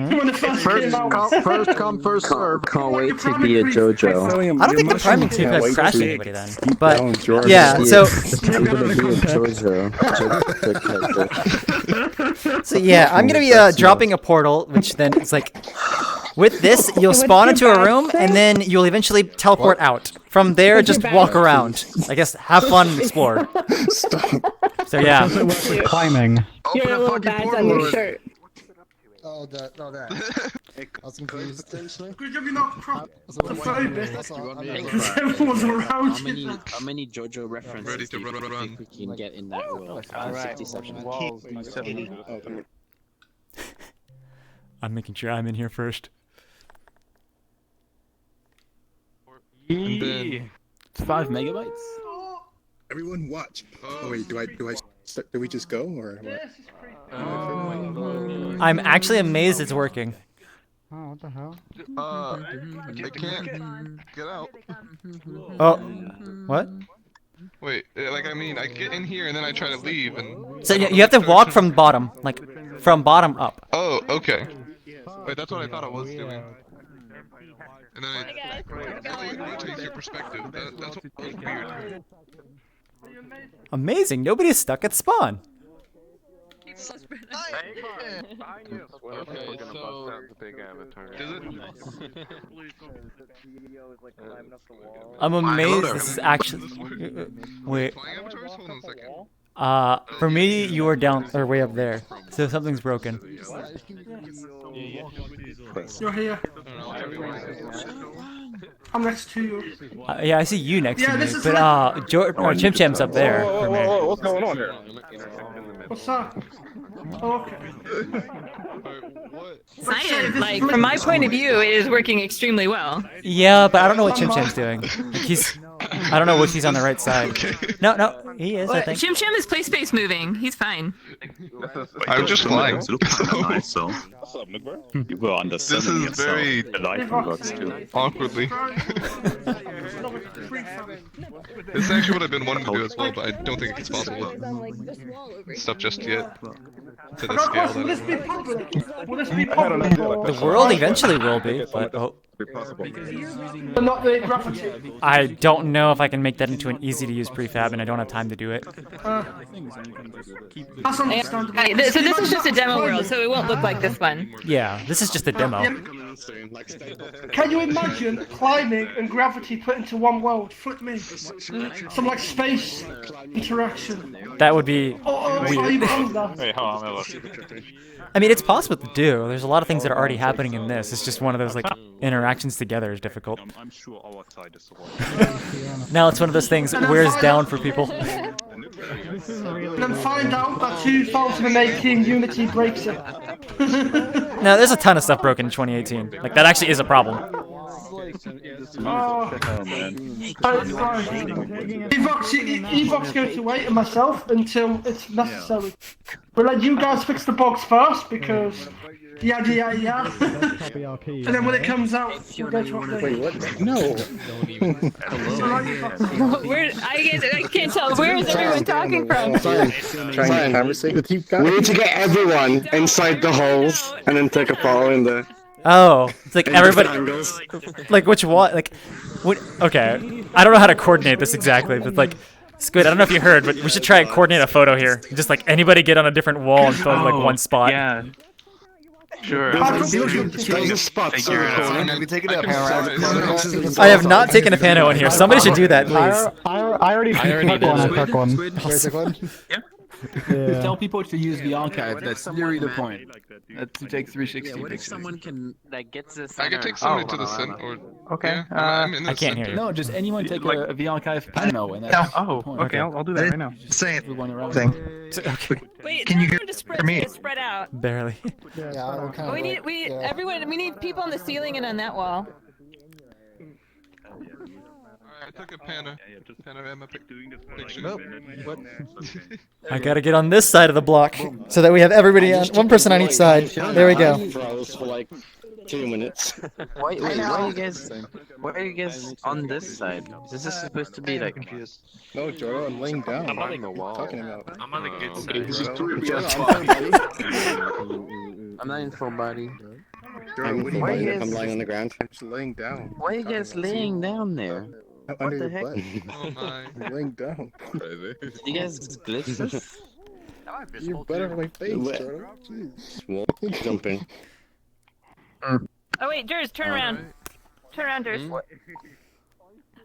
First come, first serve. Can't wait to be a JoJo. I don't think the priming team Can't has wait crashed to anybody then. down, But Jordan. yeah, so I'm gonna be a JoJo. so yeah, I'm gonna be dropping a portal, which then it's like with this you'll spawn into a room and then you'll eventually teleport out. From there, just walk around. I guess have fun and explore. So yeah. Climbing. You're a little badge on your shirt. Oh, that. I was confused. Because you're not claustrophobic. How many JoJo references do you think we can get in that world? Alright, 67. I'm making sure I'm in here first. And then it's 5 megabytes. Everyone watch. Oh wait, do we just go or what? I'm actually amazed it's working. Oh, what the hell? I can't get out. Oh, what? Wait, like I mean, I get in here and then I try to leave and. So you have to walk from bottom, like from bottom up. Oh, okay. Wait, that's what I thought I was doing. And then it rotates your perspective. That's what was weird. Amazing, nobody's stuck at spawn. Okay, so I'm amazed this is actually. Wait. For me, you are down or way up there, so something's broken. You're here. I'm next to you. Yeah, I see you next to me, this is but Chim Cham's up there. For me. What's going on here? What's that? Oh, okay. Cyan, like from my point of view, it is working extremely well. Yeah, but I don't know what Chim Cham's doing. Like I don't know which he's on the right side. No, he is. I think. Chim Chim is play space moving. He's fine. I'm just flying. Nice, so. You were under This is very awkwardly. This is actually what I've been wanting to do as well, but I don't think it's possible. Stuff just yet. To the scale Will this that be public? Will this be public? The world eventually will be, but Not the graffiti. I don't know if I can make that into an easy-to-use prefab, and I don't have time to do it. That's understandable. So this is just a demo world, so it won't look like this one. Yeah, this is just a demo. Can you imagine climbing and gravity put into one world? Flip me. Some like space interaction. That would be weird. Hey, hold on, look. I mean, it's possible to do. There's a lot of things that are already happening in this. It's just one of those like interactions together is difficult. I'm sure our side is the one. Now it's one of those things that wears down for people. And then find out that 2018 Unity breaks it. Now, there's a ton of stuff broken in 2018. Like, that actually is a problem. Evox going to wait on myself until it's necessary. We'll let you guys fix the bugs first because yada yada yada. And then when it comes out, we'll go to update. Wait, what? No. I can't tell. Where is everyone talking from? Trying to conversate with you guys. We need to get everyone inside the holes and then take a photo in there. Oh, it's like everybody. Like which one? Like, what? Okay, I don't know how to coordinate this exactly, but like, Squid, I don't know if you heard, but we should try and coordinate a photo here. Just like anybody get on a different wall and film like one spot. Yeah. Sure. I have not taken a pano in here. Somebody should do that, please. I already took one. Yeah. Tell people to use the archive. That's literally the point. That to take 360 What if pictures. someone can like get to the I center? can take somebody to the center. Or, Okay. Yeah, I'm in the I can't hear center. you. No, just anyone take a the archive panel and that's the point. Okay, I'll do that right now. Say everyone around. Wait, Can you everyone to spread out. Barely. Yeah, We need people on the ceiling and on that wall. I took a panorama picture. Nope. What? I gotta get on this side of the block so that we have everybody on, one person on each side. There we go. Froze for like 2 minutes. Why are you guys on this side? Is this supposed to be like? No, Jordan, I'm laying down. I'm on the wall. Talking about. I'm on the good side. I'm not in full body. Jordan, Why are you I'm guys lying on the ground. I'm just laying down. Why are you guys laying down there? I'm What under the your heck? butt. Oh my. I'm laying down. You guys glitch this? You're better on my face, Jordan. Jeez. Jumping. Oh wait, Durs, turn around. Turn around, Durs.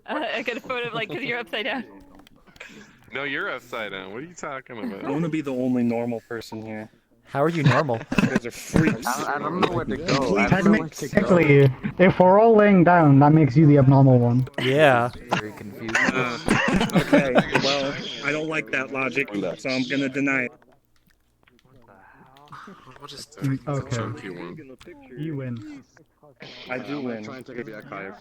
I got a photo of like, cause you're upside down. No, you're upside down. What are you talking about? I want to be the only normal person here. How are you normal? You guys are freaks. I don't know where to go. I don't know where to go. Technically, if we're all laying down, that makes you the abnormal one. Yeah. Very confused. Okay, well, I don't like that logic, so I'm gonna deny it. Okay. You win. I do win. Trying to take a backfire.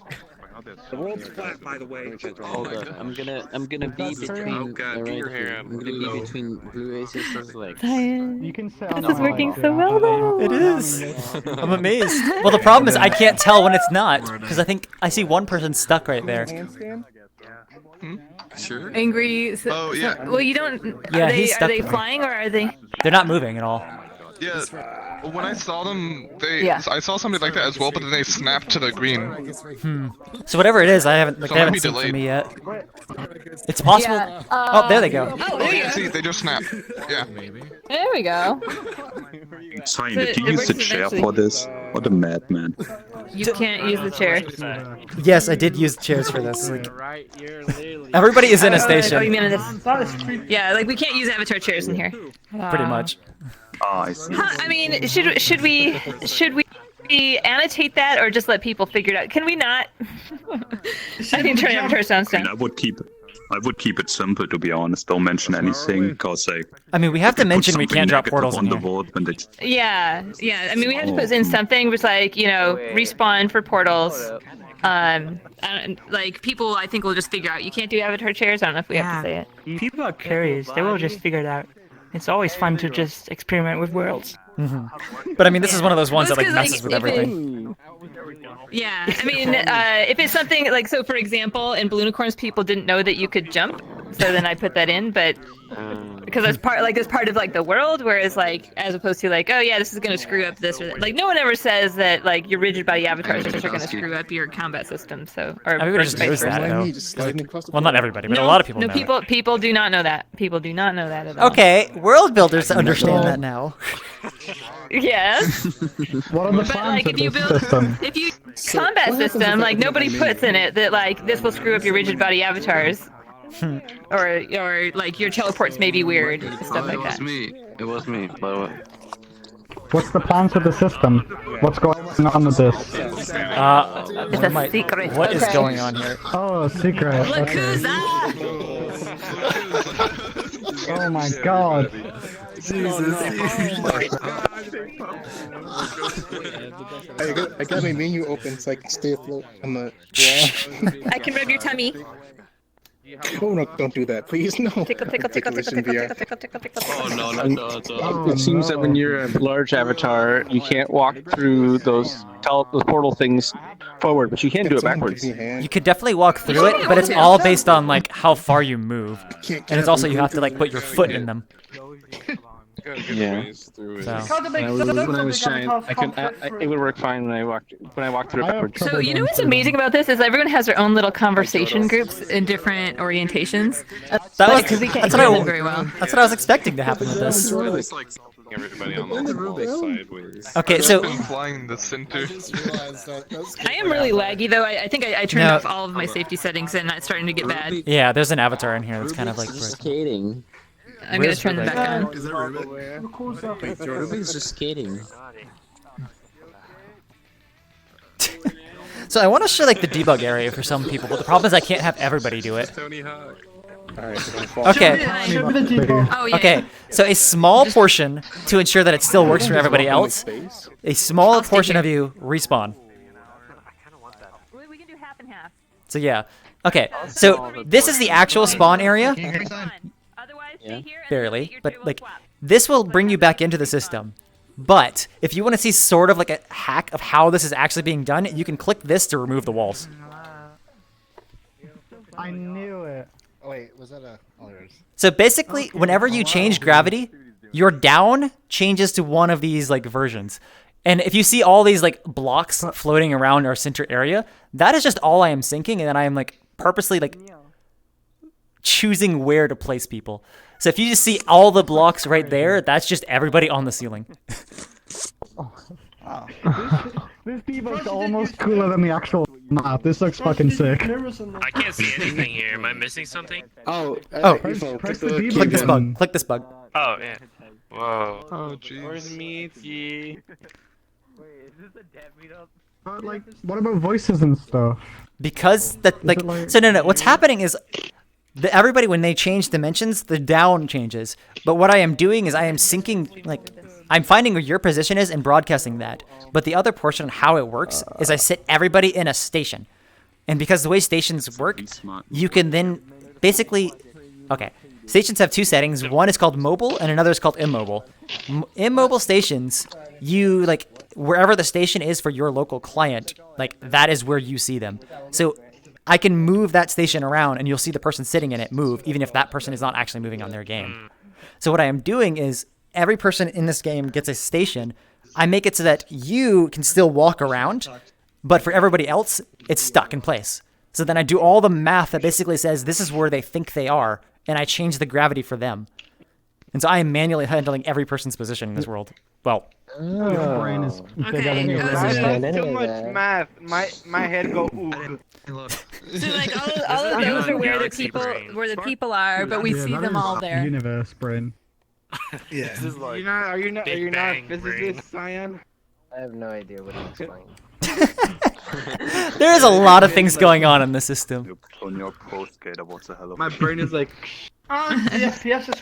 The world's flat, by the way. Hold up. I'm gonna be between. Oh God, get your hair out. I'm gonna be between Blue Ace's legs. You can sit on This is working so well though. It is. I'm amazed. Well, the problem is I can't tell when it's not because I think I see one person stuck right there. Handstand? Sure. Angry. So, Oh, yeah. well, you don't. Yeah, Are he's they, stuck are they there. flying or are they? They're not moving at all. Yeah. When I saw them, Yeah. I saw somebody like that as well, but then they snapped to the green. So whatever it is, I haven't So they haven't maybe seen for delayed. me yet. It's possible. Yeah, Oh, there they go. Oh, there you go. See, they just snapped. Yeah. There we go. Cyan, So did you it use the works chair eventually. for this? What a madman. You can't use the chair. Yes, I did use chairs for this. Like, everybody is in a Oh, you station, mean in this? Yeah, like we can't use avatar chairs in here. pretty much. Ah, I see. Huh, I mean, should we annotate that or just let people figure it out? Can we not? I think turn avatar sounds I mean, done. I would keep it simple, to be honest. Don't mention anything, cause like. I mean, we have to mention we can't drop portals in on the here. board when they. Yeah. I mean, we have to put in something which, like, you know, respawn for portals. Like people, I think will just figure out you can't do avatar chairs. I don't know if we have to say it. People are curious. They will just figure it out. It's always fun to just experiment with worlds. But I mean, this is one of those ones Well, that like it's 'cause, messes with like, if it- everything. Yeah, I mean, if it's something like, so for example, in Balloonicorns, people didn't know that you could jump, so then I put that in, but because that's part of like the world, whereas like as opposed to like, oh yeah, this is gonna screw up this or that. Like no one ever says that like your rigid body avatars are gonna screw up your combat system. So or Everybody just knows that, though. Well, not everybody, but a lot of people know. People do not know that. People do not know that at all. Okay, world builders understand that now. Yes. What are the But plans like of if you this build, system? if you combat system, like nobody puts in it that like this will screw up your rigid body avatars, or like your teleports may be weird, stuff like that. It was me. By the way. What's the plans of the system? What's going on with this? It's a secret. What is Okay. going on here? Oh, a secret. Okay. Oh my god. I got my menu open so I can stay afloat on the wall. I can rub your tummy. Oh no, don't do that, please. No. Tickle, tickle, tickle, tickle, tickle, tickle, tickle, tickle. Oh no. It seems that when you're a large avatar, you can't walk through those portal things forward, but you can do it backwards. You could definitely walk through it, but it's all based on like how far you move, and it's also you have to like put your foot in them. Yeah. So. When I was trying, it would work fine when I walked through it backwards. So you know what's amazing about this is everyone has their own little conversation groups in different orientations. That's what them very well. That's what I was expecting to happen with this. Everybody on the sideways. Okay, so Flying the center. I am really laggy though. I think I turned off all of my safety settings and it's starting to get bad. Yeah, there's an avatar in here that's kind of like. Skating. I'm gonna turn them back on. Is that Ruby's just skating. So I want to show like the debug area for some people, but the problem is I can't have everybody do it. Tony Hawk. Okay. Oh, yeah. Okay. So a small portion to ensure that it still works for everybody else. A small portion of you respawn. We can do half and half. So yeah. Okay, so this is the actual spawn area. Yeah. Barely, but like this will bring you back into the system. But if you want to see sort of like a hack of how this is actually being done, you can click this to remove the walls. I knew it. Oh wait, was that a? Oh, there it is. So basically, whenever you change gravity, your down changes to one of these like versions. And if you see all these like blocks floating around our center area, that is just all I am syncing, and then I am like purposely like choosing where to place people. So if you just see all the blocks right there, that's just everybody on the ceiling. This debugg's almost cooler than the actual map. This looks fucking sick. I can't see anything here. Am I missing something? Oh, press the click this bug. Click this bug. Oh, yeah. Whoa. Oh, jeez. Where's Meaty? But like, what about voices and stuff? Because that like so no, what's happening is everybody when they change dimensions, the down changes. But what I am doing is I am syncing, like I'm finding where your position is and broadcasting that. But the other portion on how it works is I sit everybody in a station. And because the way stations work, you can then basically okay. Stations have two settings. One is called mobile and another is called immobile. Immobile stations, you like wherever the station is for your local client, like that is where you see them. So I can move that station around and you'll see the person sitting in it move, even if that person is not actually moving on their game. So what I am doing is every person in this game gets a station. I make it so that you can still walk around, but for everybody else, it's stuck in place. So then I do all the math that basically says this is where they think they are, and I change the gravity for them. And so I am manually handling every person's position in this world. Well, your brain is bigger than your That's too much math. My head go ooh. So like all of those are where the people are, but we see them all there. Universe brain. Yeah. Are you not a physicist, Cyan? I have no idea what he's explaining. There is a lot of things going on in the system. My brain is like.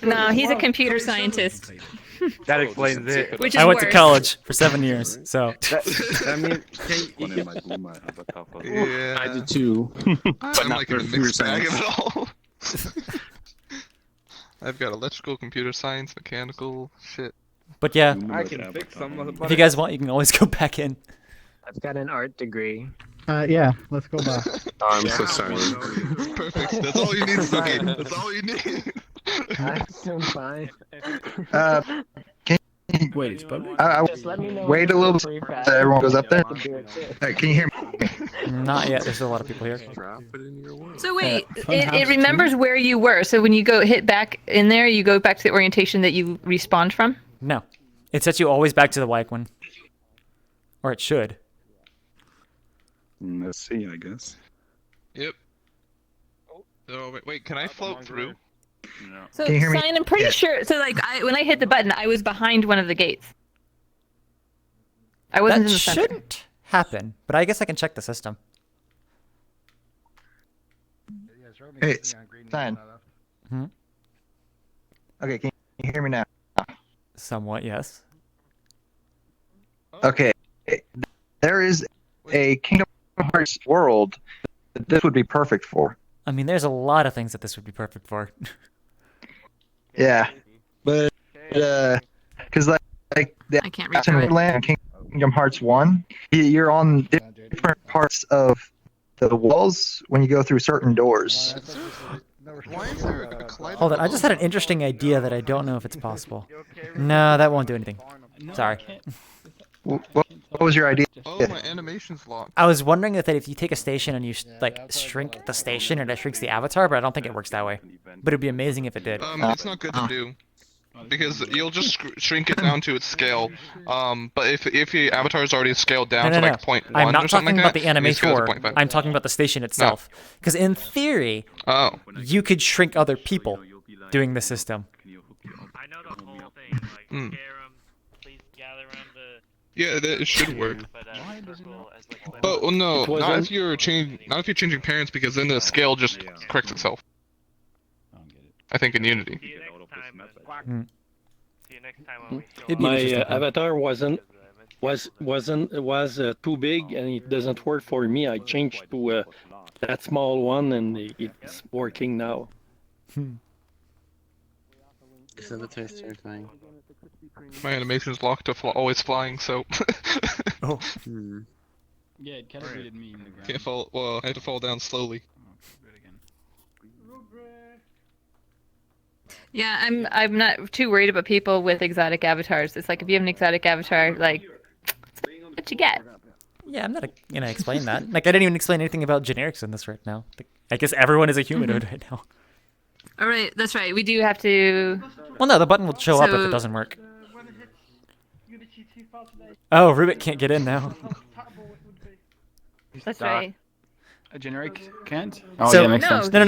No, he's a computer scientist. That explains it. Which is I went to worse. college for 7 years, so. I mean, Yeah. I did too. I'm like in a mixed bag of it all. I've got electrical, computer science, mechanical, shit. But yeah, I can fix some of if you guys want, you can always go back in. I've got an art degree. Yeah, let's go back. Oh, I'm so sorry. Perfect. That's all you need, Snooki. That's all you need. I'm doing fine. Wait, it's public? Just let me know. Wait a little bit so everyone goes up there. Can you hear me? Not yet. There's still a lot of people here. So wait, it remembers where you were. So when you go hit back in there, you go back to the orientation that you respawned from? No. It sets you always back to the white one. Or it should. Let's see, I guess. Yep. Oh, wait, can I float through? So Sign, I'm pretty sure. So like, when I hit the button, I was behind one of the gates. I wasn't That in the center. shouldn't happen, but I guess I can check the system. Hey, Sign. Hmm? Okay, can you hear me now? Somewhat, yes. Okay. There is a Kingdom Hearts world that this would be perfect for. I mean, there's a lot of things that this would be perfect for. Yeah. But, because like the I can't read through it. Land Kingdom Hearts 1, you're on different parts of the walls when you go through certain doors. Why is there a collider? Hold on, I just had an interesting idea that I don't know if it's possible. No, that won't do anything. Sorry. What was your idea? Oh, my animation's locked. I was wondering if you take a station and you like shrink the station and it shrinks the avatar, but I don't think it works that way. But it'd be amazing if it did. It's not good to do. Because you'll just shrink it down to its scale. But if your avatar is already scaled down to like 0.1 I'm not or something talking like about that, the anime you scale it to tour. 0.5. I'm talking about the station itself. Because in theory, you could shrink other people doing the system. I know the whole thing. Like, Hmm. scare 'em, please gather around the... Yeah, it should work. circle as like a But well, no, It wasn't? not if you're changing parents, because then the scale just corrects itself. I think in Unity. Hmm. My avatar wasn't was too big and it doesn't work for me. I changed to that small one and it's working now. This avatar is terrifying. My animation is locked to always flying, so. Oh. Yeah, it calibrated me in the ground. Can't fall. Well, I have to fall down slowly. Yeah, I'm not too worried about people with exotic avatars. It's like if you have an exotic avatar, like what you get. Yeah, I'm not gonna explain that. Like, I didn't even explain anything about generics in this right now. Like, I guess everyone is a humanoid right now. All right, that's right. We do have to. Well, no, the button will show up if it doesn't work. Oh, Rubik can't get in now. That's right. A generic can't? Oh, So, yeah, makes sense. No.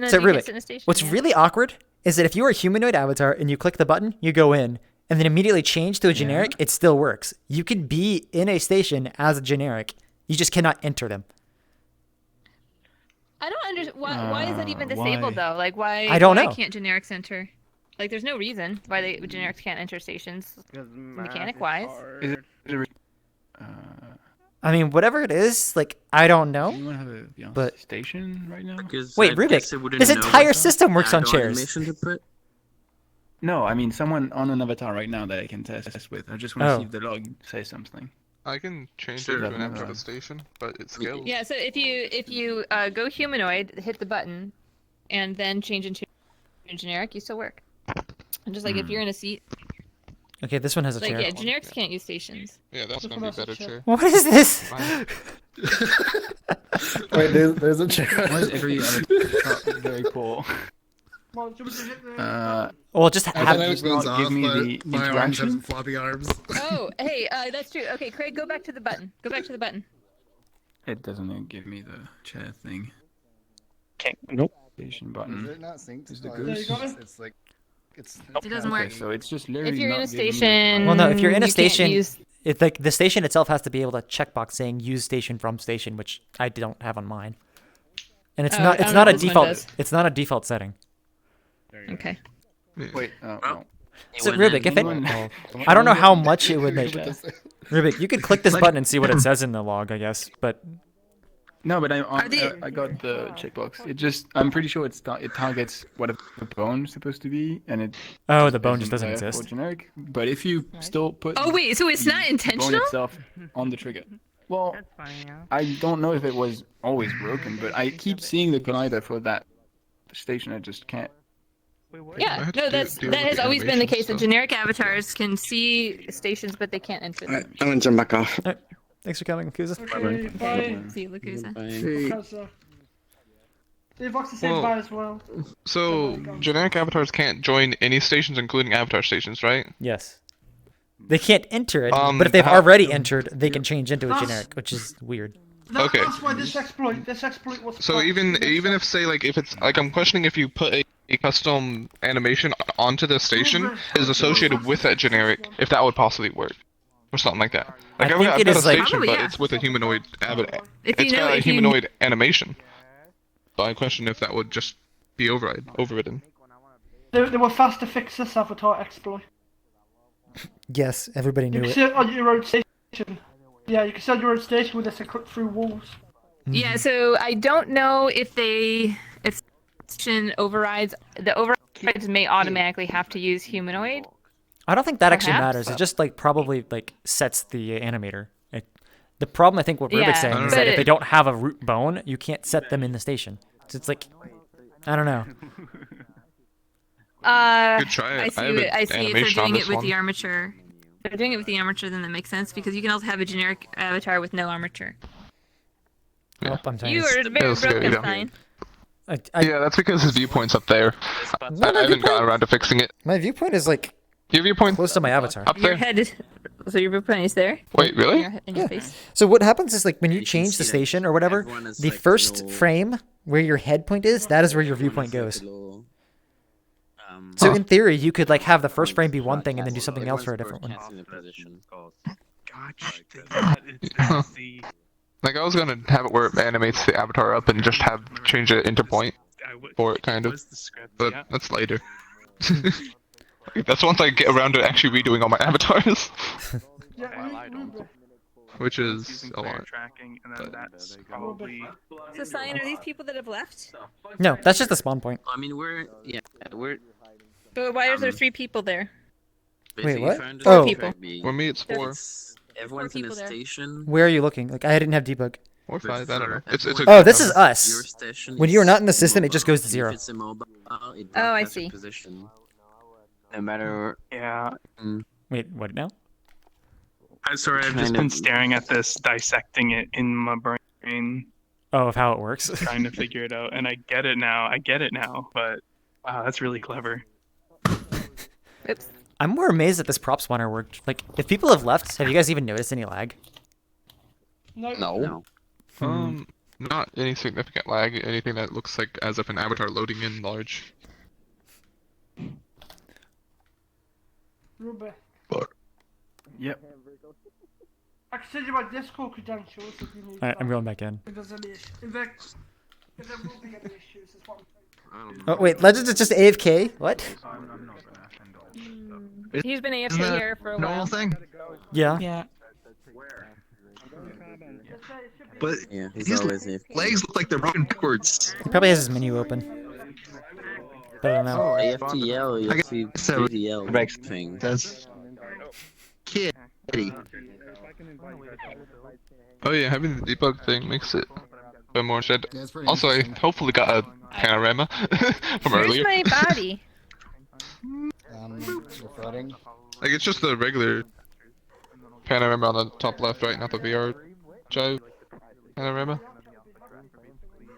So, Rubik, what's really awkward is that if you are a humanoid avatar and you click the button, you go in, and then immediately change to a generic, it still works. You could be in a station as a generic. You just cannot enter them. I don't understand why is that even disabled though? Like why? I don't know. Why can't generics enter? Like there's no reason why generics can't enter stations. Mechanic wise. Is it I mean, whatever it is, like, I don't know. Do you want to have a Beyond but station right now? wait, Rubik, this entire system works on chairs. No, I mean someone on an avatar right now that I can test with. I just want to Oh. see if the log says something. I can change it to an avatar station, but it scales. Yeah. So if you go humanoid, hit the button, and then change into generic, you still work. And just like if you're in a seat. Okay, this one has a Like chair. yeah, generics can't use stations. Yeah, that's gonna be a better chair. What is this? Wait, there's a chair. Why is every avatar very cool? Well, just I have don't know which one's off, give me but the my arms have interaction. floppy arms. Oh, hey, that's true. Okay, Craig, go back to the button. Go back to the button. It doesn't give me the chat thing. Okay, nope. Station Is button. it not synced? Is the Oh, goose? It's like, it's. It doesn't Okay, work. so it's just literally If you're in not a giving me the- station, Well, no, if you're in a you can't station, use- it's like the station itself has to be able to checkbox saying "use station from station," which I don't have on mine. And it's Oh, not. I It's don't not know a if this one default. does. It's not a default setting. Okay. Wait, no. So Rubik, if it, I don't know how much it would make. Rubik, you could click this button and see what it says in the log, I guess. But No, but I got the checkbox. It just, I'm pretty sure it targets what the bone is supposed to be, and it. Oh, the bone just isn't doesn't there exist. for generic, but if you still put. Oh wait, so it's the not bone intentional? itself on the trigger. Well, I don't know if it was always broken, but I keep seeing the collider for that station. I just can't. Yeah, no, that has always been the case. That generic avatars can see stations, but they can't enter them. I'm gonna jump back off. Thanks for coming, Kuza. Okay, bye. See you, Lakusa. Well, so generic avatars can't join any stations, including avatar stations, right? Yes. They can't enter it, but if they've already entered, they can change into a generic, which is weird. Okay. That's why this exploit was. So even if say like if it's like I'm questioning if you put a custom animation onto the station is associated with that generic, if that would possibly work or something like that. Like I think I've it got a is like- station, Probably, but yeah. it's with a humanoid avatar. If you It's know- got a if you- humanoid animation. So I question if that would just be overridden. They were fast to fix this avatar exploit. Yes, everybody You knew can it. see it on your own station. Yeah, you can see on your own station with this and cut through walls. Yeah, so I don't know if station overrides. The overrides may automatically have to use humanoid. I don't think that actually Perhaps. matters. It just like probably like sets the animator. The problem I think what Rubik's Yeah, saying is but that if it- they don't have a root bone, you can't set them in the station. So it's like, I don't know. Good try. I see. I have an I see. If they're animation on doing it this with one. the armature. If they're doing it with the armature, then that makes sense because you can also have a generic avatar with no armature. Oh, I'm You are very It'll scare you broken, down. sign. Yeah, that's because his viewpoint's up there. I haven't gotten around to fixing it. My viewpoint is like Your viewpoint close to my avatar. up Your there. head is. So your viewpoint is there. Wait, really? In your face. So what happens is like when you change the station or whatever, the first frame where your head point is, that is where your viewpoint goes. So in theory, you could like have the first frame be one thing and then do something else for a different one. Like I was gonna have it where it animates the avatar up and just have change it into point for it kind of, but that's later. That's once I get around to actually redoing all my avatars. while I don't. Which is Using a player lot. tracking, and then that's probably. So, Cyan, are these people that have left? No, that's just the spawn point. I mean, we're But why is there 3 people there? Wait, what? trying to Oh. people. For me, it's 4. Everyone's in a people there. station. Where are you looking? Like, I didn't have debug. Or 5, I don't know. It's a Oh, good this number. is us. When you are not in the system, it just goes to 0. Oh, I see. No matter. Yeah. Wait, what now? I'm sorry, I've just been staring at this, dissecting it in my brain, Oh, of how it works. trying to figure it out, and I get it now. But wow, that's really clever. Oops. I'm more amazed that this prop spawner worked. Like, if people have left, have you guys even noticed any lag? No. Not any significant lag. Anything that looks like as if an avatar loading in large. Ruby. Yep. I can send you my Discord credentials if you need. Alright, I'm going back in. If there's any issue, if there will be any issues, is what I'm saying. Oh, wait, Legends is just AFK? What? He's been AFK here for a while. Yeah. Yeah. But Yeah, he's his always AFK. legs look like they're broken backwards. He probably has his menu open. But I don't know. AFTL, I guess that would- AFTL thing. That's kitty. Oh yeah, having the debug thing makes it a bit more shed. Yeah, it's pretty Also, I interesting. hopefully got a panorama from Where's earlier. my body? Refreshing. Like, it's just the regular panorama on the top left, right? Not the VRChat panorama.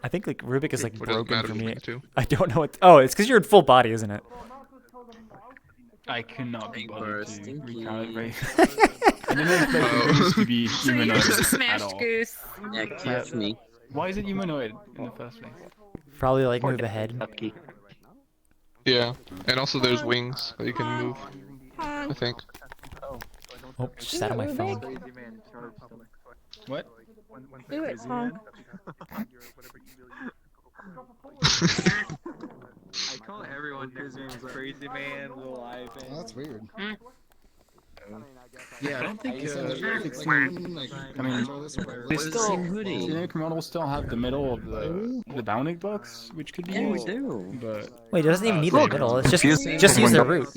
I think like Rubik is like Or does it broken matter for between me. the two? I don't know what. Oh, it's because you're in full body, isn't it? I cannot be bothered to Stinky. recalibrate. I didn't expect the goose to be So you're humanoid just a at smashed all. goose. Yeah, catch me. Why is it humanoid in the first place? Probably like move ahead. Yeah, and also there's wings that you can move, I think. Oh, just out of my phone. What? Do it, Pong. I call everyone his name's Crazy Man, Lil Ivan. Oh, that's weird. Yeah, I don't think. I mean, they still generic models still have the middle of the bounding box, which could be used. But Wait, it doesn't even need the middle. It's just use the root.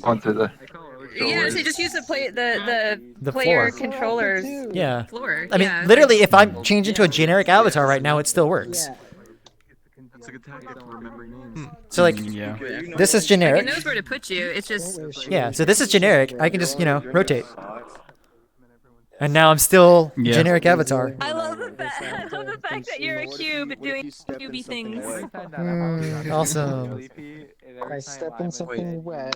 Yeah, so just use the The player floor. controller's Yeah. floor. I mean, yeah. literally, if I'm changed into a generic avatar right now, it still works. It's a good tactic for remembering names. So like, yeah. this is Like, generic. it knows where to put you. It's just Yeah, so this is generic. I can just, rotate. And now I'm still Yeah. generic avatar. I love the fact that you're a cube doing cubey things. Awesome. If I step in something wet,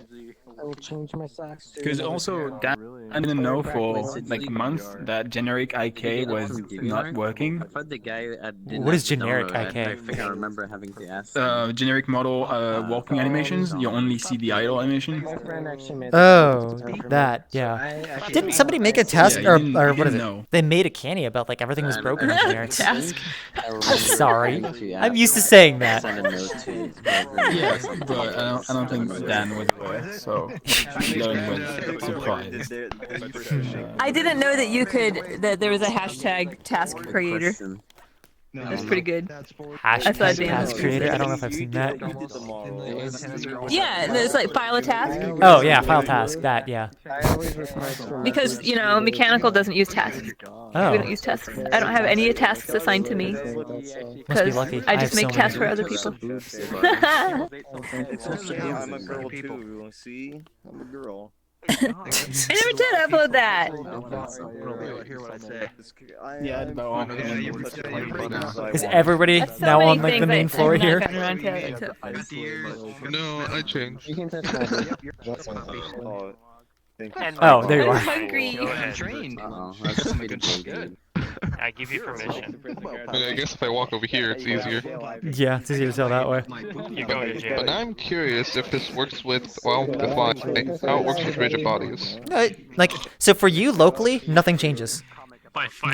I will change my socks. because also that I didn't know for like months that generic IK was not working. I thought the guy What is generic IK? I think I remember having to ask. Generic model walking animations, you only see the idle animation. My friend actually made Oh, that, yeah. Didn't somebody make a task, Yeah, you or didn't what is it? know. They made a canny about like everything was broken on generics. Task. I'm sorry. I'm used to saying that. Yeah, but I don't think Dan was aware, so Learn was surprised. I didn't know that that there was a hashtag task creator. That's pretty good. Hashtag task creator. I don't know if I've seen that. Yeah, there's like file a task. Oh yeah, file task. That yeah. Because, mechanical doesn't use tasks. Oh. We don't use tasks. I don't have any tasks assigned to me. Must be Because lucky. I just have make so tasks for many. other people. I'm a girl too. See, I'm a girl. I never did upload that. Hear what I say. Yeah, about Is everybody That's so now many on like the things main I've floor not here? gotten around to. No, I changed. You can touch my That's fine. Oh, thank you. Oh, there you I'm are. hungry. Go ahead. Trained. That's good. I give you permission. I guess if I walk over here, it's easier. Yeah, it's easier to tell that way. You go to jail. But now I'm curious if this works with, well, the fly, how it works with rigid bodies. No, so for you locally, nothing changes.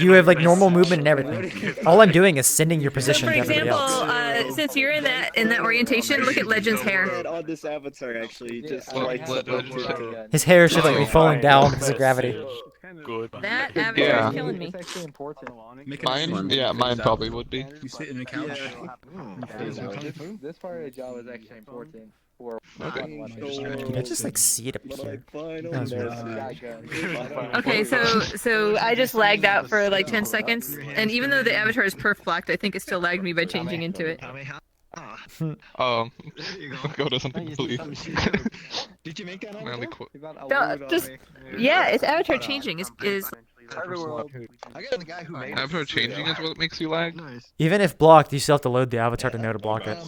You have like normal movement and everything. All I'm doing is sending your So position for to everybody example, else. since you're in that orientation, look at Legend's hair. On this avatar, actually, just What- like what- what- His hair should like be falling down because of gravity. Good. That Yeah. avatar is killing me. It's actually important. Mine? Yeah, mine probably would be. You sit in the couch. This part of the job is actually important. For Can I just like see it appear? That was weird. Okay, so I just lagged out for like 10 seconds, and even though the avatar is perf blocked, I think it still lagged me by changing into it. Go to something completely. Did you make that Manly Just yeah, its avatar changing is Avatar changing is what makes you lag? Even if blocked, you still have to load the avatar to know to block it.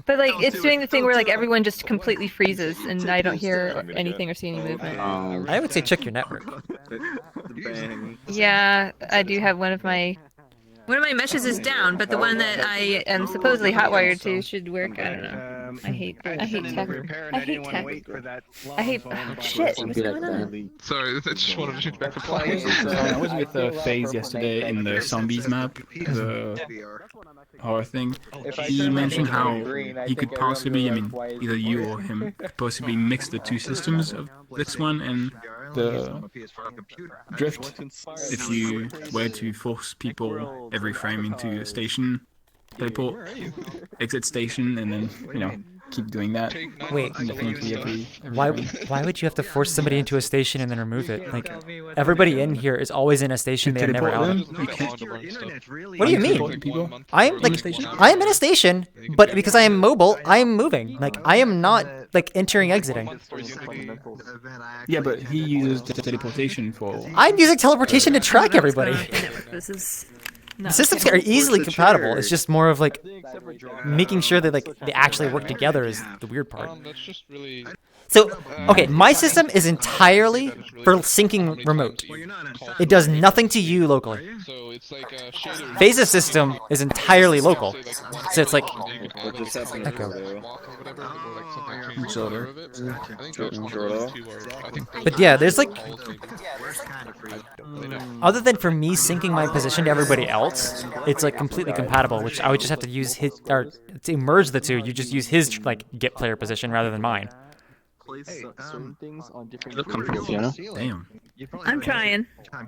But like it's doing the thing where like everyone just completely freezes and I don't hear anything or see any movement. I would say check your network. Yeah, I do have one of my meshes is down, but the one that I am supposedly hotwired to should work. I don't know. I hate tech. I hate tech. I hate shit. What's going on? Sorry, I just wanted to change back to play. I was with FaZe yesterday in the zombies map, the horror thing. He mentioned how he could possibly, I mean, either you or him, could possibly mix the two systems of this one and the drift if you were to force people every frame into a station, teleport, exit station, and then, you know, keep doing that. Wait, Definitely why would you have to force somebody into a station and then remove it? Like, everybody in here is always in a station they have never out of. What do you mean? I'm in a station, but because I am mobile, I am moving. Like, I am not like entering, exiting. Yeah, but he uses teleportation for. I'm using teleportation to track everybody. This is. The systems are easily compatible. It's just more of like making sure that like they actually work together is the weird part. So, okay, my system is entirely for syncing remote. It does nothing to you locally. FaZe's system is entirely local. So it's like echo. But yeah, there's like, other than for me syncing my position to everybody else, it's like completely compatible, which I would just have to use his, or to merge the two, you just use his like get player position rather than mine. Look comfortable, Fiona. Damn. I'm trying. So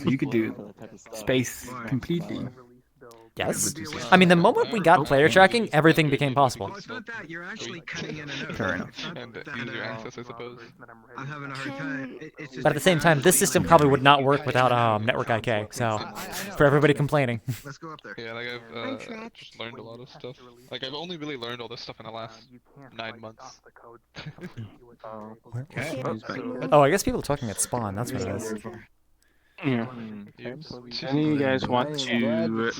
you could do space completely. Yes. I mean, the moment we got player tracking, everything became possible. Fair enough. But at the same time, this system probably would not work without network IK. So, for everybody complaining. Yeah, like I've just learned a lot of stuff. Like I've only really learned all this stuff in the last 9 months. Oh, I guess people are talking at spawn. That's what it is. Yeah. Any of you guys want to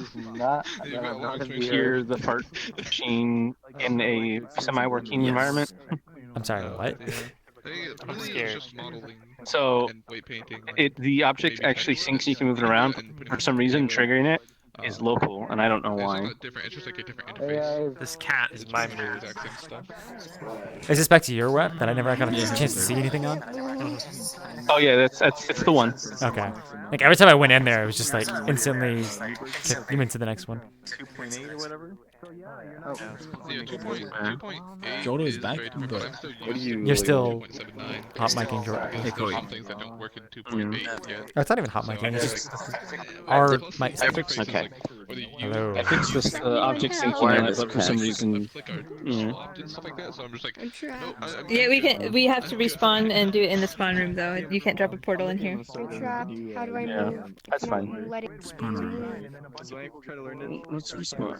hear the fart machine in a semi-working environment? I'm sorry, what? I'm scared. So, the object actually syncs, you can move it around. For some reason, triggering it is local, and I don't know why. This cat is my mood. Is this back to your web that I never got a chance to see anything on? Oh yeah, it's the one. Okay. Like every time I went in there, it was just like instantly you went to the next one. 2.8 or whatever. Jordo is back, but you're still hot micing Jordo. Hey, Cody. Oh, it's not even hot micing. It's just our mic. Okay. Hello. I fixed this object syncing, but for some reason, Yeah, we have to respawn and do it in the spawn room though. You can't drop a portal in here. How do I move? That's fine. spawn room. Let's respawn.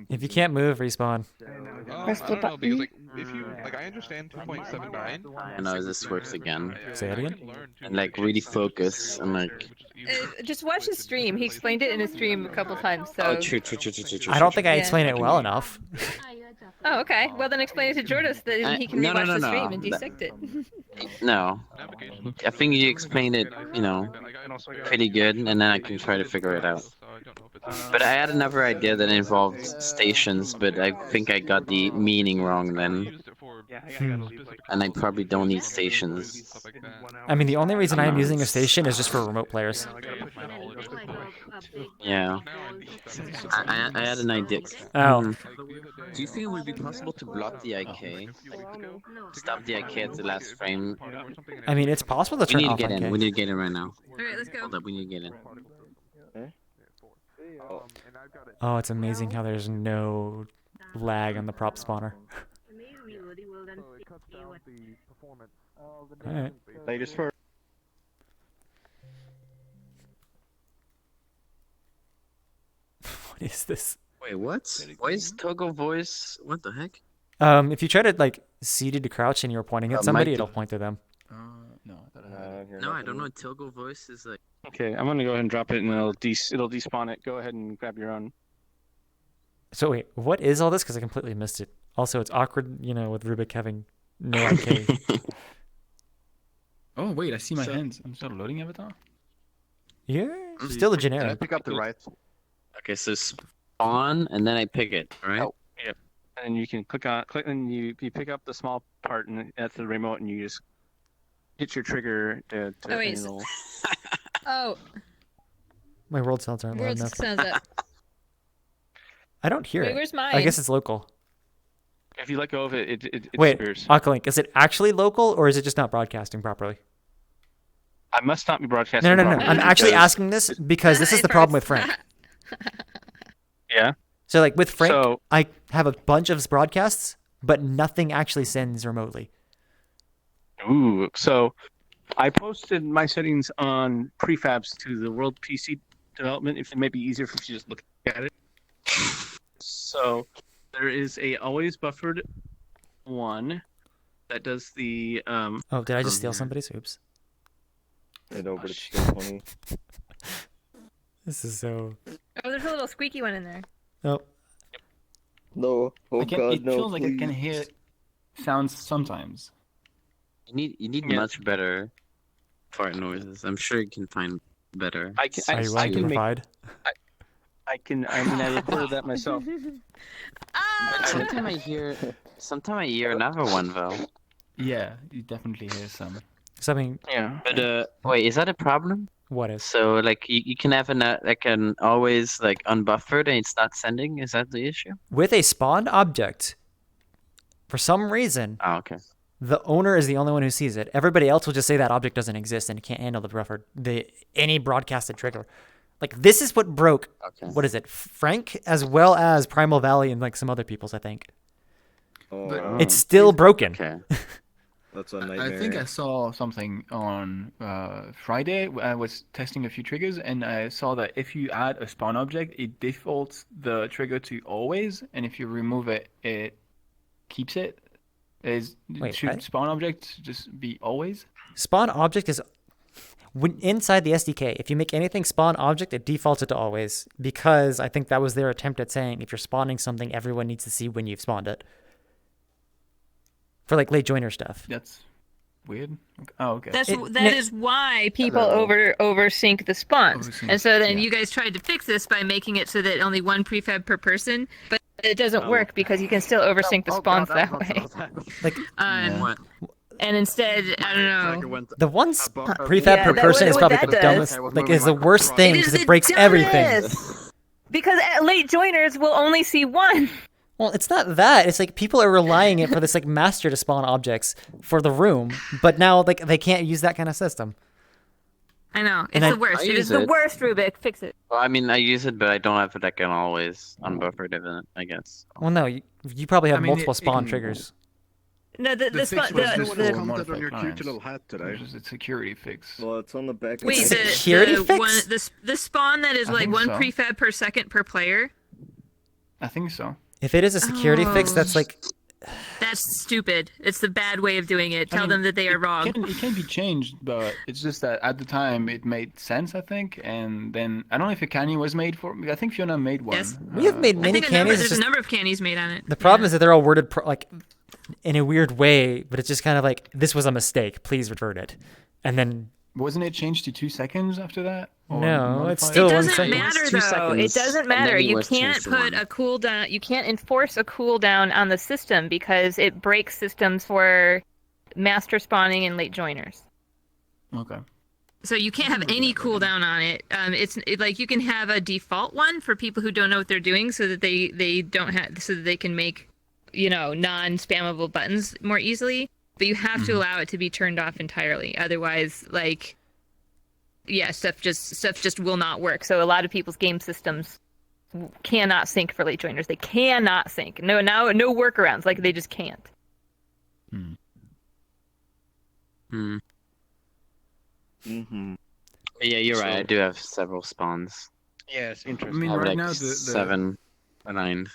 If you can't move, respawn. Press the button. Because like if you like, I understand 2.79. I know this works again. Say that again. And like really focus and like. Just watch his stream. He explained it in his stream a couple times. So. Oh, true. I don't think I explained it well enough. Oh, okay. Well, then explain it to Jordan so that he can rewatch the stream and dissect it. No. I think you explained it, you know, pretty good, and then I can try to figure it out. But I had another idea that involved stations, but I think I got the meaning wrong then. And I probably don't need stations. I mean, the only reason I'm using a station is just for remote players. Yeah. I had an idea. Oh. Do you think it would be possible to block the IK? Stop the IK at the last frame? I mean, it's possible to We turn need to off get in. IK. We need to get in right now. Alright, let's go. Hold up, we need to get in. Oh, it's amazing how there's no lag on the prop spawner. Alright. Ladies first. What is this? Wait, what? Why is toggle voice? What the heck? If you try to like seated to crouch and you're pointing at somebody, it'll point to them. No. No, I don't know. Toggle voice is like. Okay, I'm gonna go ahead and drop it, and it'll despawn it. Go ahead and grab your own. So wait, what is all this? Because I completely missed it. Also, it's awkward, with Rubik having no IK. Oh wait, I see my hands. I'm still loading avatar. You're still a generic. Pick up the right. Okay, so spawn, and then I pick it, right? Oh, yep. And you can click, and you pick up the small part, and that's the remote, and you just hit your trigger to Oh, wait. and it'll... Oh. My world sounds aren't loud World enough. sounds up. I don't hear Wait, it. where's I mine? guess it's local. If you let go of it, it Wait, disappears. Occolink, is it actually local or is it just not broadcasting properly? I must not be broadcasting. No. properly I'm actually because- asking this because this is the problem with Frank. Yeah. So like with Frank, I have a bunch of broadcasts, but nothing actually sends remotely. Ooh, so I posted my settings on prefabs to the World PC development. If it may be easier if you just look at it. So there is a always buffered one that does the. Oh, did I just steal somebody's? Oops. Over to This is so. Oh, there's a little squeaky one in there. Oh. No. Oh it feels like it can hear sounds sometimes. You need much better fart noises. I'm sure you can find better. I recorded that myself. But sometimes I hear another one though. Yeah, you definitely hear some. Something. Yeah. But wait, is that a problem? What is? So like you can have an always like unbuffered and it's not sending. Is that the issue? With a spawned object, for some reason, the owner is the only one who sees it. Everybody else will just say that object doesn't exist and it can't handle any broadcasted trigger. Like this is what broke. What is it, Frank, as well as Primal Valley and like some other people's, I think. Oh, it's still broken. That's a nightmare. I think I saw something on Friday. I was testing a few triggers, and I saw that if you add a spawn object, it defaults the trigger to always, and if you remove it, it keeps it. Should spawn object just be always? Spawn object is inside the SDK. If you make anything spawn object, it defaults it to always, because I think that was their attempt at saying if you're spawning something, everyone needs to see when you've spawned it. For like late joiner stuff. That's weird. Oh, okay. That is why people oversync the spawns. And so then you guys tried to fix this by making it so that only one prefab per person, but it doesn't work because you can still oversync the spawns that way. Like and instead, I don't know. The one prefab per person is probably the dumbest. Like, is the worst thing because it breaks everything. Because late joiners will only see one. Well, it's not that. It's like people are relying it for this like master to spawn objects for the room, but now like they can't use that kind of system. I know. It's the worst. It is the worst, Rubik. Fix it. Well, I mean, I use it, but I don't have it like an always unbuffered event, I guess. Well, no, you probably have multiple spawn triggers. No, the commented on your cute little hat today. It's a security fix. Well, it's on the back. Wait, security fix? The spawn that is like one prefab per second per player. I think so. If it is a security fix, that's like... That's stupid. It's the bad way of doing it. Tell them that they are wrong. It can be changed, but it's just that at the time it made sense, I think. And then, I don't know if a canny was made for... I think Fiona made one. Yes. We have made many cannies. There's a number of cannies made on it. The problem is that they're all worded like in a weird way, but it's just kind of like, this was a mistake. Please revert it. And then... Wasn't it changed to 2 seconds after that? No, it's still 1 second. It doesn't matter, though. It doesn't matter. You can't put a cooldown. You can't enforce a cooldown on the system because it breaks systems for master spawning and late joiners. Okay. So you can't have any cooldown on it. Like you can have a default one for people who don't know what they're doing, so that they don't have, so that they can make, non-spammable buttons more easily. But you have to allow it to be turned off entirely. Otherwise, stuff just will not work. So a lot of people's game systems cannot sync for late joiners. They cannot sync. No workarounds. Like they just can't. Yeah, you're right. I do have several spawns. Yeah, it's I interesting. mean, I have right like now, 7 or 9.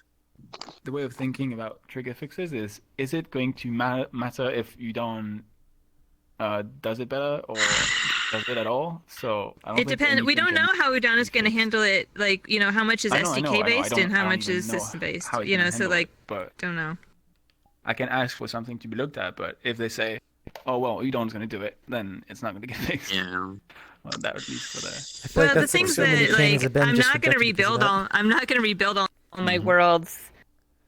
the way of thinking about trigger fixes is it going to matter if you don't does it better or does it at all? So I don't It think depends. We anything don't can- know how Udon is going to handle it. Like, how much is I know, SDK based and how I don't much even is know system based. how it can So handle like, it, but don't know. I can ask for something to be looked at, but if they say, "Oh well, Udon's going to do it," then it's not going to get fixed. Yeah. Well, that would be for the. Well, the things that I'm not going to rebuild all. I'm not going to rebuild all my worlds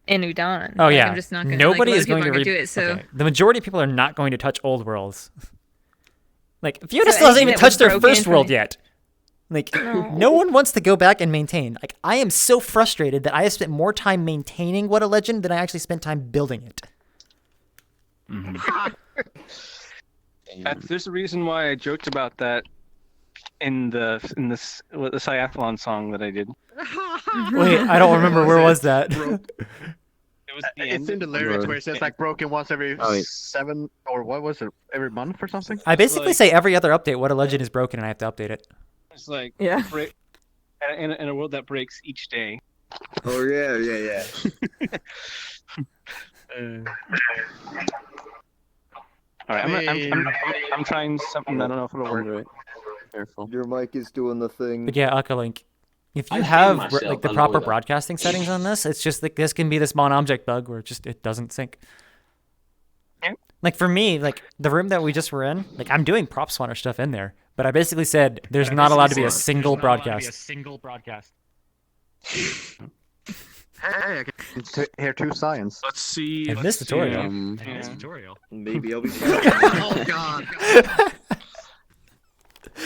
in Udon. Oh Like, yeah. I'm just not gonna, Nobody like, is going to do it. So okay. The majority of people are not going to touch old worlds. Like Fiona So still hasn't anything even that touched was their broken first from world it- yet. Like no one wants to go back and maintain. Like I am so frustrated that I have spent more time maintaining What a Legend than I actually spent time building it. There's a reason why I joked about that in the Cyathlon song that I did. Wait, I don't remember where was that. It was the It's end. in the lyrics where it says like broken once every Oh, yeah. 7 or what was it? Every month or something? I basically say every other update What a Legend is broken and I have to update it. It's like yeah. In a world that breaks each day. Oh yeah. All right, I'm trying something. I don't know if it'll work. Careful. Your mic is doing the thing. But yeah, Uckalink, if you I have feel myself, like the I proper know that. broadcasting settings on this, it's just like this can be the spawn object bug where it doesn't sync. Like for me, like the room that we just were in, like I'm doing prop spawner stuff in there, but I basically said there's not allowed to be a single broadcast. Hey, I can hear 2 science. Let's see. I missed tutorial. Tutorial. Maybe I'll be fine. Oh god.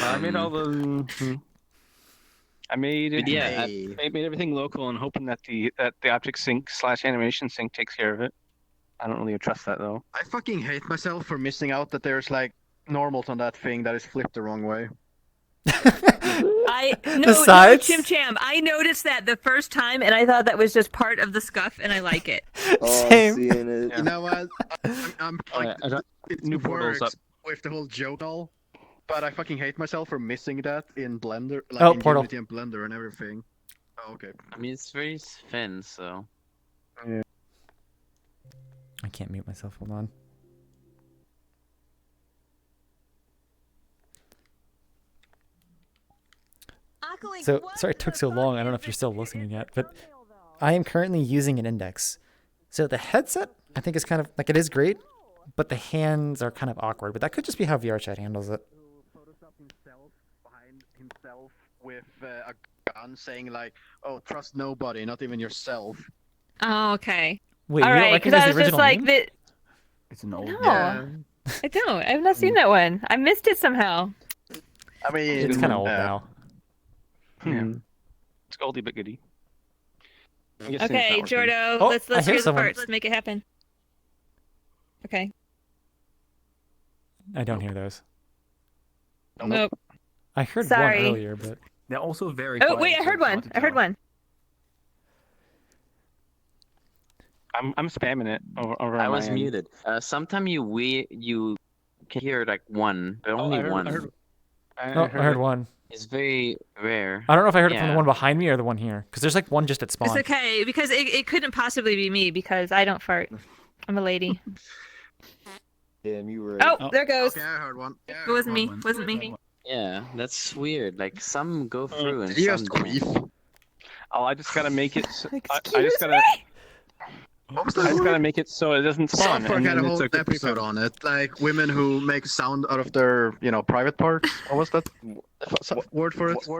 I made all the. I made it. But yeah, I made everything local and hoping that the object sync / animation sync takes care of it. I don't really trust that though. I fucking hate myself for missing out that there's like normals on that thing that is flipped the wrong way. sides? Chim Cham. I noticed that the first time, and I thought that was just part of the scuff, and I like it. Oh, Same. I'm seeing it. You know what? I'm like, it New portals works up. with the whole joke all, but I fucking hate myself for missing that in Blender, like Oh, in portal. Unity and Blender and everything. Oh, okay. I mean, it's very thin, so. I can't mute myself. Hold on. So sorry it took so long. I don't know if you're still listening yet, but I am currently using an index. So the headset I think is kind of like it is great, but the hands are kind of awkward. But that could just be how VRChat handles it. Photoshop himself behind himself with a gun saying like, "Oh, trust nobody, not even yourself." Oh, okay. Wait, All you don't right, recognize because I the was just original like name? that. It's an old. No, I don't. I've not seen that one. I missed it somehow. I mean, It's kind of old now. Yeah. It's oldie but goodie. I'm guessing Okay, it's not working. Jordo, Oh, let's I hear hear the someone. parts. Let's make it happen. Okay. I don't hear those. Nope. I heard Sorry. one earlier, but They're also very. Oh quiet, wait, I so heard it's hard one. to I heard tell. one. I'm spamming it over I on was my end. muted. Sometimes you can hear like one, but only one. oh, I heard one. It's very rare. I don't know if I heard it from the Yeah. one behind me or the one here, because there's like one just at spawn. It's okay because it couldn't possibly be me because I don't fart. I'm a lady. Damn, you were. Oh, there it goes. Okay, I heard one. Yeah, It wasn't me. Wasn't me. Yeah, that's weird. Like some go through and Yes, some don't. Oh, I just gotta make it. I Excuse just gotta. What was I that? just gotta make it so it doesn't spawn. South Park had a and whole it's episode on it, like women who make sound out of their, private parts. What was that word for it? Bruh.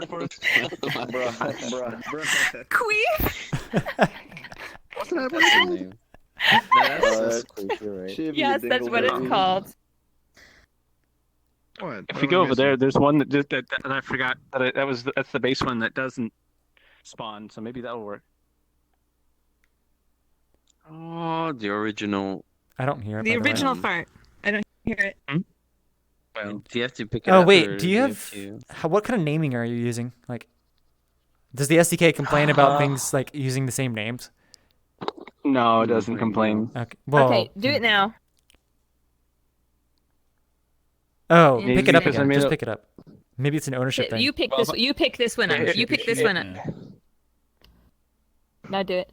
Queef. Wasn't that That's the what name. No, that's That's crazy, right? Yes, that's what it's called. If you go over there, there's one that I forgot that's the base one that doesn't spawn. So maybe that'll work. Oh, the original. I don't hear it. The by way. original fart. I don't hear it. Well, do you have to pick it Oh up? wait, or do you have? What kind of naming are you using? Like, does the SDK complain about things like using the same names? No, it doesn't complain. Okay. Well, Okay, do it now. Oh, Maybe pick it up because I again. made Just a- pick it up. Maybe it's an ownership thing. You pick this. You pick this one up. You pick this one up. Now do it.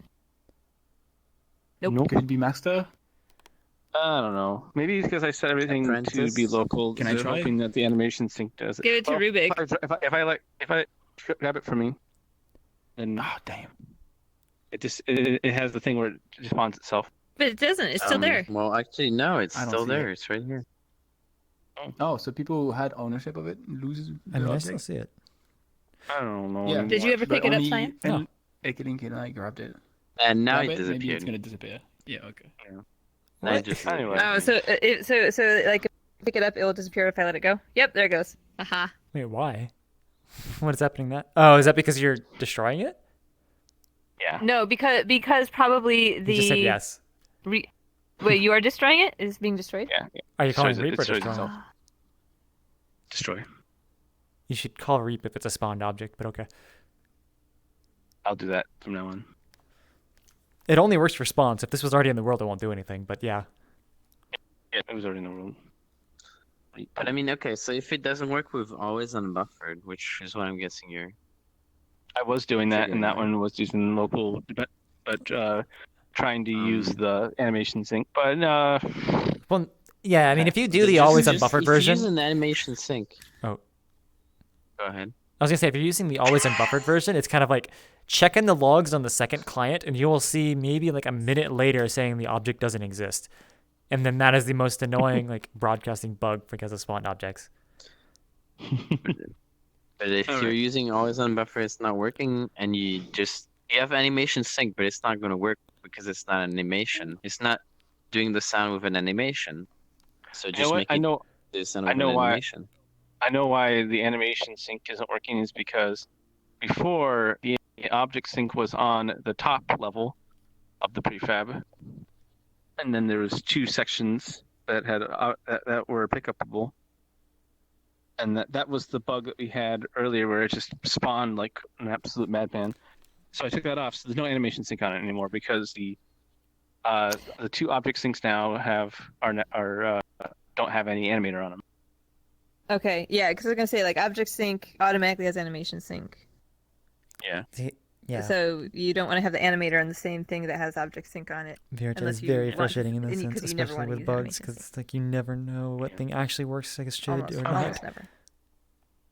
Nope. Could it be master? I don't know. Maybe it's because I set everything to be local. Can I try it? Hoping that the animation sync does it. Give it to Rubik. If I grab it from me, then damn. It has the thing where it spawns itself. But it doesn't. It's still there. Well, actually, no, it's I don't still see there. it. It's right here. Oh, so people who had ownership of it lose I mean, the I still object? see it. I don't know. Yeah. Did you ever but pick it up, only Cyan? in Icklink and I grabbed it. And now Grab it Maybe disappeared. it's gonna disappear. Yeah. Okay. Now it just Anyway. Oh, so like pick it up, it will disappear if I let it go. Yep, there it goes. Aha. Wait, why? What is happening now? Oh, is that because you're destroying it? Yeah. No, because probably the. You just said yes. Wait, you are destroying it? Is it being destroyed? Yeah. Are you calling Destroys it- Reap or destroys destroying? itself. Destroy. You should call Reap if it's a spawned object, but okay. I'll do that from now on. It only works for spawns. If this was already in the world, it won't do anything. But yeah. Yeah, it was already in the world. But I mean, okay, so if it doesn't work with always unbuffered, which is what I'm guessing you're. I was doing that, and that Figuring one was using local, but trying to use the animation sync. But Well, yeah. I mean, if you do But the just- always just- unbuffered if you version. use an animation sync. Oh. Go ahead. I was gonna say, if you're using the always unbuffered version, it's kind of like checking the logs on the second client, and you will see maybe like a minute later saying the object doesn't exist, and then that is the most annoying like broadcasting bug because of spawned objects. But if you're using always unbuffered, it's not working, and you have animation sync, but it's not going to work because it's not animation. It's not doing the sound with an animation. So You know just what? make it do the sound I with know an why. animation. I know why the animation sync isn't working is because before the object sync was on the top level of the prefab, and then there was two sections that had that were pickupable, and that was the bug that we had earlier where it just spawned like an absolute madman. So I took that off, so there's no animation sync on it anymore because the two object syncs now don't have any animator on them. Okay, yeah, because I was gonna say like object sync automatically has animation sync. Yeah. Yeah. So you don't want to have the animator on the same thing that has object sync on it. VRChat unless is you very want- frustrating in this and sense, 'cause you never especially want to with use bugs, animation because it's like you never know what thing actually works like it should Almost, or not. almost never.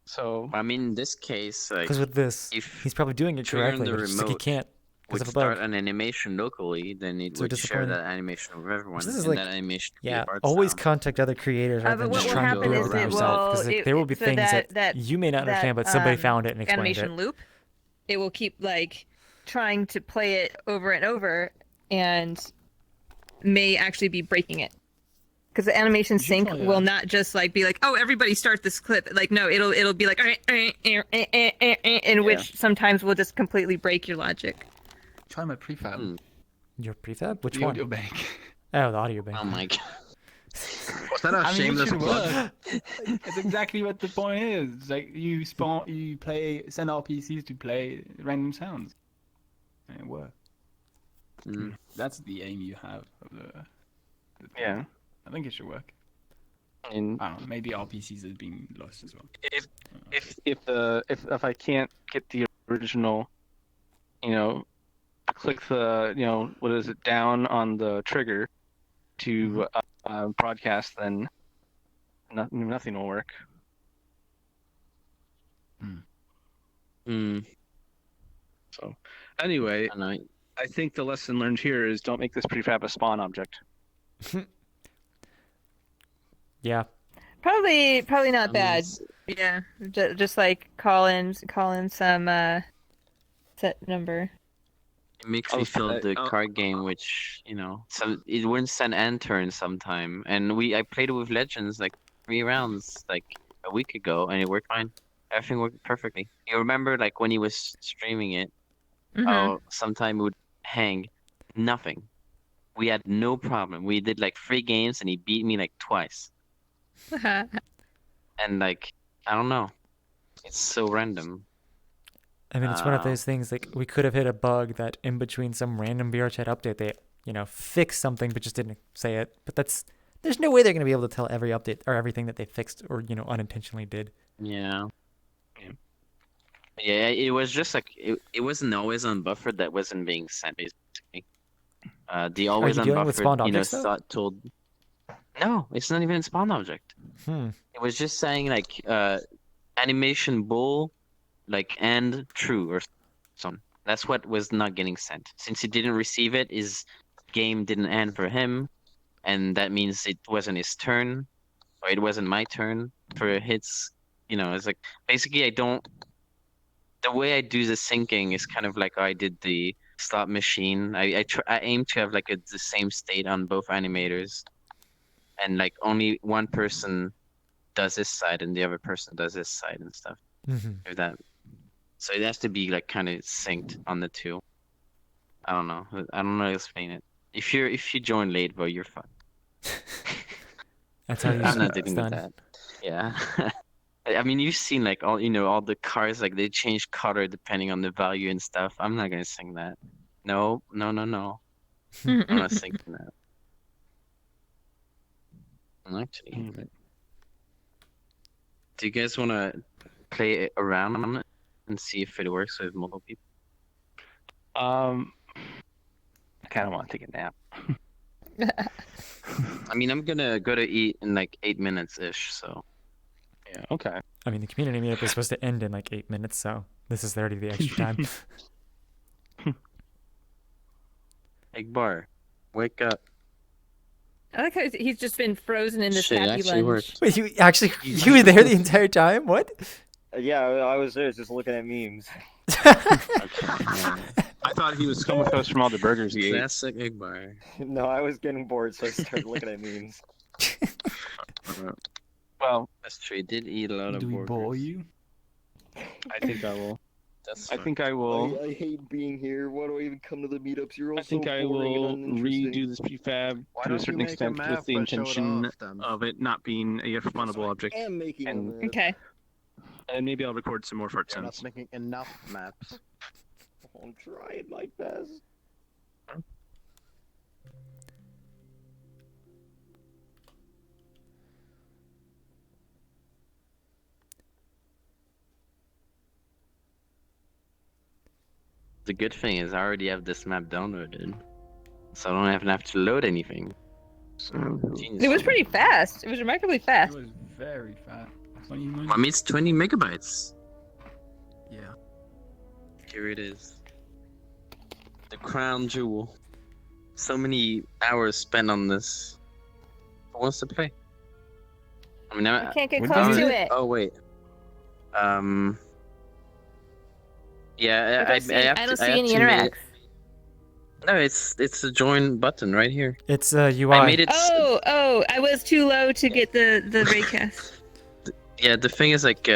So I mean, in this case, like, Because with this, if he's probably doing it triggering correctly, the but it's just like he remote can't because would of a bug. start an animation locally, then it So would share disappointing. that animation with everyone, This is and like, that animation would be yeah, a part always sound. contact other creators rather But than what just will trying to happen do is it it yourself. will. Because like, there will be so things that, that you may not understand, but somebody found it and explained animation it. loop. It will keep like trying to play it over and over, and may actually be breaking it. Because the animation sync will not just like be like, oh, everybody start this clip. Like, no, it'll be like, in which sometimes will just completely break your logic. Try my prefab. Your prefab? Which The one? audio bank. Oh, the audio bank. Oh my god. Was that a I mean, it shameless should plug? work. That's exactly what the point is. Like you send RPCs to play random sounds, and it works. That's the aim you have of the yeah. I think it should work. And I don't know. Maybe RPCs are being lost as well. If I can't get the original, click the what is it down on the trigger to broadcast, then nothing will work. So anyway, I think the lesson learned here is don't make this prefab a spawn object. Yeah. Probably not bad. Yeah, just like call in some set number. It makes me feel the card game, which it wouldn't send end turn sometime, and I played it with Legends. Like 3 rounds like a week ago, and it worked fine. Everything worked perfectly. You remember like when he was streaming it, how sometime it would hang, nothing. We had no problem. We did like 3 games, and he beat me like twice. And like, I don't know, it's so random. I mean, it's one of those things, like, we could have hit a bug that in between some random VRChat update, they, fixed something but just didn't say it. But there's no way they're going to be able to tell every update or everything that they fixed or, unintentionally did. Yeah. Yeah, it was just like, it wasn't always unbuffered that wasn't being sent, basically. The always Are you dealing with unbuffered, spawned objects, though? told... No, it's not even a spawn object. It was just saying, like, animation bull, like, and true, or something. That's what was not getting sent. Since he didn't receive it, his game didn't end for him, and that means it wasn't his turn, or it wasn't my turn for hits. It's like, basically, the way I do the syncing is kind of like I did the slot machine. I aim to have, like, the same state on both animators, and, like, only one person does this side and the other person does this side and stuff. If that, so it has to be, like, kind of synced on the two. I don't know how to explain it. If you join late, bro, you're fine. That's how I'm not dealing with that. Yeah. I mean, you've seen, like, all the cars, like, they change color depending on the value and stuff. I'm not gonna sing that. No. I'm not singing that. Actually, do you guys want to play around on it and see if it works with multiple people? I kind of want to take a nap. I mean, I'm gonna go to eat in like 8 minutes ish, so. Yeah. Okay. I mean, the community meetup is supposed to end in like 8 minutes, so this is already the extra time. Egg bar, wake up. I like how he's just been frozen in this Shit, happy actually lunch. worked. Wait, you were there the entire time? What? Yeah, I was there just looking at memes. I thought he was coming close from all the burgers he ate. Classic egg bar. No, I was getting bored, so I started looking at memes. Well, that's true. He did eat a lot of Do we burgers. bore you? I think I will. That's I think I will. I hate being here. Why do I even come to the meetups? You're all I think so I boring will and uninteresting. redo this prefab Why to a don't certain you make a extent map with the but show it intention off, then? of it not being a spawnable object. I am making a map. Okay. And maybe I'll record some more fart You're not sounds. making enough maps. I'm trying my best. The good thing is I already have this map downloaded, so I don't even have to load anything. It was pretty fast. It was remarkably fast. It was very fast. I mean, it's 20 megabytes. Yeah. Here it is. The crown jewel. So many hours spent on this. Who wants to play? I mean, I can't get close to it. Oh wait. Yeah, I don't see any interacts. No, it's a join button right here. It's UI. I made it. Oh, I was too low to get the raycast. Yeah, the thing is, like,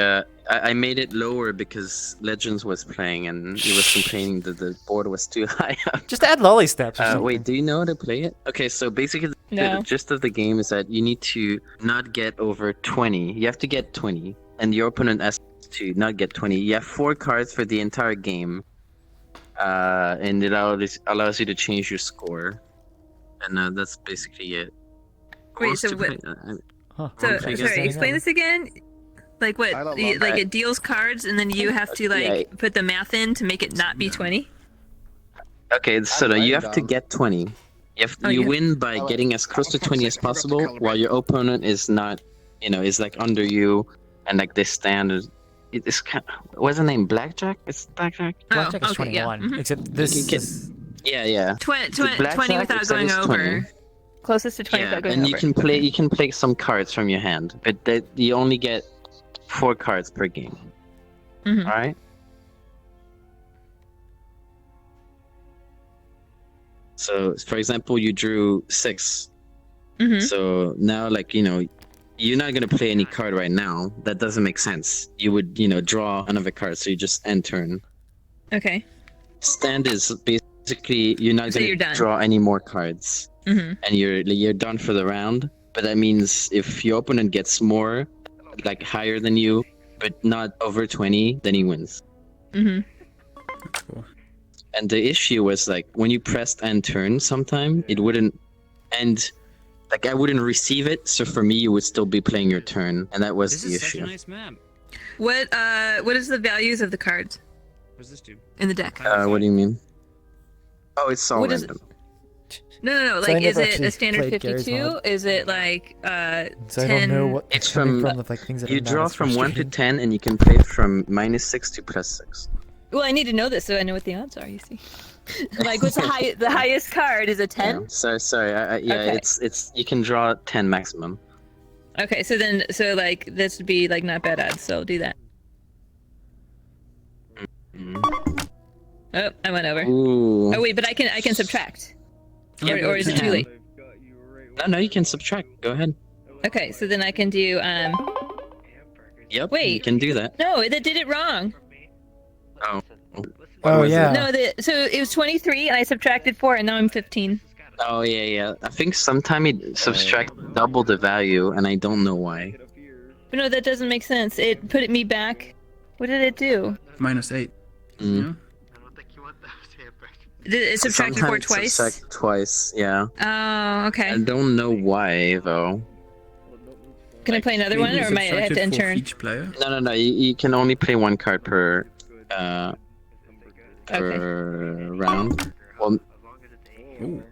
I made it lower because Legends was playing and he was complaining that the board was too high up. Just add lolly steps. Wait, do you know how to play it? Okay, so basically No. the gist of the game is that you need to not get over 20. You have to get 20, and your opponent has to not get 20. You have 4 cards for the entire game, and it allows you to change your score, and that's basically it. Who Wait, wants so to what? play? Sorry, explain this again. Like what? Like it deals cards, and then you have to like put the math in to make it not be 20. Okay, so you have to get 20. You yeah. win by getting as close to 20 as possible, while your opponent is not, is like under you, and like they stand. It's kind of, what's the name? Blackjack? It's Blackjack. Blackjack is okay, 21. Yeah. Except this is... Yeah. 20 without going over. Closest to 20 Yeah, without going and over. you can play some cards from your hand, but you only get 4 cards per game. Mhm. All right. So, for example, you drew 6. Mhm. So now, like, you're not gonna play any card right now. That doesn't make sense. You would, draw another card, so you just end turn. Okay. Stand is basically you're not So gonna you're done. draw any more cards, Mhm. and you're done for the round. But that means if your opponent gets more, like higher than you, but not over 20, then he wins. Mhm. And the issue was like when you pressed end turn, sometime it wouldn't end. Like I wouldn't receive it, so for me, you would still be playing your turn, and that was This the is such issue. a nice map. What is the values of the cards What does this do? in the deck? What do you mean? Oh, it's all What is random. No. So I Like, is never it actually a standard played Gary's 52? mod. Is it like So I 10? don't know what It's coming from with like things that you are not draw as from 1 to frustrating. 10, and you can play from -6 to +6. Well, I need to know this so I know what the odds are. You see, like what's the highest card is a 10? Yeah. Sorry. Yeah, Okay. it's you can draw 10 maximum. Okay, so like this would be like not bad odds. So I'll do that. Oh, I went over. Ooh. Oh wait, but I can subtract. Or is it too late? No, you can subtract. Go ahead. Okay, so then I can do Yep. Wait. You can do that. No, that did it wrong. Oh. Oh yeah. No, so it was 23 and I subtracted 4 and now I'm 15. Oh yeah. I think sometime it subtract double the value, and I don't know why. But no, that doesn't make sense. It put me back. What did it do? -8. Mm. Did it subtract 4 Sometimes twice? Subtract twice. Yeah. Oh, okay. I don't know why though. Can I play another one, or am I have to end turn? Each player. No. You can only play one card per round. Well. Ooh.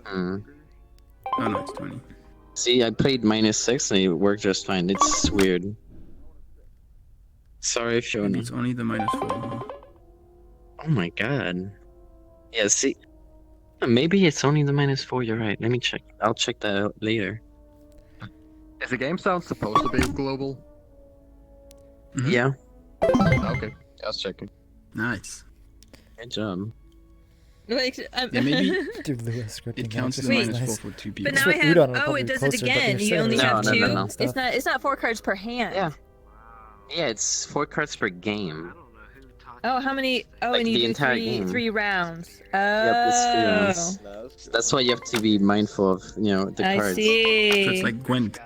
Mm. Oh no, it's 20. See, I played -6 and it worked just fine. It's weird. Sorry, Shoni. It's only the -4. Oh my god. Yeah, see, maybe it's only the -4. You're right. Let me check. I'll check that out later. Is the game sound supposed to be global? Mhm. Yeah. Okay, I was checking. Nice. Good job. Like, Yeah, maybe Dude, Lewis scripting it counts as actually is -4 nice. for 2 people. But now That's I what have. Udon will Oh, probably it be does it closer, but again. you're You saying only it's have No, 2. no, no. It's not 4 cards per hand. Yeah. Yeah, it's 4 cards per game. Oh, how many? Oh, Like and you the do entire 3 game. 3 rounds. Oh. Yep, it's 3 rounds. That's why you have to be mindful of, the I cards. see. So it's like Gwent.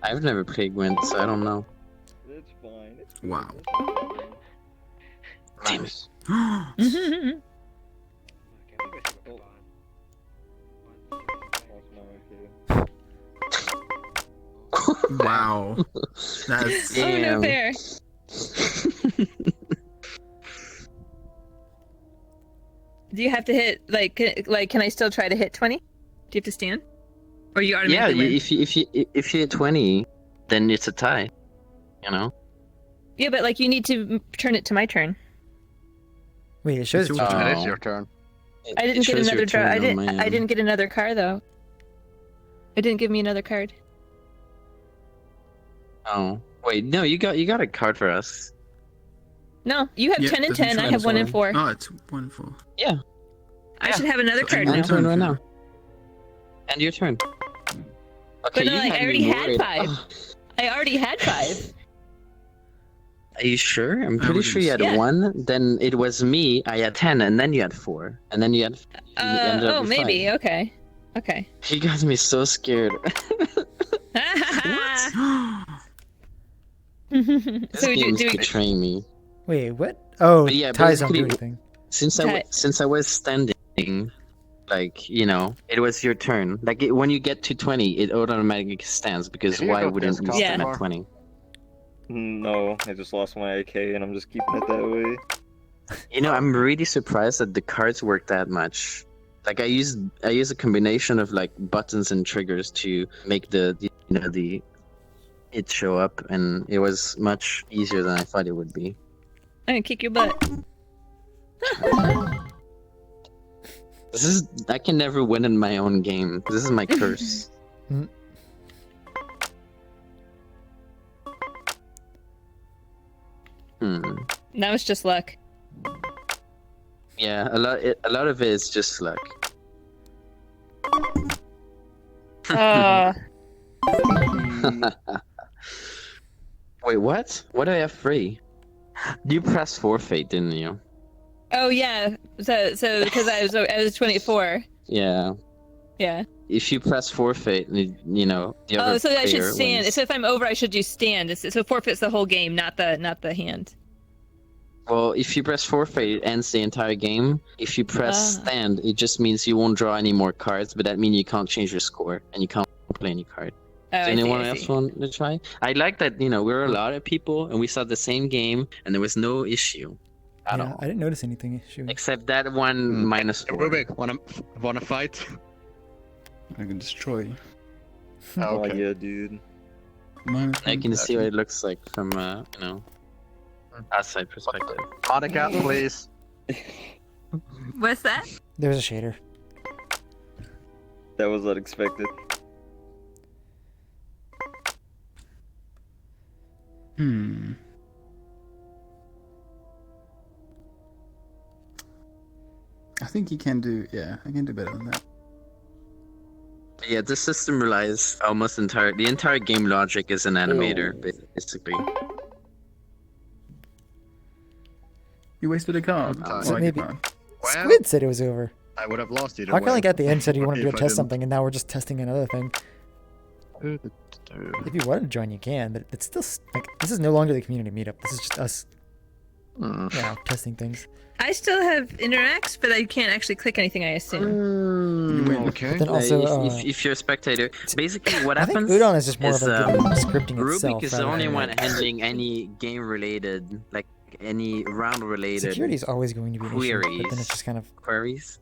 I've never played Gwent, so I don't know. It's fine. It's Wow. Damn it. Wow. That's Oh, no Damn. fair. Do you have to hit can I still try to hit 20? Do you have to stand? Or you Yeah, automatically win? if you hit 20, then it's a tie. You know. Yeah, but you need to turn it to my turn. Wait, it shows It's you. your turn. It is your turn. I didn't get shows your another draw. turn I on didn't. my I end. didn't get another card though. It didn't give me another card. Oh wait, no, you got a card for us. No, you have Yeah, 10 and doesn't 10. show I have 1 and 4. Oh, it's 1 and 4. Yeah. I should have another So card end now. End turn right turn. now. End your turn. But Okay, no, you I had already me had worried. 5. I already had 5. Are you sure? I'm pretty wouldn't sure you had say- 1. Then it was me. I had 10, and then you had 4, and then you had. You ended up Oh, with maybe. 5. Okay. Okay. You got me so scared. This So game's do betraying me. Wait, what? Oh, But yeah, ties don't do basically- anything. Since I was standing, it was your turn. When you get to 20, it automatically stands because Did you why go wouldn't past you Yeah. stand at customer? 20? No, I just lost my AK and I'm just keeping it that way. I'm really surprised that the cards work that much. I use a combination of buttons and triggers to make it show up, and it was much easier than I thought it would be. I'm gonna kick your butt. I can never win in my own game. This is my curse. That was just luck. Yeah, a lot of it is just luck. Wait, what? What do I have free? You pressed forfeit, didn't you? Oh yeah. So because I was 24. Yeah. Yeah. If you press forfeit, you know the other Oh, so I should player stand. wins. So if I'm over, I should do stand. So forfeit's the whole game, not the hand. Well, if you press forfeit, it ends the entire game. If you press stand, it just means you won't draw any more cards, but that means you can't change your score and you can't play any card. Oh, Does I see, anyone I else see. want to try? I like that, you know, we're a lot of people and we saw the same game and there was no issue at all. I didn't notice anything issue. Except that one -4. Rubik, wanna fight? I can destroy you. Oh Okay. yeah, dude. I can see what it looks like from, you know, outside perspective. Monica, please. What's that? There's a shader. That was unexpected. I think you can do. Yeah, I can do better than that. Yeah, this system relies almost the entire game logic is an animator, basically. You wasted a card. So Like maybe a card. Squid said it was over. I would have lost either How come way. like at the end said you wanted to go If I test didn't. something and now we're just testing another thing? If you wanted to join, you can, but it's still like this is no longer the community meetup. This is just us, testing things. I still have interacts, but I can't actually click anything. I assume. Okay. But then also, if you're a spectator, basically what I think happens Udon is just more is, of a scripting Rubik itself. is the rather only than, one like- handling any game-related, like any round-related Security is always going to be an issue, queries. but then it's just kind of queries.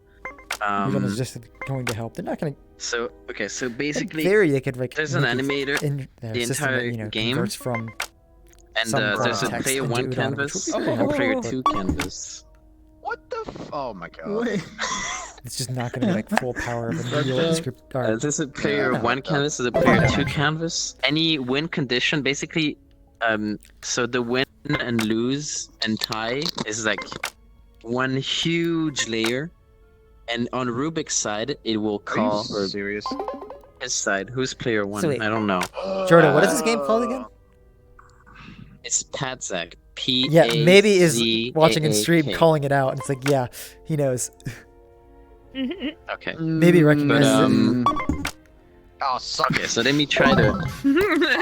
Udon is just going to help. They're not going to. So okay, so basically, in theory, they could like there's an make it animator in their the system entire that, game, converts from and some form there's of a text player into one Udon, canvas which would be very and player helpful, two canvas. What the Oh my god. It's just not going to be like full power of a real script. Or, There's a player one canvas, there's a player two canvas. Any win condition, basically, so the win and lose and tie is like one huge layer, and on Rubik's side, it will call or serious? his side. Who's player one? So wait. I don't know. Jordan, what is this game called again? It's Padzak. P. Yeah, maybe is watching in stream P-A-Z-Z-A-K. calling it out. It's like, yeah, he knows. Okay. Maybe recognizes it. Oh, suck. Okay, so let me try to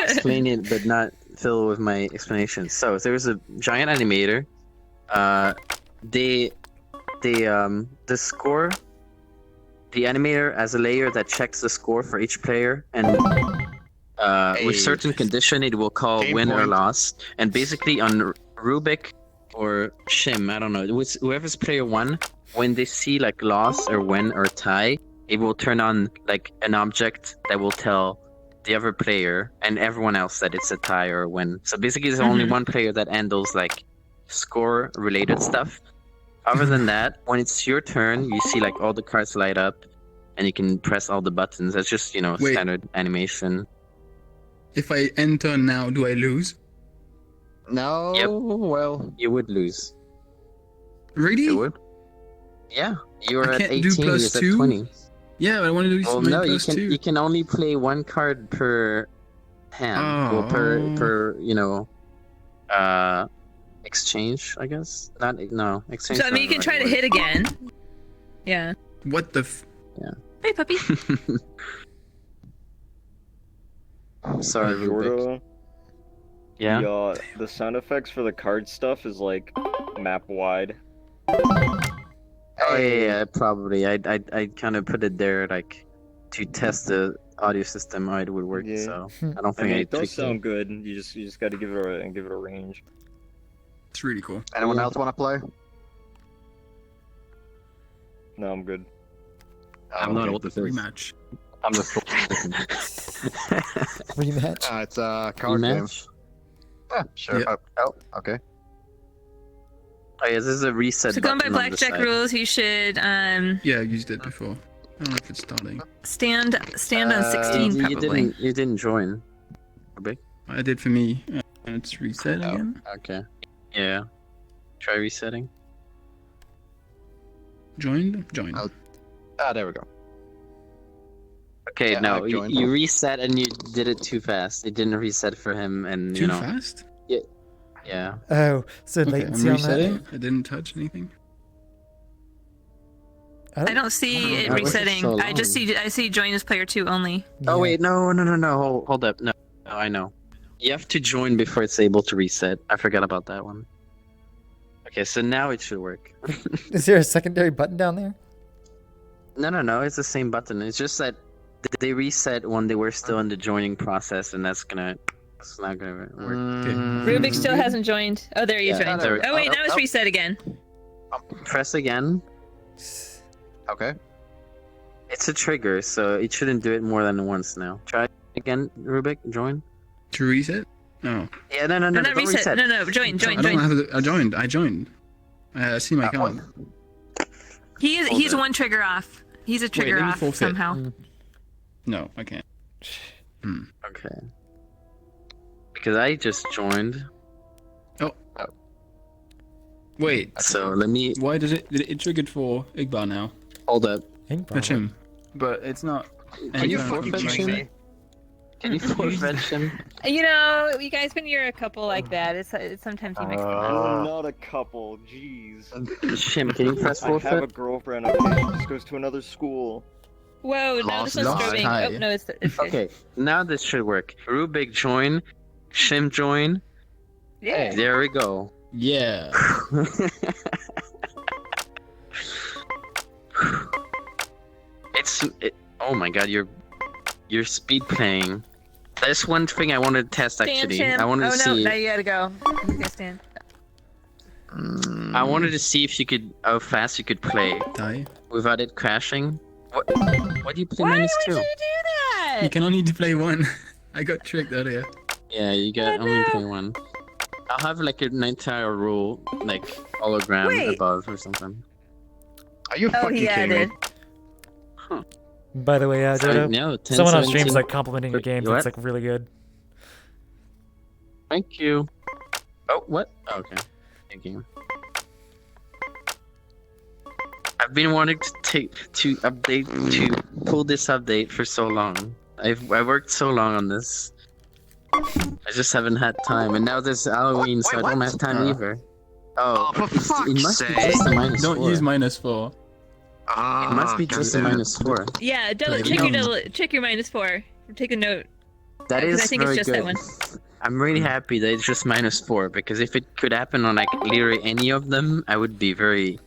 explain it, but not fill with my explanation. So there's a giant animator. The score. The animator as a layer that checks the score for each player, and with certain condition, it will call Game win or point. loss. And basically on Rubik or Shim, I don't know, whoever's player one, when they see like loss or win or tie, it will turn on like an object that will tell the other player and everyone else that it's a tie or a win. So basically, there's only one player that handles like score related stuff. Other than that, when it's your turn, you see like all the cards light up, and you can press all the buttons. That's just Wait. standard animation. If I enter now, do I lose? No. Yep. Well. You would lose. Really? You would. Yeah, you were I at can't 18. do You're plus at two? 20. Yeah, but I want to do Well, my no, you plus can. two. You can only play one card per hand. Well, per exchange, I guess. No exchange. So I mean, you can try to hit again. Yeah. What the? Yeah. Hey, puppy. Sorry, Rubik. Jordo, Yeah. the sound effects for the card stuff is like map wide. Oh yeah, probably. I kind of put it there like to test the audio system how it would work. Yeah. So I don't I think mean, I it does tweaked sound good. You just got to give it a range. It's really cool. Anyone else want to play? No, I'm good. I'm not able to Rematch. I'm just. Rematch. It's a card game. Rematch? Yeah, sure. Yeah. Oh, okay. Oh yeah, this is a reset. So going by button on the blackjack side. rules, you should Yeah, I used it before. I don't know if it's starting. stand on 16 You probably. didn't join. Rubik? I did for me. And it's reset again. Okay. Yeah. Try resetting. Joined. Joined. There we go. Okay, Yeah, no, I've joined. you reset and you did it too fast. It didn't reset for him, and Too you know. fast? Yeah. Yeah. Oh, so Okay, I'm latency on that. resetting. I didn't touch anything. I don't see it Why was it resetting. so I just long? see join as player 2 only. Oh wait, no. Hold up. No, I know. You have to join before it's able to reset. I forgot about that one. Okay, so now it should work. Is there a secondary button down there? No. It's the same button. It's just that they reset when they were still in the joining process, and that's not gonna work. Rubik still hasn't joined. Oh, there you Yeah, joined. there- Oh wait, now it's oh. reset again. Press again. Okay. It's a trigger, so it shouldn't do it more than once now. Try again, Rubik. Join. To reset? No. Yeah, no, not don't reset. No, join. I don't have to, I joined. I see my card. He's one trigger off. He's a trigger let me off forfeit. somehow. No, I can't. Okay. Because I just joined. Oh. Wait. So let me. Why does it? It triggered for Igbar now? Hold up. That's him. But it's not. Can you anything forfeit like him? that. Can you forfeit him? You know, you guys, when you're a couple like that, it's sometimes you mix them up. We're not a couple, jeez. Shim, can you press I have a forfeit? girlfriend, okay? She just goes to another school. Whoa, no, this one's strobing. Oh, no, it's good. Okay, now this should work. Rubik join. Shim join. Yeah. There we go. Yeah. Oh my god, you're speed playing. That's one thing I wanted to test actually. Stand, Shim. I wanted to no, see. now you gotta go. You gotta stand. I wanted to see if you could how fast you could play Die. without it crashing. What do you play Why minus would 2? you do that? You can only play one. I got tricked earlier. Yeah, you got only play one. I'll have like an entire rule, like hologram Wait. above or something. Are you Oh, he added. By the way, I Dodo, know, someone on 10-17. stream's like complimenting your game. What? It's like really good. Thank you. Oh, what? Okay. Thank you. I've been wanting to pull this update for so long. I worked so long on this. I just haven't had time, and now there's Halloween, so I don't have time either. Oh, for it must be fuck's just a minus Don't 4. use -4. It must be just a -4. Yeah, check your -4. Take a note. That 'Cause is I think it's very just good. that one. I'm really happy that it's just -4 because if it could happen on like literally any of them, I would be very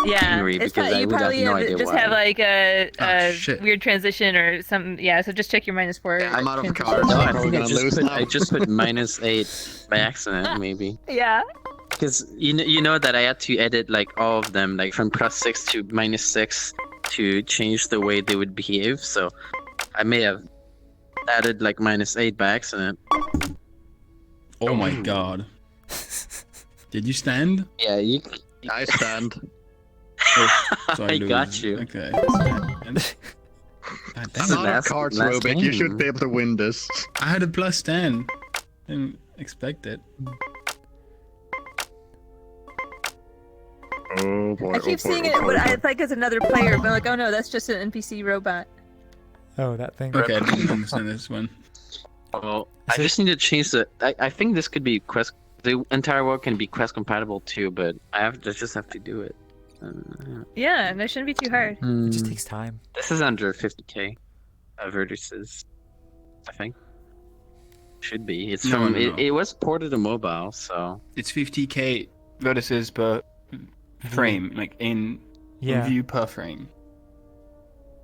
Yeah, angry it's because I you would have probably no have, idea just why. have like a shit. weird transition or something. Yeah, so just check your -4. I'm out of transition. cards. No, I'm I probably think gonna lose now. I just put -8 by accident, maybe. Yeah. Because you know that I had to edit like all of them, like from +6 to -6, to change the way they would behave. So I may have added like -8 by accident. Oh my god. Did you stand? Yeah, you. I stand. So I lose. got you. Okay. Stand. God damn I'm it. out of cards, Rubik. You should be able to win this. I had a +10. Didn't expect it. Oh boy. I keep seeing it. It's like as another player, but I'm like, oh no, that's just an NPC robot. Oh, that thing. Okay, I didn't understand this one. Well, I just need to change the. I think this could be quest. The entire world can be quest compatible too, but I just have to do it. Yeah, that shouldn't be too hard. It just takes time. This is under 50k vertices, I think. Should be. It's No, from. no, no. It was ported to mobile, so. It's 50k vertices per frame, like in view per frame.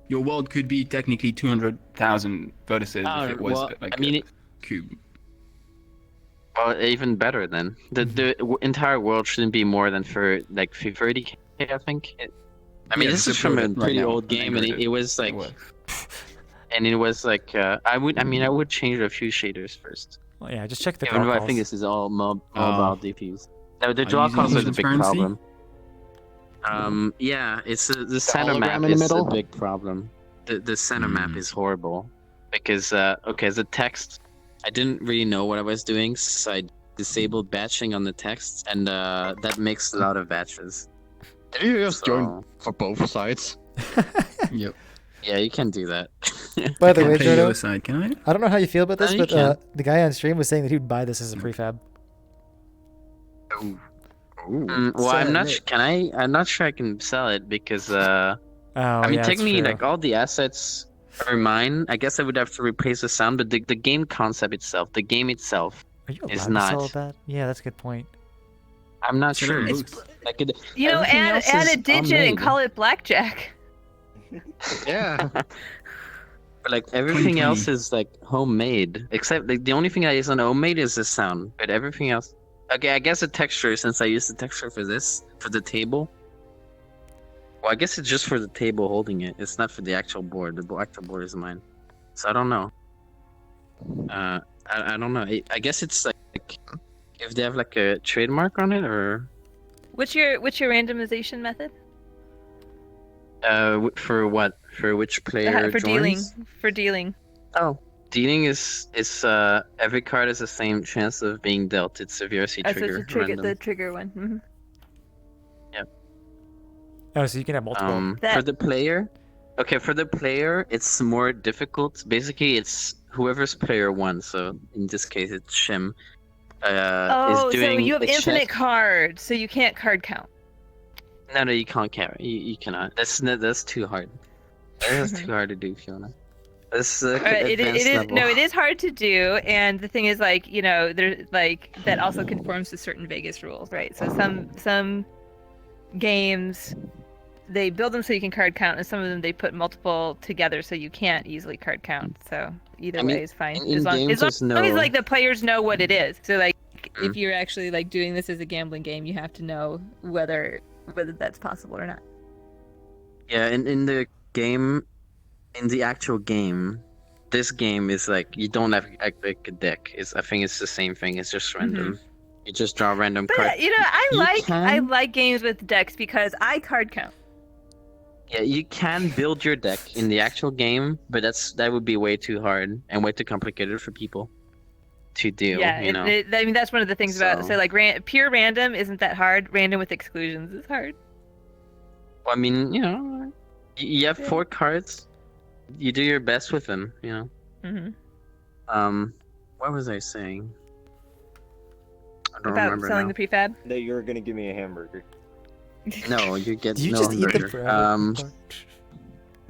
Your world could be technically 200,000 vertices if it was like a cube. Well, even better then. The entire world shouldn't be more than for like 30k, I think. I mean, Yeah, this just is from a upload it right pretty now old and game, and convert it was like, and it was like, I would change a few shaders first. Well, yeah, just check the Even though I calls. think this is all mobile DPs. No, the Are draw you calls using are the big transparency? problem. Yeah, it's the center hologram map in the is middle? a big problem. The center map is horrible because okay, the text. I didn't really know what I was doing, so I disabled batching on the text, and that makes a lot of batches. Did you just join for both sides? Yep. Yeah, you can do that. By the I way, can play the Jodo, other side, can I? I don't know how you feel about this, you but can. the guy on stream was saying that he'd buy this as a prefab. Well, I'm not. Can I? I'm not sure I can sell it because. I mean, yeah, that's technically, true. like all the assets are mine. I guess I would have to replace the sound, but the game concept itself, the game itself, Are you allowed is to not. sell that? Yeah, that's a good point. I'm not Set sure. up It's booth. like it, You know, everything add else add is a digit all and made. call it blackjack. Yeah. But like everything else is like homemade, except like the only thing that isn't homemade is the sound. But everything else, okay, I guess the texture. Since I used the texture for this for the table. Well, I guess it's just for the table holding it. It's not for the actual board. The actual board is mine, so I don't know. I don't know. I guess it's like if they have like a trademark on it or. What's your randomization method? For what? For which player For joins? dealing. Oh, dealing is every card has the same chance of being dealt. It's a VRC So trigger. it's Random. the trigger one. Mm-hmm. Yep. Oh, so you can have multiple. For the player, okay, for the player, it's more difficult. Basically, it's whoever's player one. So in this case, it's Shim. Oh, is doing so you have a infinite check. cards, so you can't card count. No, you can't carry. You cannot. That's too hard. That's too hard to do, Fiona. That's It is no, it is hard to do, and the thing is, like, you know, there's like that also conforms to certain Vegas rules, right? So some games they build them so you can card count, and some of them they put multiple together so you can't easily card count. So either way is fine, in as long games, as there's like the players know what it is. So like if you're actually like doing this as a gambling game, you have to know whether that's possible or not. Yeah, in the game, in the actual game, this game is like you don't have like a deck. I think it's the same thing. It's just random. You just draw random But cards. you know, I can- like games with decks because I card count. Yeah, you can build your deck in the actual game, but that would be way too hard and way too complicated for people to do. Yeah, you know. I mean that's one of the things about so like pure random isn't that hard. Random with exclusions is hard. Well, I mean, you know, you have 4 cards. You do your best with them, you know. Mm-hmm. What was I saying? I don't About remember selling now. the prefab. That you were gonna give me a hamburger. No, you get You no just eat them hamburger. forever.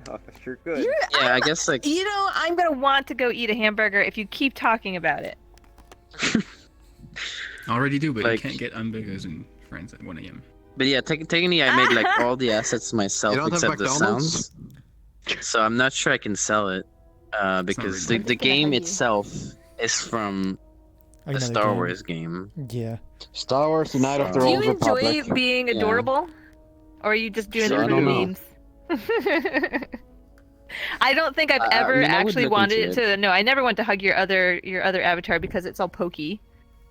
Oh, sure good. Yeah, I guess like You know, I'm gonna want to go eat a hamburger if you keep talking about it. I already do, but Like- you can't get hamburgers and friends at 1 a.m. But yeah, technically I made like all the assets myself You don't have except the McDonald's? sounds. So I'm not sure I can sell it. Because really the game itself is from a Another Star game. Wars game. Yeah. Star Wars: The Night of the Do Do Old you enjoy Republic. being Yeah. adorable, or are you just doing So it I for don't the know. memes? I don't think I've I ever mean, I would actually look wanted into to. No, I never want to hug your other avatar because it's all pokey.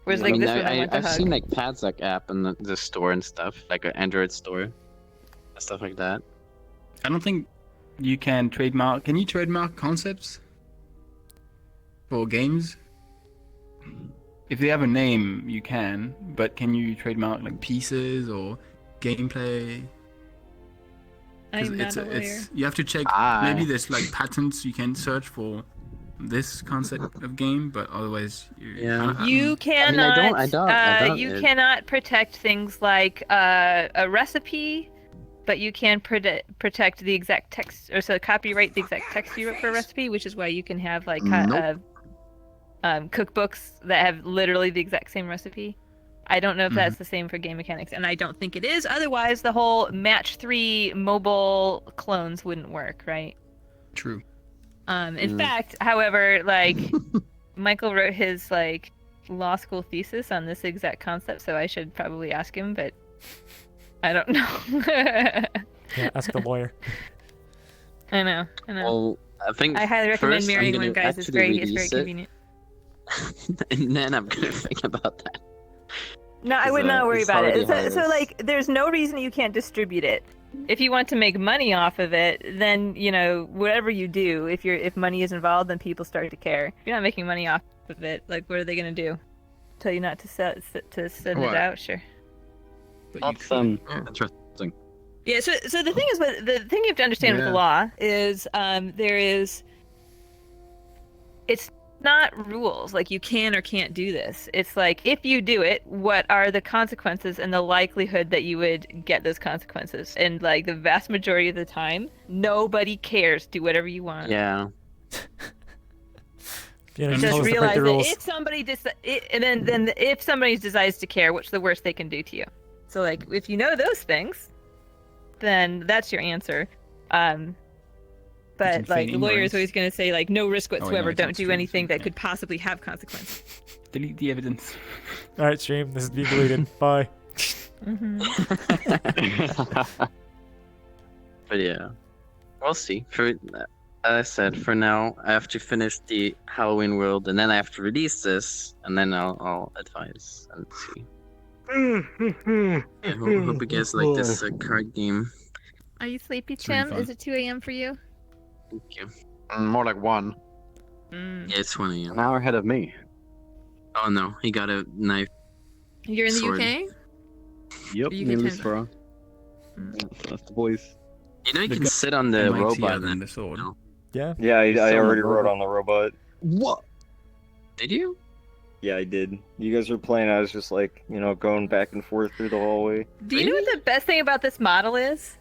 Whereas I like mean, this one, I want to I've hug. seen like Padzac app in the store and stuff, like an Android store, stuff like that. I don't think you can trademark. Can you trademark concepts for games? If they have a name, you can. But can you trademark like pieces or gameplay? 'Cause I'm not a lawyer. you have to check. Maybe there's like patents you can search for this concept of game, but otherwise, Yeah. You cannot. I doubt you it. cannot protect things like a recipe, but you can protect the exact text, or so copyright the exact text you wrote for a recipe, which is why you can have like cookbooks that have literally the exact same recipe. I don't know if that's the same for game mechanics, and I don't think it is. Otherwise, the whole match 3 mobile clones wouldn't work, right? True. In fact, however, like Michael wrote his like law school thesis on this exact concept, so I should probably ask him, but I don't know. Yeah, ask the lawyer. I know. Well, I think I highly recommend first marrying I'm one, gonna guys. It's actually very release it, convenient. and then I'm gonna think about that. No, I would not worry it's about it. already So, harvest. like, there's no reason you can't distribute it. If you want to make money off of it, then you know whatever you do. If money is involved, then people start to care. If you're not making money off of it, like what are they gonna do? Tell you not to send What? it out? Sure. That's interesting. Yeah. So the thing is, the thing you have to understand with the Yeah. law is there is it's not rules like you can or can't do this. It's like if you do it, what are the consequences and the likelihood that you would get those consequences? And like the vast majority of the time, nobody cares. Do whatever you want. Yeah. Just realize that if somebody then if somebody decides to care, what's the worst they can do to you? So like if you know those things, then that's your answer. But like the lawyer is always going to say like no risk whatsoever. Don't do anything that could possibly have consequences. Delete the evidence. All right, stream. This is being deleted. Bye. But yeah, we'll see. As I said, for now, I have to finish the Halloween World, and then I have to release this, and then I'll advise and see. Yeah, hope you guys like this card game. Are you sleepy, It's really Tim? fun. Is it 2 a.m. for you? Thank you. More like 1. Yeah, it's 1 a.m. An hour ahead of me. Oh no, he got a knife. You're in the Sword. UK? Yep, You me and can Lucifer. That's the boys. You know you can sit on the robot. than the sword. Yeah. Yeah, I already wrote on the robot. What? Did you? Yeah, I did. You guys were playing. I was just like, going back and forth through the hallway. Do you know what the best thing about this model is?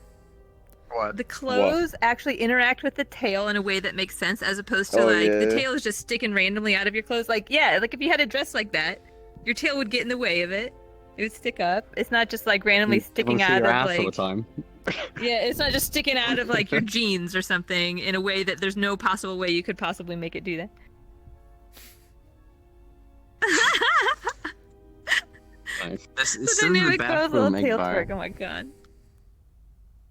What? The clothes actually interact with the tail in a way that makes sense, as opposed to the tail is just sticking randomly out of your clothes. Like like if you had a dress like that, your tail would get in the way of it. It would stick up. It's not just like randomly sticking out of like. All the time. Yeah, it's not just sticking out of like your jeans or something in a way that there's no possible way you could possibly make it do that. This The is in the dynamic clothes, little bathroom, tail Egbar. twerk. Oh my god.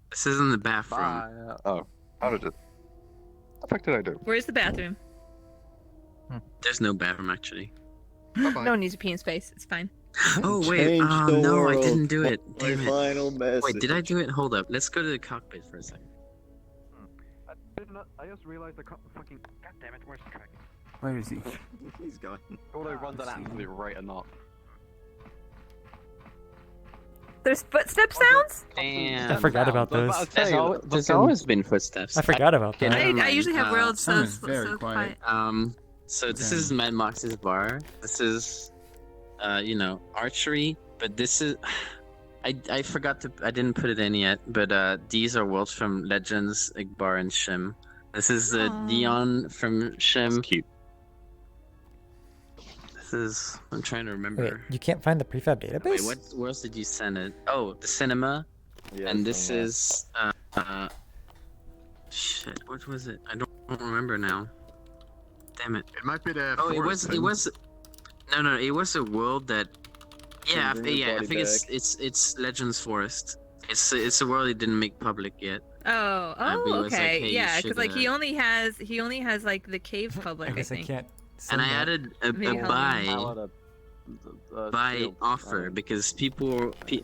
This is in the bathroom. Oh, how did it? What the fuck did I do? Where's the bathroom? There's no bathroom actually. No one needs to pee in space. It's fine. Oh wait, Change the no, I world. didn't do it. My Damn it. final message. Wait, did I do it? Hold up. Let's go to the cockpit for a second. I just realized the fucking. God damn it, where's the track? Where is he? He's gone. Although it runs at absolutely right or not. There's footstep sounds? Damn. I forgot about those. There's always been footsteps. I forgot about that. I usually have worlds so very quiet. So this is Mad Mox's bar. This is, archery. But this is, I forgot to. I didn't put it in yet. But these are worlds from Legends, Igbar, and Shim. This is Dion from Shim. Cute. This is. I'm trying to remember. Wait, you can't find the prefab database? Wait, where else did you send it? Oh, the cinema. Yeah, And this is shit. What was it? I don't remember now. Damn it. It might be the. Oh, it forest was. thing. No. It was a world that. Yeah, Bring your I body think back. it's Legends Forest. It's a world he didn't make public yet. Oh, but he was like, okay, hey, you yeah, should, because like he only has like the cave public. I guess I think. can't. And I send that. added a Maybe buy offer because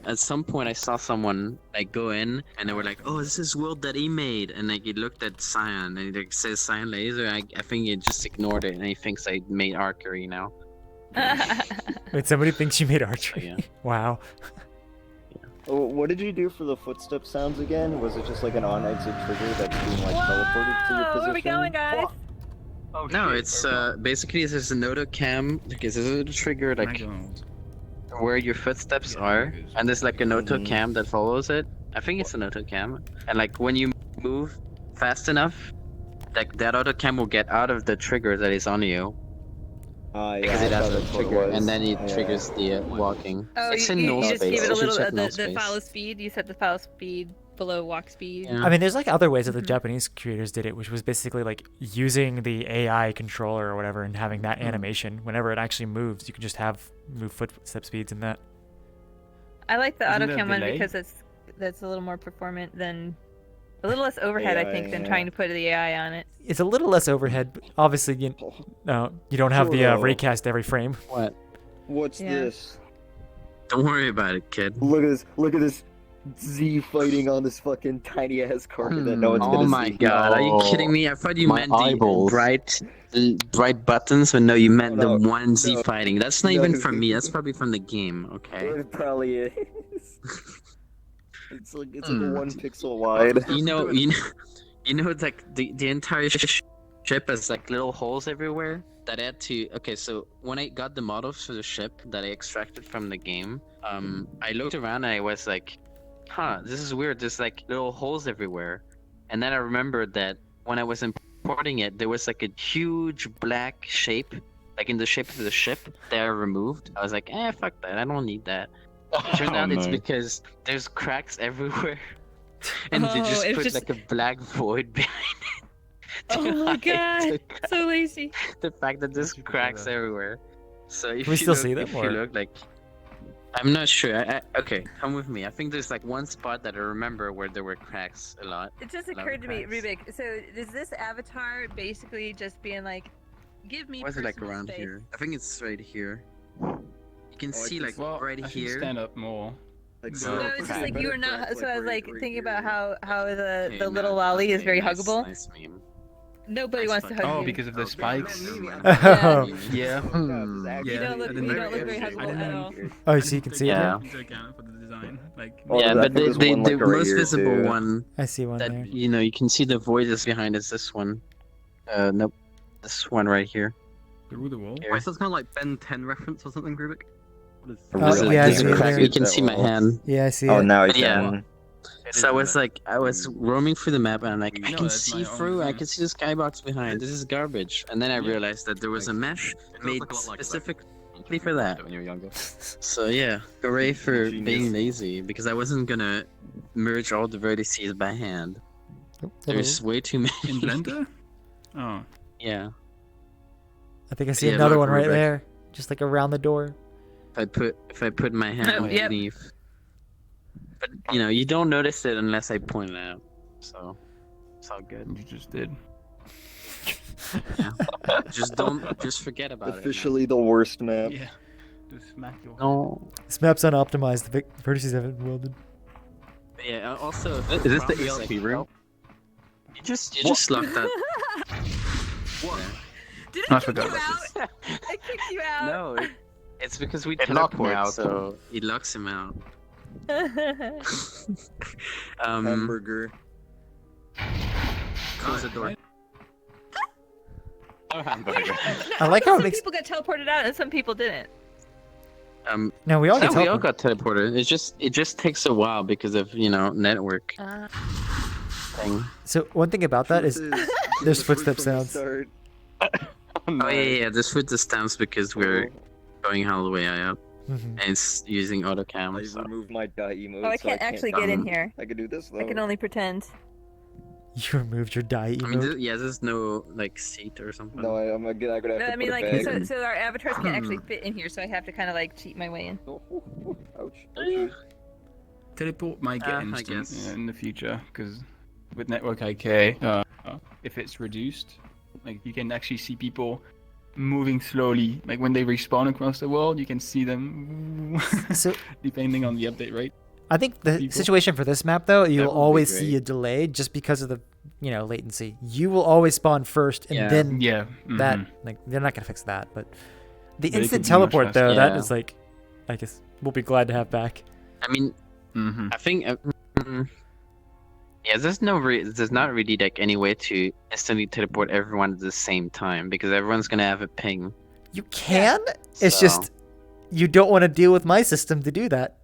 at some point I saw someone like go in and they were like, oh, this is world that he made, and like he looked at Cyan and it says CyanLaser. I think he just ignored it and he thinks I made archery now. Wait, somebody thinks you made archery? Yeah. Wow. Oh, what did you do for the footstep sounds again? Was it just like an on-exit trigger that's being like teleported to your position? Where are we going, guys? No, it's basically there's an auto cam because there's a trigger like where your footsteps are, and there's like an auto cam that follows it. I think it's an auto cam, and like when you move fast enough, like that auto cam will get out of the trigger that is on you. Because it has a trigger, and then it triggers the walking. Oh, It's you, in you, null you just space. gave it a You should little check null the space. follow speed. You set the follow speed below walk speed. Yeah. I mean, there's like other ways that the Japanese creators did it, which was basically like using the AI controller or whatever and having that animation. Whenever it actually moves, you can just move footstep speeds in that. I like the Isn't auto there a cam one delay? because that's a little more performant than a little less overhead, I think, than trying to put the AI on it. It's a little less overhead, but obviously you don't have the raycast every frame. What? What's Yeah. this? Don't worry about it, kid. Look at this Z fighting on this fucking tiny ass carpet that no one's gonna see. Oh my god, are you kidding me? I thought you My meant the eyeballs. bright buttons, but no, you meant the No, one Z no. fighting. That's not No. even from me, that's probably from the game, okay? It probably is. It's like 1 pixel wide. You know, it's like the entire ship has like little holes everywhere that I had to. Okay, so when I got the models for the ship that I extracted from the game, I looked around and I was like, huh, this is weird. There's like little holes everywhere. And then I remembered that when I was importing it, there was like a huge black shape, like in the shape of the ship that I removed. I was like, fuck that. I don't need that. It turned out it's because there's cracks everywhere. And they just put like a black void behind it. Oh my god, so lazy. The fact that there's cracks everywhere. So if Can we you still look, see them, if you or? look like, I'm not sure. Okay, come with me. I think there's like one spot that I remember where there were cracks a lot. It just occurred to me, Rubik. So is this avatar basically just being like, give me? Why is it like personal around space? here? I think it's right here. You can see like right I should here. stand up more. No, it's just like you were not. So I was like thinking about how the little lolly is very huggable. Nice meme. Nobody wants to hug you. Oh, because of the spikes. Oh. Yeah. You don't look very huggable at all. Oh, so you can see it Yeah. now? For the design, like. Yeah, but the right most here, visible too. one I see one that there. you know you can see the void is behind is this one. Nope, this one right here. Through the wall. Wait, so it's kind of like Ben 10 reference or something, Rubik? Yeah, I see it there. You can see my hand. Yeah, I see Oh, it. now I Yeah. can. So I was roaming through the map and I'm like, I can see through. I can see the skybox behind. This is garbage. And then I realized that there was a mesh made specifically for that. When you were younger. So yeah, hooray for being lazy because I wasn't gonna merge all the vertices by hand. There's way too many. In Blender? Oh. Yeah. I think I see Yeah, another look, one right Rubik. there, just like around the door. If I put my hand Oh, yep. underneath. But you know, you don't notice it unless I point it out. So it's all good. You just did. Yeah. Just forget about Officially the worst map. Yeah. Just smack your. No. This map's unoptimized. The vertices haven't welded. Yeah. Also, Is this the is ELP like, room? You just locked that. What? Did I I kick forgot you about out? I kicked you out. No, it's because we It locked me teleport, out. so it locks him out. Hamburger. Close the door. Oh, hamburger. I like how it some makes. people got teleported out and some people didn't. No, we all get we all teleported. got teleported. It just takes a while because of network thing. So one thing about that is there's footstep sounds. Oh yeah. This foot the stamps because we're going all the way up, and it's using autocam. I So. removed my emote. Oh, I so can't actually get in here. I can do this though. I can only pretend. You removed your die emote. I mean, there's no like seat or something. No, I'm gonna have No, to I mean, put like, a bag. so our avatars can't actually fit in here, so I have to kind of like cheat my way in. Ouch. Teleport might get I instant guess. in the future because with network IK, if it's reduced, like you can actually see people moving slowly. Like when they respawn across the world, you can see them. So depending on the update rate. I think the People. situation for this map though, you'll would be always great. see a delay just because of the latency. You will always spawn first, and Yeah. then Yeah. that mhm. like they're not gonna fix that. But the But it instant could be much teleport though, faster. that Yeah. is like, I guess we'll be glad to have back. I mean, Mhm. I think. Yeah, there's not really like any way to instantly teleport everyone at the same time because everyone's gonna have a ping. You can. It's So- just you don't want to deal with my system to do that.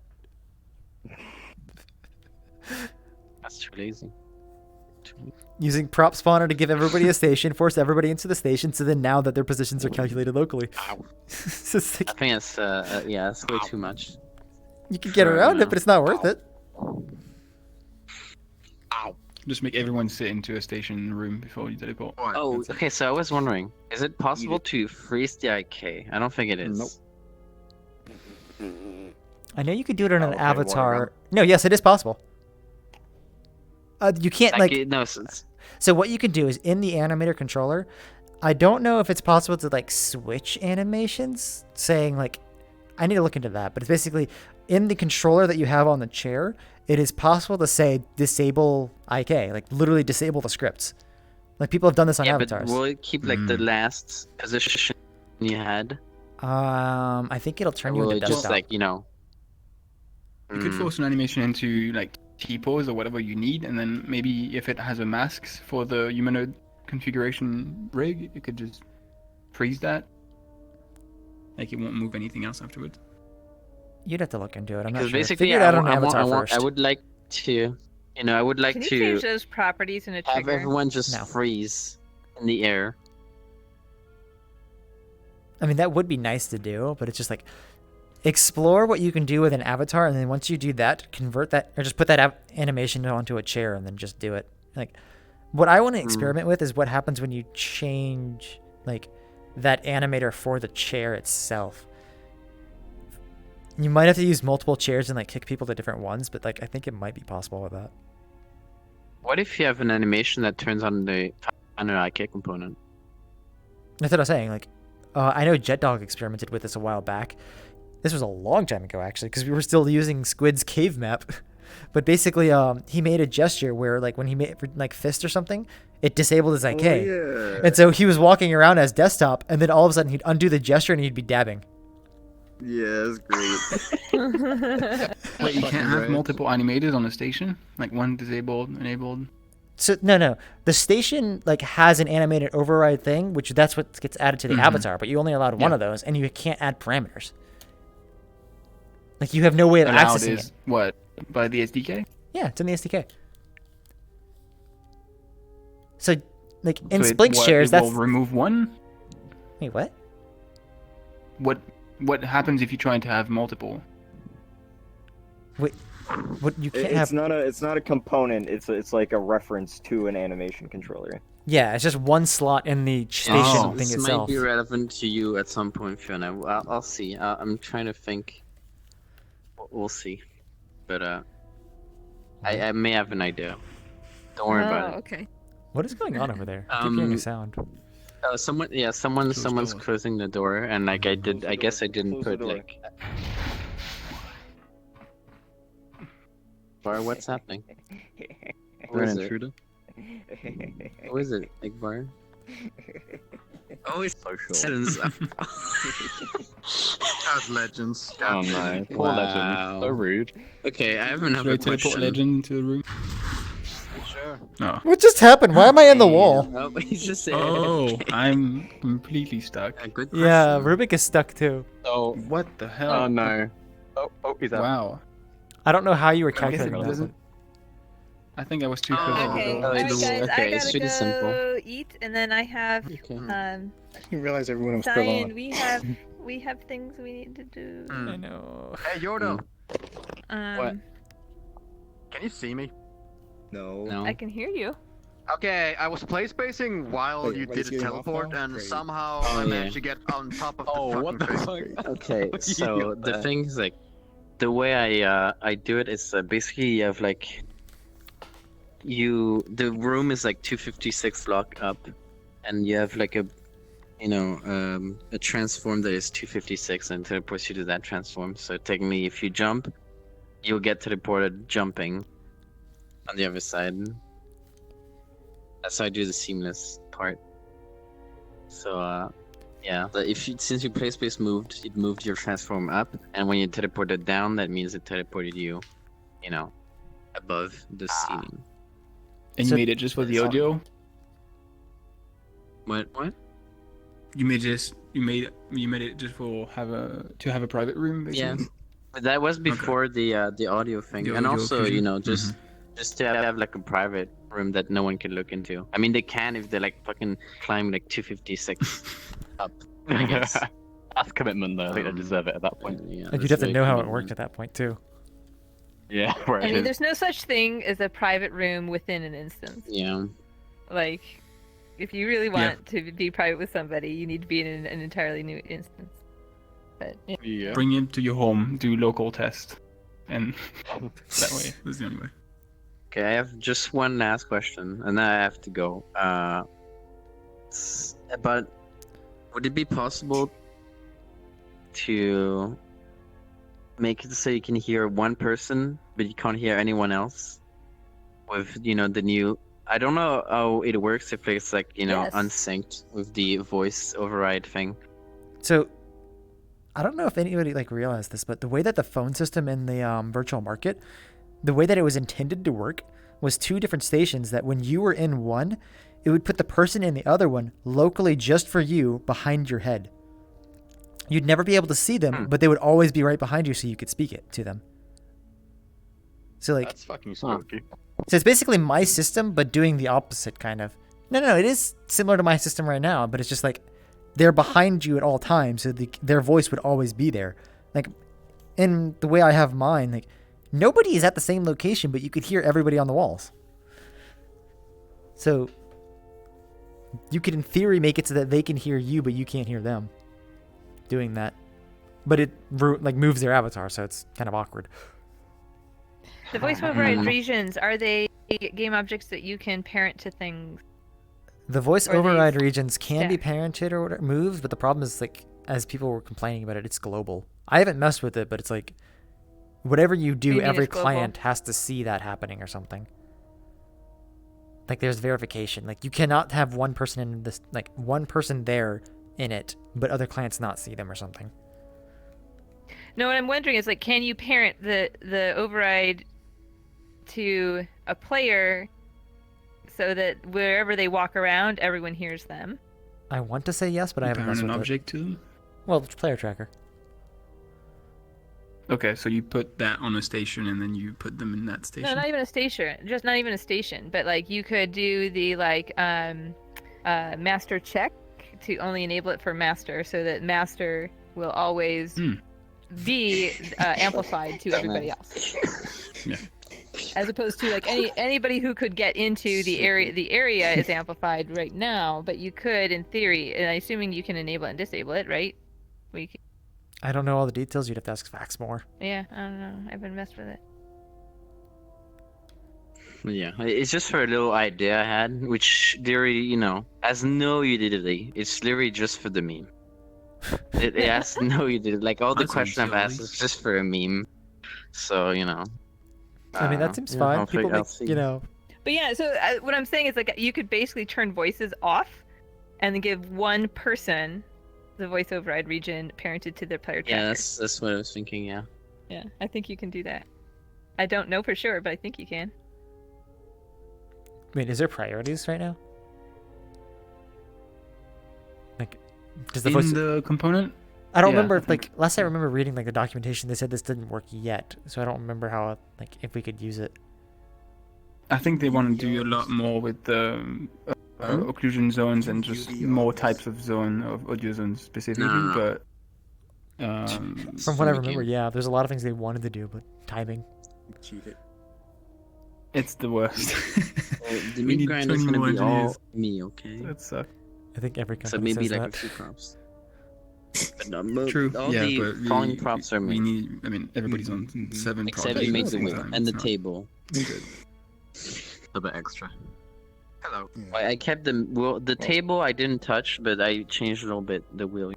That's too lazy. Using prop spawner to give everybody a station, force everybody into the station, so then now that their positions are calculated locally. So it's like, I think it's yeah, it's way too much. you can get Sure, around no. it, but it's not worth it. Just make everyone sit into a station room before you teleport. Oh, okay. So I was wondering, is it possible to freeze the IK? I don't think it is. Nope. I know you could do it on an Okay, avatar. whatever. No, yes, it is possible. You can't like. No, it's So what you can do is in the animator controller, I don't know if it's possible to like switch animations, saying like, I need to look into that, but it's basically in the controller that you have on the chair, it is possible to say disable IK, like literally disable the scripts. Like people have done this on yeah, avatars. but will it keep like the last position you had? I think it'll turn Or you will into it just desktop. like You could force an animation into like T-pose or whatever you need, and then maybe if it has a mask for the humanoid configuration rig, you could just freeze that. Like it won't move anything else afterwards. You'd have to look into it. I'm not Because sure. basically, Figure it out on Avatar first. I would like to, I would like Can you to change those properties in a have trigger? everyone just freeze in the air. I mean, that would be nice to do, but it's just like explore what you can do with an avatar, and then once you do that, convert that or just put that animation onto a chair and then just do it. Like, what I want to experiment with is what happens when you change like that animator for the chair itself. You might have to use multiple chairs and like kick people to different ones, but like I think it might be possible with that. What if you have an animation that turns on the IK component? That's what I was saying. Like, I know JetDog experimented with this a while back. This was a long time ago, actually, because we were still using Squid's cave map. But basically, he made a gesture where, like, when he made like fist or something, it disabled his IK. yeah. And so he was walking around as desktop, and then all of a sudden he'd undo the gesture and he'd be dabbing. Yeah, it's great. Wait, you can't have multiple animators on the station? Like one disabled, enabled? So no, the station like has an animated override thing, which that's what gets added to the avatar, but you only allowed one of those, and you can't add parameters. Like you have no way of accessing it. What, by the SDK? Yeah, it's in the SDK. So like in Splink shares, that that's will remove one. Wait, what? What happens if you try to have multiple? Wait. What you can't it's have? It's not a component. It's like a reference to an animation controller. Yeah, it's just one slot in the station thing this itself. might be relevant to you at some point, Fiona. I'll see. I'm trying to think. We'll see, but I may have an idea. Don't worry about it. Okay. What is going on over there? I keep hearing a sound. Someone's closing the door, and like I guess I didn't put like. Bar, what's happening? We're an intruder. Who is it, Igbar? Oh, it's Legends. As legends. Oh no, poor legend. So rude. Okay, I have another Should I teleport question. legend into the room? Sure. No. What just happened? Why am I in the wall? Oh, he's just saying. Oh, I'm completely stuck. Good Yeah, Rubik is stuck too. Oh, What the hell? oh no. Oh, he's out. Wow. I don't know how you were I'm guessing calculating it that. doesn't- I think I was too close to Okay, the door. alright it's- guys, I okay, gotta it's pretty go simple. eat, and then I have Okay. I didn't realize everyone was still Cyan, on. we have things we need to do. I know. Hey, Yordo. What? Can you see me? No. No. I can hear you. Okay, I was play spacing while you did a teleport, and somehow I managed to get on top of the fucking thing. Okay, so the thing is like, the way I do it is basically you have like, the room is like 256 block up, and you have like a transform that is 256 and teleports you to that transform. So technically, if you jump, you'll get teleported jumping on the other side. That's how I do the seamless part. So yeah, but since your play space moved, it moved your transform up, and when you teleported down, that means it teleported you, above the ceiling. And you made it just for the audio? What? You made it just for to have a private room, basically? Yeah, but that was before the audio thing, The and audio also fusion. just to have like a private room that no one can look into. I mean, they can if they like fucking climb like 256 up. I guess. That's commitment though. I think they deserve it at that point. Yeah, Like you'd have to know how it worked at that point too. Yeah, right. I mean, there's no such thing as a private room within an instance. Yeah. Like, if you really want to be private with somebody, you need to be in an entirely new instance. But yeah. Bring him to your home, do local test, and that way. That's the only way. Okay, I have just one last question, and then I have to go. But would it be possible to make it so you can hear one person, but you can't hear anyone else? With the new, I don't know how it works if it's like Yes. unsynced with the voice override thing. So, I don't know if anybody like realized this, but the way that the phone system in the virtual market, the way that it was intended to work was two different stations that when you were in one, it would put the person in the other one locally just for you behind your head. You'd never be able to see them, but they would always be right behind you so you could speak it to them. So like, That's fucking spooky. so it's basically my system, but doing the opposite kind of. No, it is similar to my system right now, but it's just like they're behind you at all times, so their voice would always be there. Like, in the way I have mine, like, nobody is at the same location, but you could hear everybody on the walls. So, you could, in theory, make it so that they can hear you, but you can't hear them doing that. But it, like, moves their avatar, so it's kind of awkward. The voice override regions, are they game objects that you can parent to things? The voice Or override these regions can be parented or whatever, moves, but the problem is, like, as people were complaining about it, it's global. I haven't messed with it, but it's like, whatever you do, you mean every it's global? client has to see that happening or something. Like, there's verification. Like, you cannot have one person in this, like, one person there in it, but other clients not see them or something. No, what I'm wondering is, like, can you parent the override to a player so that wherever they walk around, everyone hears them? I want to say yes, but I haven't Parent messed an with object to them? it. Well, it's player tracker. Okay, so you put that on a station and then you put them in that station? No, not even a station. Just not even a station. But like you could do the master check to only enable it for master, so that master will always be amplified to everybody else. Yeah. As opposed to like anybody who could get into the area. The area is amplified right now, but you could, in theory, and I'm assuming you can enable it and disable it, right? I don't know all the details. You'd have to ask Fax more. Yeah, I don't know. I haven't messed with it. Yeah, it's just for a little idea I had, which literally, you know, has no utility. It's literally just for the meme. It has no utility. Like all the questions I've asked is just for a meme. So, you know. I mean, that seems fine. People make, you know. But yeah, so what I'm saying is like you could basically turn voices off, and then give one person the voice override region parented to their player tracker. Yeah, that's what I was thinking. Yeah. Yeah, I think you can do that. I don't know for sure, but I think you can. Wait, is there priorities right now? Like, does the voice in the component? I don't remember if, like, last I remember reading like the documentation, they said this didn't work yet, so I don't remember how, like, if we could use it. I think they want to do a lot more with the occlusion zones and just more types of audio zones specifically, but from what I remember, yeah, there's a lot of things they wanted to do, but timing. Cheated. It's the worst. Well, the meat grinder is gonna be all me, okay? That sucks. I think every company so maybe says like that. a few props. But no, True. All yeah, the but falling props are me. We need. I mean, everybody's on 7 props. Except you make the wheel and the It's not table. good. A bit extra. Hello. I kept the table I didn't touch, but I changed a little bit the wheel,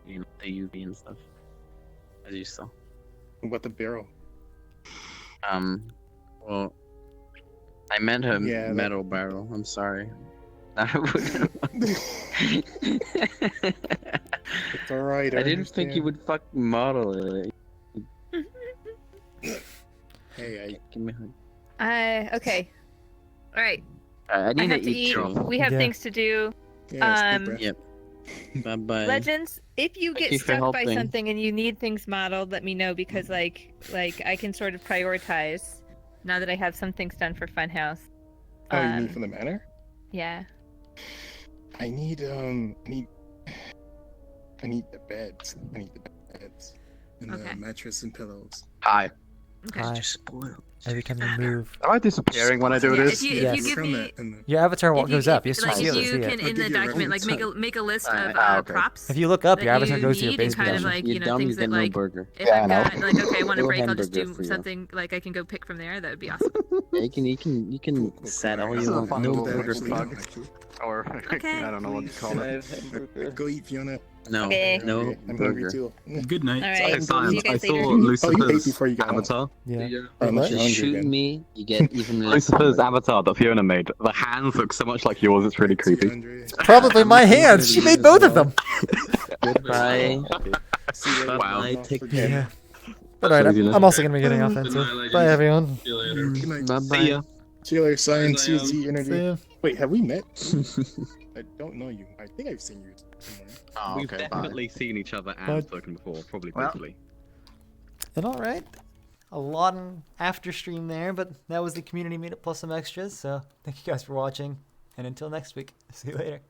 you know, the UV and stuff. As you saw. What the barrel? Well, I meant a metal barrel. I'm sorry. I wouldn't. It's alright. I didn't think you would fucking model it. Hey, give me a hug. Okay. All right. I need have to eat. too. We have things to do. Yep. Bye bye. Legends, if you Thank get you for stuck by helping. something and you need things modeled, let me know, because like I can sort of prioritize now that I have some things done for Funhouse. Oh, you mean from the manor? Yeah. I need the beds. I need the beds and the mattress and pillows. Hi. Hi. Every time you move. Am I disappearing when I do this? If you give me, Your avatar goes up. You like see if it. you can in the document like make a list of okay. props. If you look up, that your avatar you goes to your need base and kind of position. like, you know, things that like if Yeah, I I've know. got like okay, I want to Little break, I'll just hamburger do for you. something like I can go pick from there. That would be awesome. Yeah, you can set all you want. No burger plug. Or Okay. I don't know what to call it. Go eat, Fiona. No, Okay. no I'm hungry burger. too. Good night. All right. See you I guys saw later. Oh, you ate Lucifer's before you got home. avatar. Yeah. I'm If you hungry shoot again. me, you get even less. Lucifer's burger. avatar that Fiona made. The hands look so much like yours. It's really creepy. Probably my hands. She made both of them. Goodbye. Wow. Bye. Take care. Yeah. But alright, I'm also gonna be getting offensive. Bye everyone. Good night. Bye See ya. bye. See you later, Science, CZ, Energy. See ya. Wait, have we met? I don't know you. I think I've seen you somewhere. Oh, We've okay, definitely seen each other and Bye. spoken before, probably Well. briefly. And all right, a lot on after stream there, but that was the community meetup plus some extras. So thank you guys for watching, and until next week, see you later.